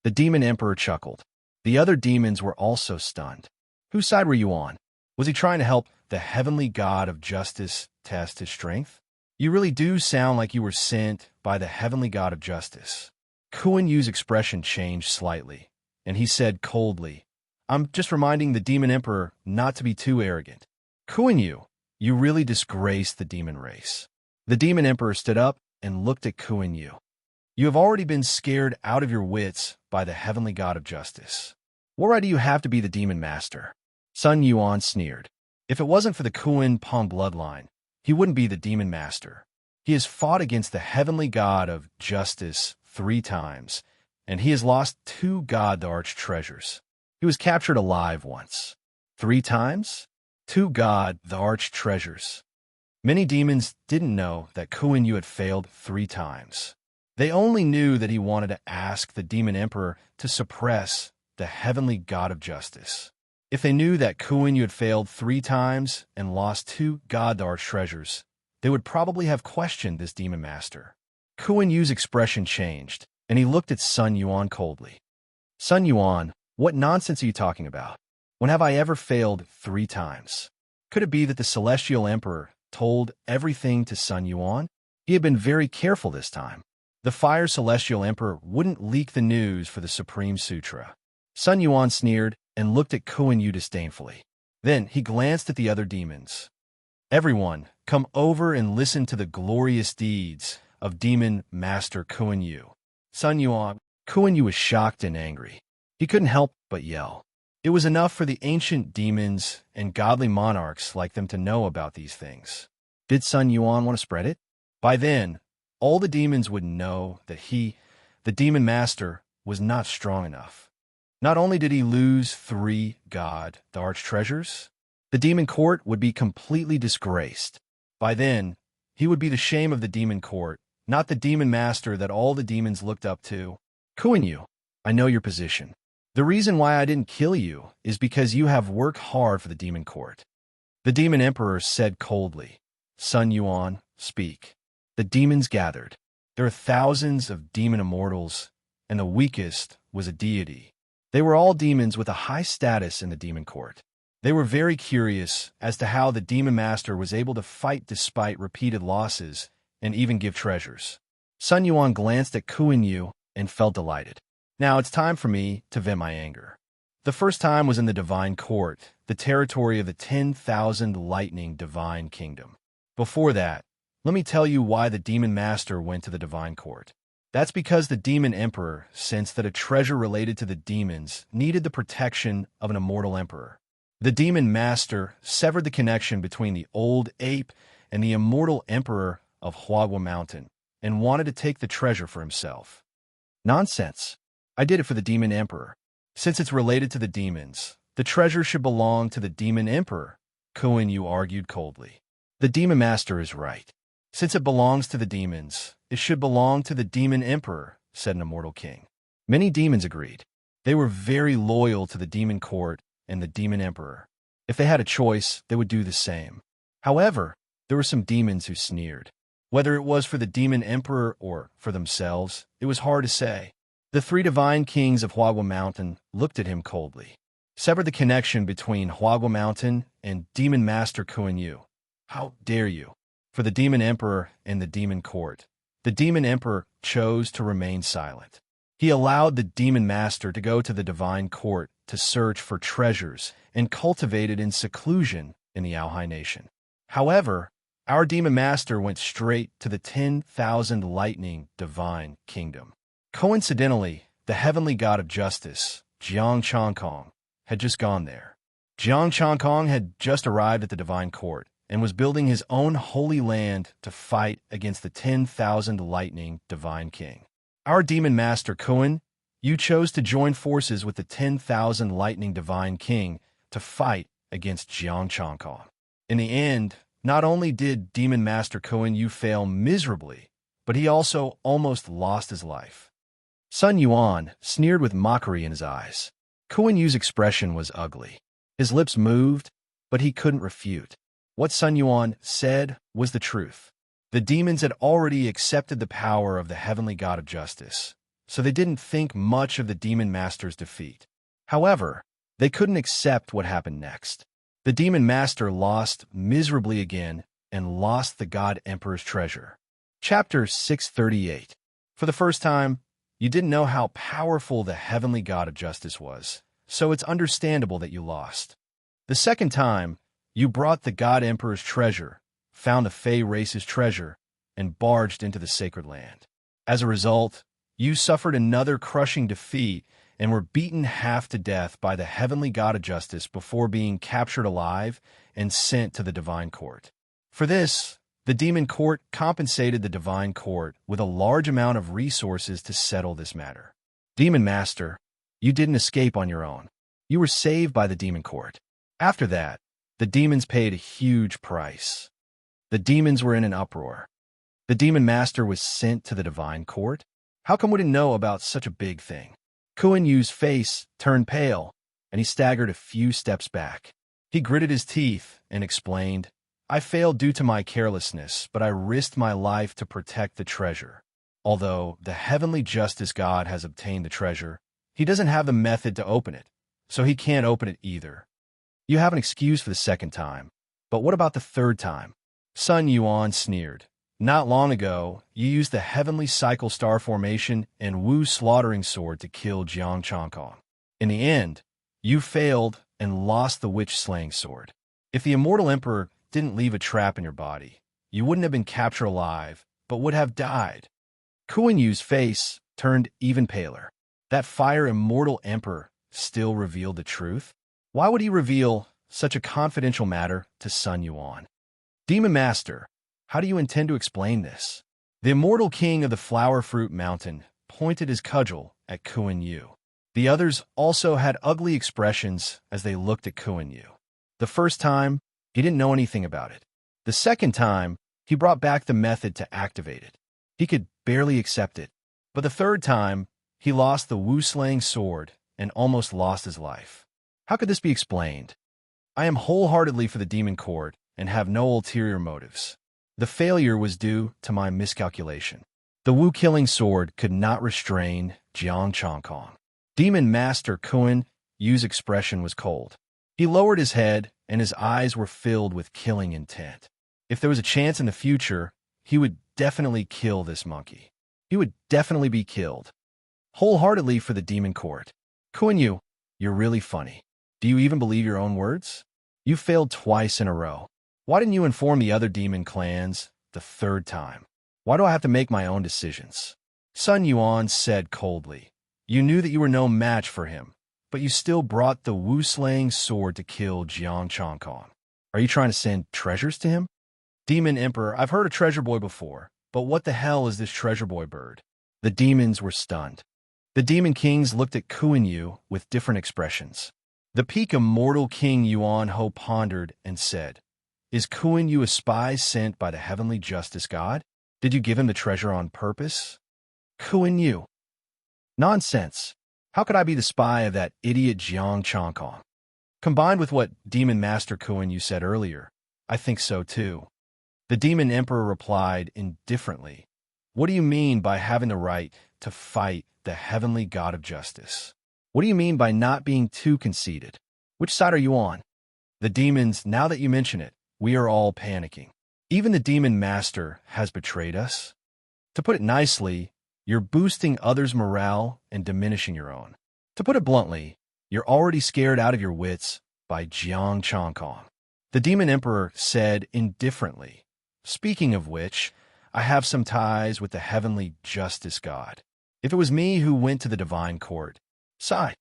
The demon emperor chuckled. The other demons were also stunned. Whose side were you on? Was he trying to help the heavenly god of justice test his strength? You really do sound like you were sent by the heavenly god of justice. Kuan Yu's expression changed slightly, and he said coldly, I'm just reminding the demon emperor not to be too arrogant. Kuan Yu, you really disgraced the demon race. The demon emperor stood up and looked at Kuan Yu. You have already been scared out of your wits by the heavenly god of justice. What right do you have to be the demon master? Sun Yuan sneered. If it wasn't for the Kuan Peng bloodline, he wouldn't be the demon master. He has fought against the heavenly god of justice 3 times, and he has lost 2 god the arch treasures. He was captured alive once. 3 times? 2 god the arch treasures. Many demons didn't know that Kuan Yu had failed 3 times. They only knew that he wanted to ask the demon emperor to suppress the heavenly god of justice. If they knew that Kuan Yu had failed 3 times and lost 2 god the arch treasures, they would probably have questioned this demon master. Kuan Yu's expression changed, and he looked at Sun Yuan coldly. Sun Yuan, what nonsense are you talking about? When have I ever failed 3 times? Could it be that the celestial emperor told everything to Sun Yuan? He had been very careful this time. The Fire Celestial Emperor wouldn't leak the news for the Supreme Sutra. Sun Yuan sneered and looked at Kuan Yu disdainfully. Then he glanced at the other demons. Everyone, come over and listen to the glorious deeds of Demon Master Kuan Yu. Sun Yuan, Kuan Yu was shocked and angry. He couldn't help but yell. It was enough for the ancient demons and godly monarchs like them to know about these things. Did Sun Yuan want to spread it? By then, all the demons would know that he, the demon master, was not strong enough. Not only did he lose 3 god, the arch treasures, the demon court would be completely disgraced. By then, he would be the shame of the demon court, not the demon master that all the demons looked up to. Kuan Yu, I know your position. The reason why I didn't kill you is because you have worked hard for the demon court. The demon emperor said coldly, Sun Yuan, speak. The demons gathered. There are thousands of demon immortals, and the weakest was a deity. They were all demons with a high status in the demon court. They were very curious as to how the demon master was able to fight despite repeated losses and even give treasures. Sun Yuan glanced at Kuan Yu and felt delighted. Now it's time for me to vent my anger. The first time was in the Divine Court, the territory of the 10,000 Lightning Divine Kingdom. Before that, let me tell you why the Demon Master went to the Divine Court. That's because the Demon Emperor sensed that a treasure related to the demons needed the protection of an immortal emperor. The Demon Master severed the connection between the old ape and the immortal emperor of Huagua Mountain and wanted to take the treasure for himself. Nonsense. I did it for the Demon Emperor. Since it's related to the demons, the treasure should belong to the Demon Emperor, Kuan Yu argued coldly. The Demon Master is right. Since it belongs to the demons, it should belong to the Demon Emperor, said an immortal king. Many demons agreed. They were very loyal to the Demon Court and the Demon Emperor. If they had a choice, they would do the same. However, there were some demons who sneered. Whether it was for the Demon Emperor or for themselves, it was hard to say. The three divine kings of Huagua Mountain looked at him coldly. Severed the connection between Huagua Mountain and Demon Master Kuan Yu. How dare you? For the Demon Emperor and the Demon Court, the Demon Emperor chose to remain silent. He allowed the Demon Master to go to the Divine Court to search for treasures and cultivate it in seclusion in the Aohai Nation. However, our Demon Master went straight to the 10,000 Lightning Divine Kingdom. Coincidentally, the heavenly god of justice, Jiang Changkong, had just gone there. Jiang Changkong had just arrived at the Divine Court and was building his own holy land to fight against the 10,000 Lightning Divine King. Our Demon Master Kuan Yu chose to join forces with the 10,000 Lightning Divine King to fight against Jiang Changkong. In the end, not only did Demon Master Kuan Yu fail miserably, but he also almost lost his life. Sun Yuan sneered with mockery in his eyes. Kuan Yu's expression was ugly. His lips moved, but he couldn't refute. What Sun Yuan said was the truth. The demons had already accepted the power of the heavenly god of justice, so they didn't think much of the Demon Master's defeat. However, they couldn't accept what happened next. The Demon Master lost miserably again and lost the God Emperor's treasure. Chapter 638. For the first time, you didn't know how powerful the heavenly god of justice was, so it's understandable that you lost. The second time, you brought the God Emperor's treasure, found the Fey race's treasure, and barged into the sacred land. As a result, you suffered another crushing defeat and were beaten half to death by the heavenly god of justice before being captured alive and sent to the Divine Court. For this, the Demon Court compensated the Divine Court with a large amount of resources to settle this matter. Demon Master, you didn't escape on your own. You were saved by the Demon Court. After that, the demons paid a huge price. The demons were in an uproar. The Demon Master was sent to the Divine Court? How come we didn't know about such a big thing? Kuan Yu's face turned pale, and he staggered a few steps back. He gritted his teeth and explained, I failed due to my carelessness, but I risked my life to protect the treasure. Although the heavenly justice god has obtained the treasure, he doesn't have the method to open it, so he can't open it either. You have an excuse for the second time, but what about the third time? Sun Yuan sneered. Not long ago, you used the heavenly cycle star formation and Wu slaughtering sword to kill Jiang Changkong. In the end, you failed and lost the witch slaying sword. If the immortal emperor didn't leave a trap in your body, you wouldn't have been captured alive, but would have died. Kuan Yu's face turned even paler. That fire immortal emperor still revealed the truth? Why would he reveal such a confidential matter to Sun Yuan? Demon Master, how do you intend to explain this? The immortal king of the Flower Fruit Mountain pointed his cudgel at Kuan Yu. The others also had ugly expressions as they looked at Kuan Yu. The first time, he didn't know anything about it. The second time, he brought back the method to activate it. He could barely accept it. But the third time, he lost the Wu slaying sword and almost lost his life. How could this be explained? I am wholeheartedly for the demon court and have no ulterior motives. The failure was due to my miscalculation. The Wu-killing sword could not restrain Jiang Chongkong. Demon Master Kuan Yu's expression was cold. He lowered his head, and his eyes were filled with killing intent. If there was a chance in the future, he would definitely kill this monkey. He would definitely be killed. Wholeheartedly for the demon court. Kuan Yu, you're really funny. Do you even believe your own words? You failed twice in a row. Why didn't you inform the other demon clans the third time? Why do I have to make my own decisions? Sun Yuan said coldly. You knew that you were no match for him, but you still brought the Wu-slaying sword to kill Jiang Chongkong. Are you trying to send treasures to him? Demon Emperor, I've heard of Treasure Boy before, but what the hell is this Treasure Boy bird? The demons were stunned. The demon kings looked at Kuan Yu with different expressions. The peak immortal King Yuan Ho pondered and said, Is Kuan Yu a spy sent by the heavenly justice god? Did you give him the treasure on purpose? Kuan Yu. Nonsense. How could I be the spy of that idiot Jiang Chongkong? Combined with what Demon Master Kuan Yu said earlier, I think so too. The Demon Emperor replied indifferently, What do you mean by having the right to fight the heavenly god of justice? What do you mean by not being too conceited? Which side are you on? The demons, now that you mention it, we are all panicking. Even the Demon Master has betrayed us. To put it nicely, you're boosting others' morale and diminishing your own. To put it bluntly, you're already scared out of your wits by Jiang Chongkong. The Demon Emperor said indifferently, Speaking of which, I have some ties with the heavenly justice god. If it was me who went to the divine court, sigh.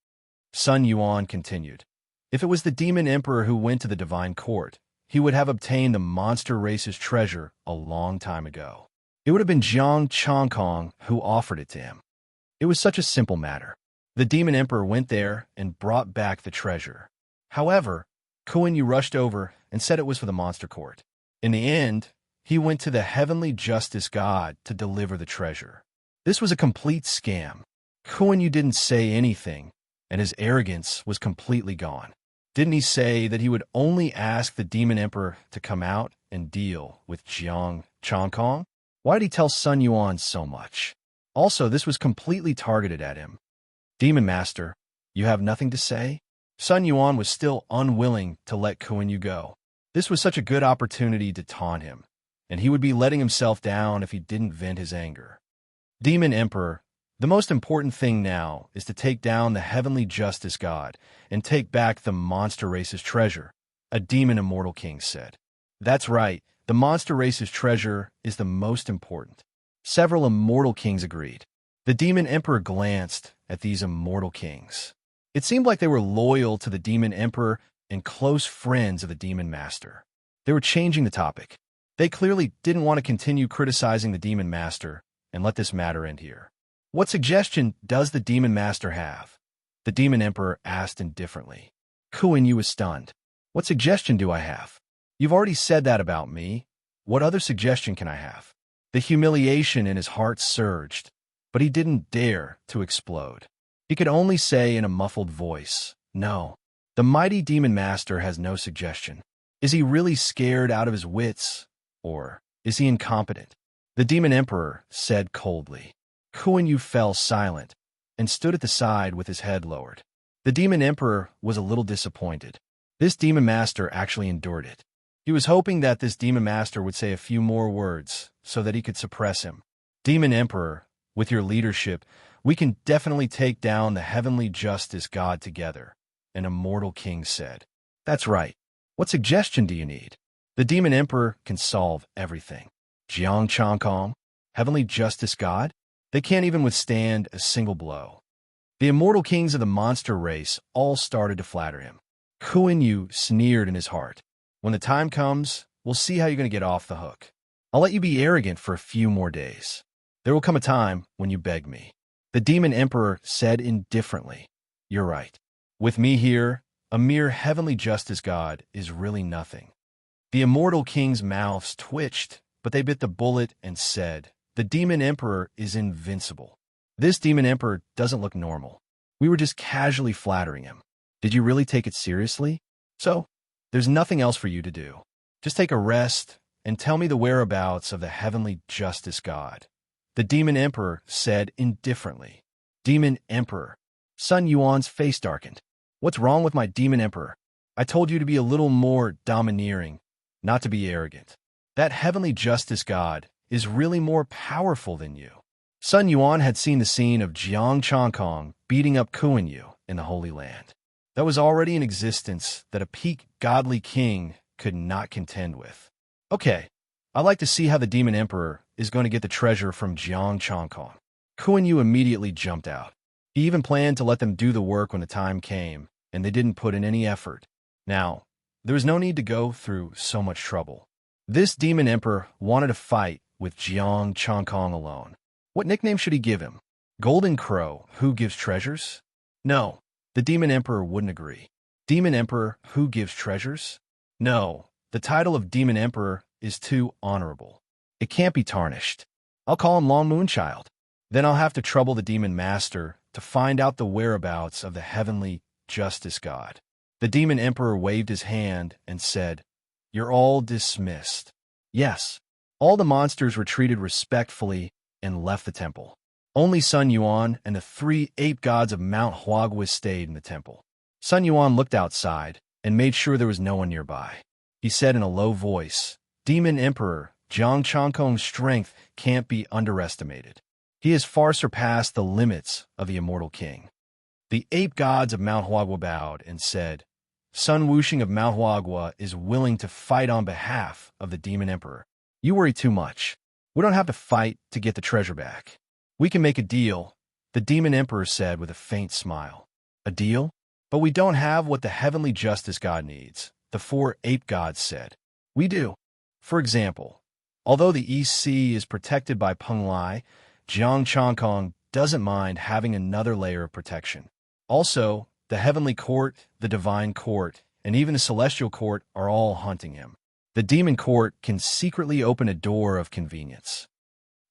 Sun Yuan continued, If it was the Demon Emperor who went to the divine court, he would have obtained the monster race's treasure a long time ago. It would have been Jiang Chongkong who offered it to him. It was such a simple matter. The Demon Emperor went there and brought back the treasure. However, Kuan Yu rushed over and said it was for the monster court. In the end, he went to the heavenly justice god to deliver the treasure. This was a complete scam. Kuan Yu didn't say anything, and his arrogance was completely gone. Didn't he say that he would only ask the Demon Emperor to come out and deal with Jiang Chongkong? Why did he tell Sun Yuan so much? Also, this was completely targeted at him. Demon Master, you have nothing to say? Sun Yuan was still unwilling to let Kuan Yu go. This was such a good opportunity to taunt him, and he would be letting himself down if he didn't vent his anger. Demon Emperor, the most important thing now is to take down the heavenly justice god and take back the monster race's treasure, a demon immortal king said. That's right, the monster race's treasure is the most important. Several immortal kings agreed. The Demon Emperor glanced at these immortal kings. It seemed like they were loyal to the Demon Emperor and close friends of the Demon Master. They were changing the topic. They clearly didn't want to continue criticizing the Demon Master and let this matter end here. What suggestion does the Demon Master have? The Demon Emperor asked indifferently. Kuan Yu was stunned. What suggestion do I have? You've already said that about me. What other suggestion can I have? The humiliation in his heart surged, but he didn't dare to explode. He could only say in a muffled voice, No. The mighty Demon Master has no suggestion. Is he really scared out of his wits? Or is he incompetent? The Demon Emperor said coldly. Kuan Yu fell silent and stood at the side with his head lowered. The Demon Emperor was a little disappointed. This Demon Master actually endured it. He was hoping that this Demon Master would say a few more words so that he could suppress him. Demon Emperor, with your leadership, we can definitely take down the heavenly justice god together, an immortal king said. That's right. What suggestion do you need? The Demon Emperor can solve everything. Jiang Chongkong, heavenly justice god? They can't even withstand a single blow. The immortal kings of the monster race all started to flatter him. Kuan Yu sneered in his heart. When the time comes, we'll see how you're going to get off the hook. I'll let you be arrogant for a few more days. There will come a time when you beg me. The Demon Emperor said indifferently, You're right. With me here, a mere heavenly justice god is really nothing. The immortal king's mouths twitched, but they bit the bullet and said, The Demon Emperor is invincible. This Demon Emperor doesn't look normal. We were just casually flattering him. Did you really take it seriously? So, There's nothing else for you to do. Just take a rest and tell me the whereabouts of the heavenly justice god. The demon emperor said indifferently. Demon emperor. Sun Yuan's face darkened. What's wrong with my demon emperor? I told you to be a little more domineering, not to be arrogant. That heavenly justice god is really more powerful than you. Sun Yuan had seen the scene of Jiang Changkong beating up Kuan Yu in the Holy Land. That was already in existence that a peak godly king could not contend with. Okay, I'd like to see how the demon emperor is going to get the treasure from Jiang Changkong. Kuan Yu immediately jumped out. He even planned to let them do the work when the time came, and they didn't put in any effort. Now, there was no need to go through so much trouble. This demon emperor wanted to fight with Jiang Changkong alone. What nickname should he give him? Golden Crow, who gives treasures? No, the demon emperor wouldn't agree. Demon emperor, who gives treasures? No, the title of demon emperor is too honorable. It can't be tarnished. I'll call him Long Moonchild. Then I'll have to trouble the demon master to find out the whereabouts of the heavenly justice god. The demon emperor waved his hand and said, "You're all dismissed." Yes, all the monsters retreated respectfully and left the temple. Only Sun Yuan and the 3 ape gods of Mount Huagua stayed in the temple. Sun Yuan looked outside and made sure there was no one nearby. He said in a low voice, "Demon Emperor, Jiang Changkong's strength can't be underestimated. He has far surpassed the limits of the immortal king." The ape gods of Mount Huagua bowed and said, "Sun Wuxing of Mount Huagua is willing to fight on behalf of the demon emperor. You worry too much. We don't have to fight to get the treasure back. We can make a deal," the demon emperor said with a faint smile. "A deal? But we don't have what the heavenly justice god needs," the 4 ape gods said. "We do. For example, although the East Sea is protected by Peng Lai, Jiang Changkong doesn't mind having another layer of protection. Also, the heavenly court, the divine court, and even the celestial court are all hunting him. The demon court can secretly open a door of convenience."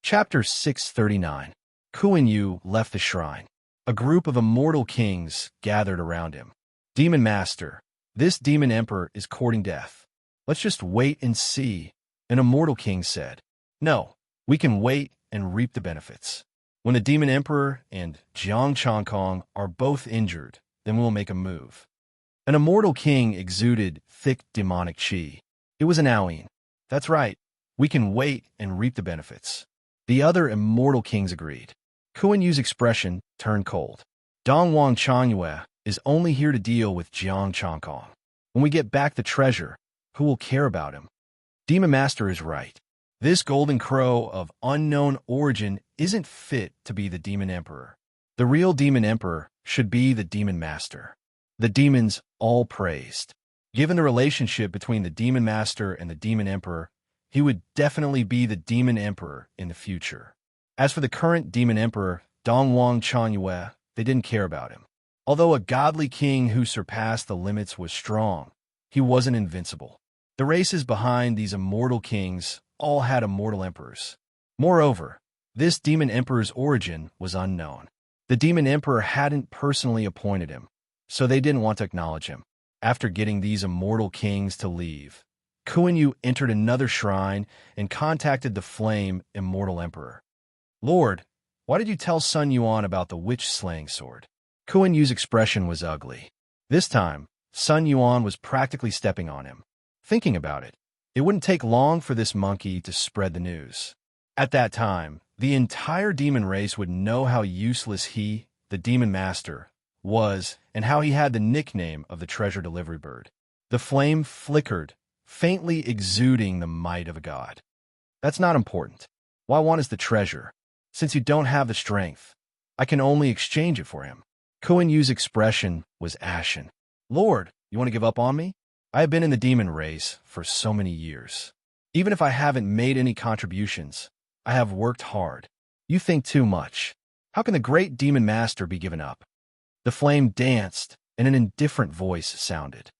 Chapter 639. Kuan Yu left the shrine. A group of immortal kings gathered around him. "Demon Master, this demon emperor is courting death. Let's just wait and see," an immortal king said. "No, we can wait and reap the benefits. When the demon emperor and Jiang Changkong are both injured, then we'll make a move." An immortal king exuded thick demonic qi. It was an Aoyin. "That's right. We can wait and reap the benefits." The other immortal kings agreed. Kuan Yu's expression turned cold. "Dong Wang Changyue is only here to deal with Jiang Changkong. When we get back the treasure, who will care about him?" Demon Master is right. This golden crow of unknown origin isn't fit to be the demon emperor. The real demon emperor should be the demon master. The demons all praised. Given the relationship between the demon master and the demon emperor, he would definitely be the demon emperor in the future. As for the current demon emperor, Dong Wang Changyue, they didn't care about him. Although a godly king who surpassed the limits was strong, he wasn't invincible. The races behind these immortal kings all had immortal emperors. Moreover, this demon emperor's origin was unknown. The demon emperor hadn't personally appointed him, so they didn't want to acknowledge him. After getting these immortal kings to leave, Kuan Yu entered another shrine and contacted the flame immortal emperor. "Lord, why did you tell Sun Yuan about the witch-slaying sword?" Kuan Yu's expression was ugly. This time, Sun Yuan was practically stepping on him. Thinking about it, it wouldn't take long for this monkey to spread the news. At that time, the entire demon race would know how useless he, the demon master, was and how he had the nickname of the treasure delivery bird. The flame flickered, faintly exuding the might of a god. "That's not important. What I want is the treasure. Since you don't have the strength, I can only exchange it for him." Kuan Yu's expression was ashen. "Lord, you want to give up on me? I have been in the demon race for so many years. Even if I haven't made any contributions, I have worked hard. You think too much. How can the great demon master be given up?" The flame danced, and an indifferent voice sounded.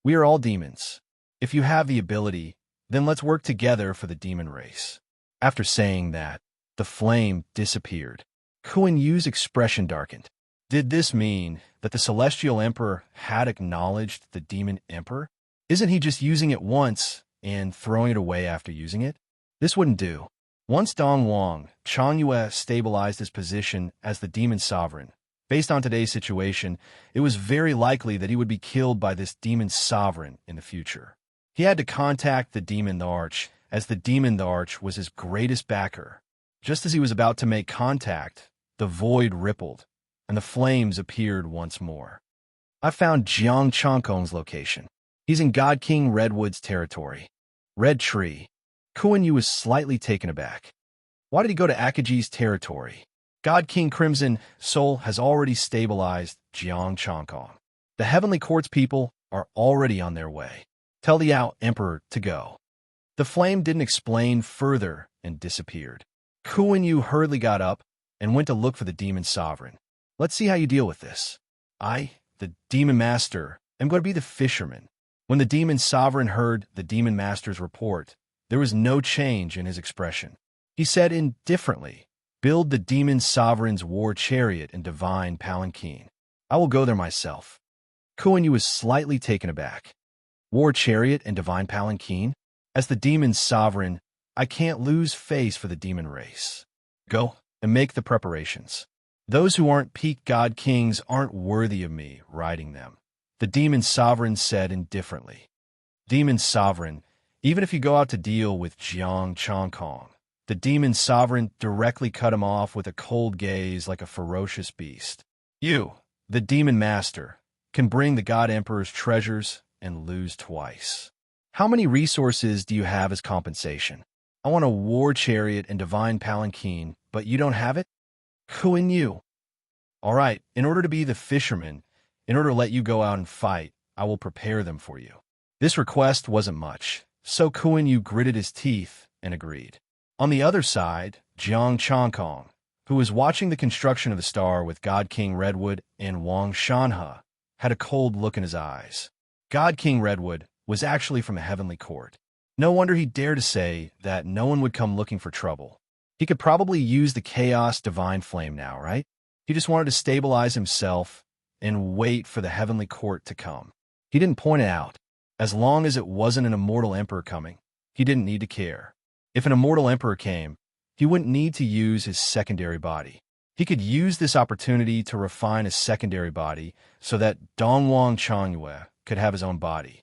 "We are all demons. If you have the ability, then let's work together for the demon race." After saying that, the flame disappeared. Kuan Yu's expression darkened. Did this mean that the celestial emperor had acknowledged the demon emperor? Isn't he just using it once and throwing it away after using it? This wouldn't do. Once Dongwang Changyue stabilized his position as the demon sovereign, based on today's situation, it was very likely that he would be killed by this demon sovereign in the future. He had to contact the demon the Arch, as the demon the Arch was his greatest backer. Just as he was about to make contact, the void rippled, and the flames appeared once more. I found Jiang Changkong's location. He's in God King Redwood's territory. Red Tree. Kuan Yu was slightly taken aback. Why did he go to Akaji's territory? God King Crimson Soul has already stabilized Jiang Changkong. The Heavenly Court's people are already on their way. Tell the Yao Emperor to go. The flame didn't explain further and disappeared. Kuan Yu hurriedly got up and went to look for the demon sovereign. Let's see how you deal with this. I, the demon master, am going to be the fisherman. When the demon sovereign heard the demon master's report, there was no change in his expression. He said indifferently, "Build the demon sovereign's war chariot and divine palanquin. I will go there myself." Kuan Yu was slightly taken aback. War chariot and divine palanquin? As the demon sovereign, I can't lose face for the demon race. Go and make the preparations. Those who aren't peak god kings aren't worthy of me riding them. The demon sovereign said indifferently. Demon sovereign, even if you go out to deal with Jiang Changkong, the demon sovereign directly cut him off with a cold gaze like a ferocious beast. You, the demon master, can bring the god emperor's treasures and lose twice. How many resources do you have as compensation? I want a war chariot and divine palanquin, but you don't have it? Kuan Yu. All right, in order to be the fisherman, in order to let you go out and fight, I will prepare them for you. This request wasn't much, so Kuan Yu gritted his teeth and agreed. On the other side, Jiang Changkong, who was watching the construction of the star with God King Redwood and Wang Shanhe, had a cold look in his eyes. God King Redwood was actually from a heavenly court. No wonder he dared to say that no one would come looking for trouble. He could probably use the chaos divine flame now, right? He just wanted to stabilize himself and wait for the heavenly court to come. He didn't point it out. As long as it wasn't an immortal emperor coming, he didn't need to care. If an immortal emperor came, he wouldn't need to use his secondary body. He could use this opportunity to refine his secondary body so that Dongwang Changyue could have his own body.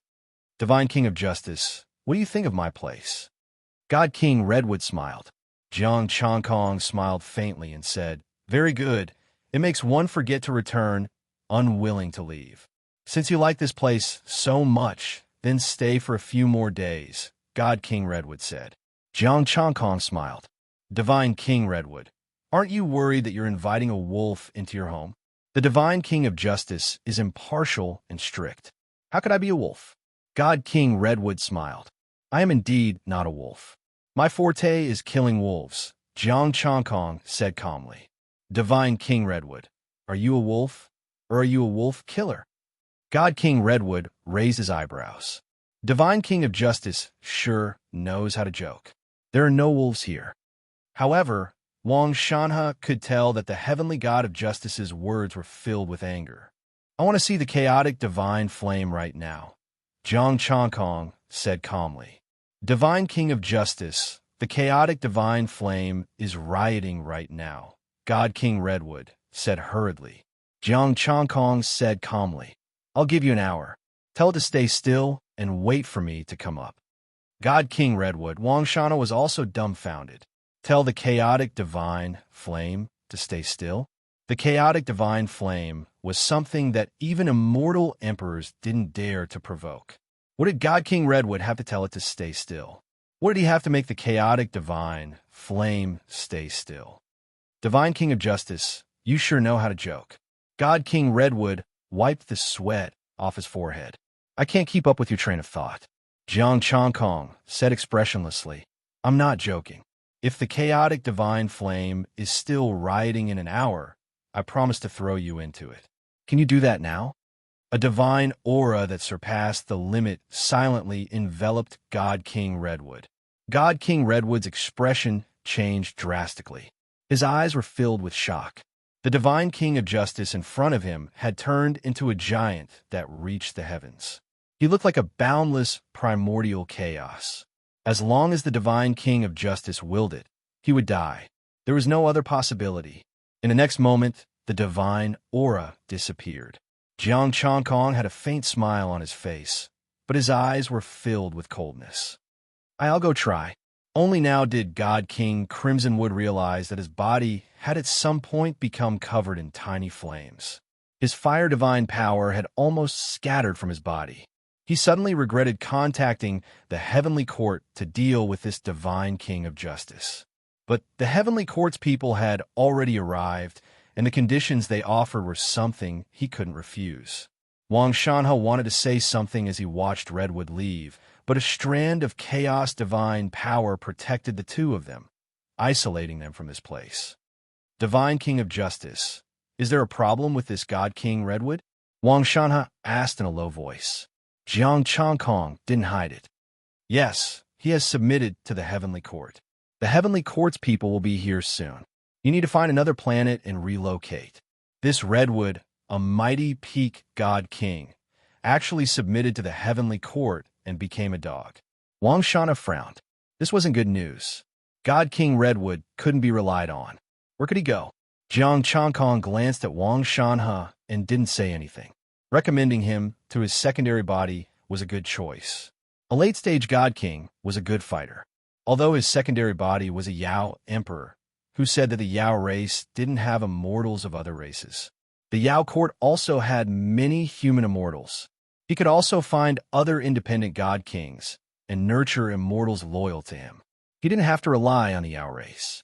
Divine King of Justice, what do you think of my place? God King Redwood smiled. Jiang Changkong smiled faintly and said, "Very good. It makes one forget to return, unwilling to leave. Since you like this place so much, then stay for a few more days," God King Redwood said. Jiang Changkong smiled. Divine King Redwood, aren't you worried that you're inviting a wolf into your home? The Divine King of Justice is impartial and strict. How could I be a wolf? God King Redwood smiled. I am indeed not a wolf. My forte is killing wolves, Jiang Changkong said calmly. Divine King Redwood, are you a wolf, or are you a wolf killer? God King Redwood raised his eyebrows. Divine King of Justice sure knows how to joke. There are no wolves here. However, Wang Shanhe could tell that the heavenly god of justice's words were filled with anger. I want to see the chaotic divine flame right now, Jiang Changkong said calmly. Divine King of Justice, the chaotic divine flame is rioting right now, God King Redwood said hurriedly. Jiang Changkong said calmly, I'll give you an hour. Tell it to stay still and wait for me to come up. God King Redwood, Wang Shanhe was also dumbfounded. Tell the chaotic divine flame to stay still? The chaotic divine flame was something that even immortal emperors didn't dare to provoke. What did God King Redwood have to tell it to stay still? What did he have to make the chaotic divine flame stay still? Divine King of Justice, you sure know how to joke. God King Redwood wiped the sweat off his forehead. I can't keep up with your train of thought. Jiang Changkong said expressionlessly, I'm not joking. If the chaotic divine flame is still rioting in an hour, I promise to throw you into it. Can you do that now? A divine aura that surpassed the limit silently enveloped God King Redwood. God King Redwood's expression changed drastically. His eyes were filled with shock. The Divine King of Justice in front of him had turned into a giant that reached the heavens. He looked like a boundless, primordial chaos. As long as the divine king of justice willed it, he would die. There was no other possibility. In the next moment, the divine aura disappeared. Jiang Changkong had a faint smile on his face, but his eyes were filled with coldness. I'll go try. Only now did God King Crimsonwood realize that his body had at some point become covered in tiny flames. His fire divine power had almost scattered from his body. He suddenly regretted contacting the Heavenly Court to deal with this divine king of justice. But the Heavenly Court's people had already arrived, and the conditions they offered were something he couldn't refuse. Wang Shanhe wanted to say something as he watched Redwood leave, but a strand of chaos divine power protected the two of them, isolating them from this place. Divine King of Justice, is there a problem with this God King Redwood? Wang Shanhe asked in a low voice. Jiang Changkong didn't hide it. Yes, he has submitted to the Heavenly Court. The Heavenly Court's people will be here soon. You need to find another planet and relocate. This Redwood, a mighty peak God King, actually submitted to the Heavenly Court and became a dog. Wang Shanhe frowned. This wasn't good news. God King Redwood couldn't be relied on. Where could he go? Jiang Changkong glanced at Wang Shanhe and didn't say anything. Recommending him to his secondary body was a good choice. A late-stage God King was a good fighter, although his secondary body was a Yao emperor, who said that the Yao race didn't have immortals of other races. The Yao court also had many human immortals. He could also find other independent God Kings and nurture immortals loyal to him. He didn't have to rely on the Yao race.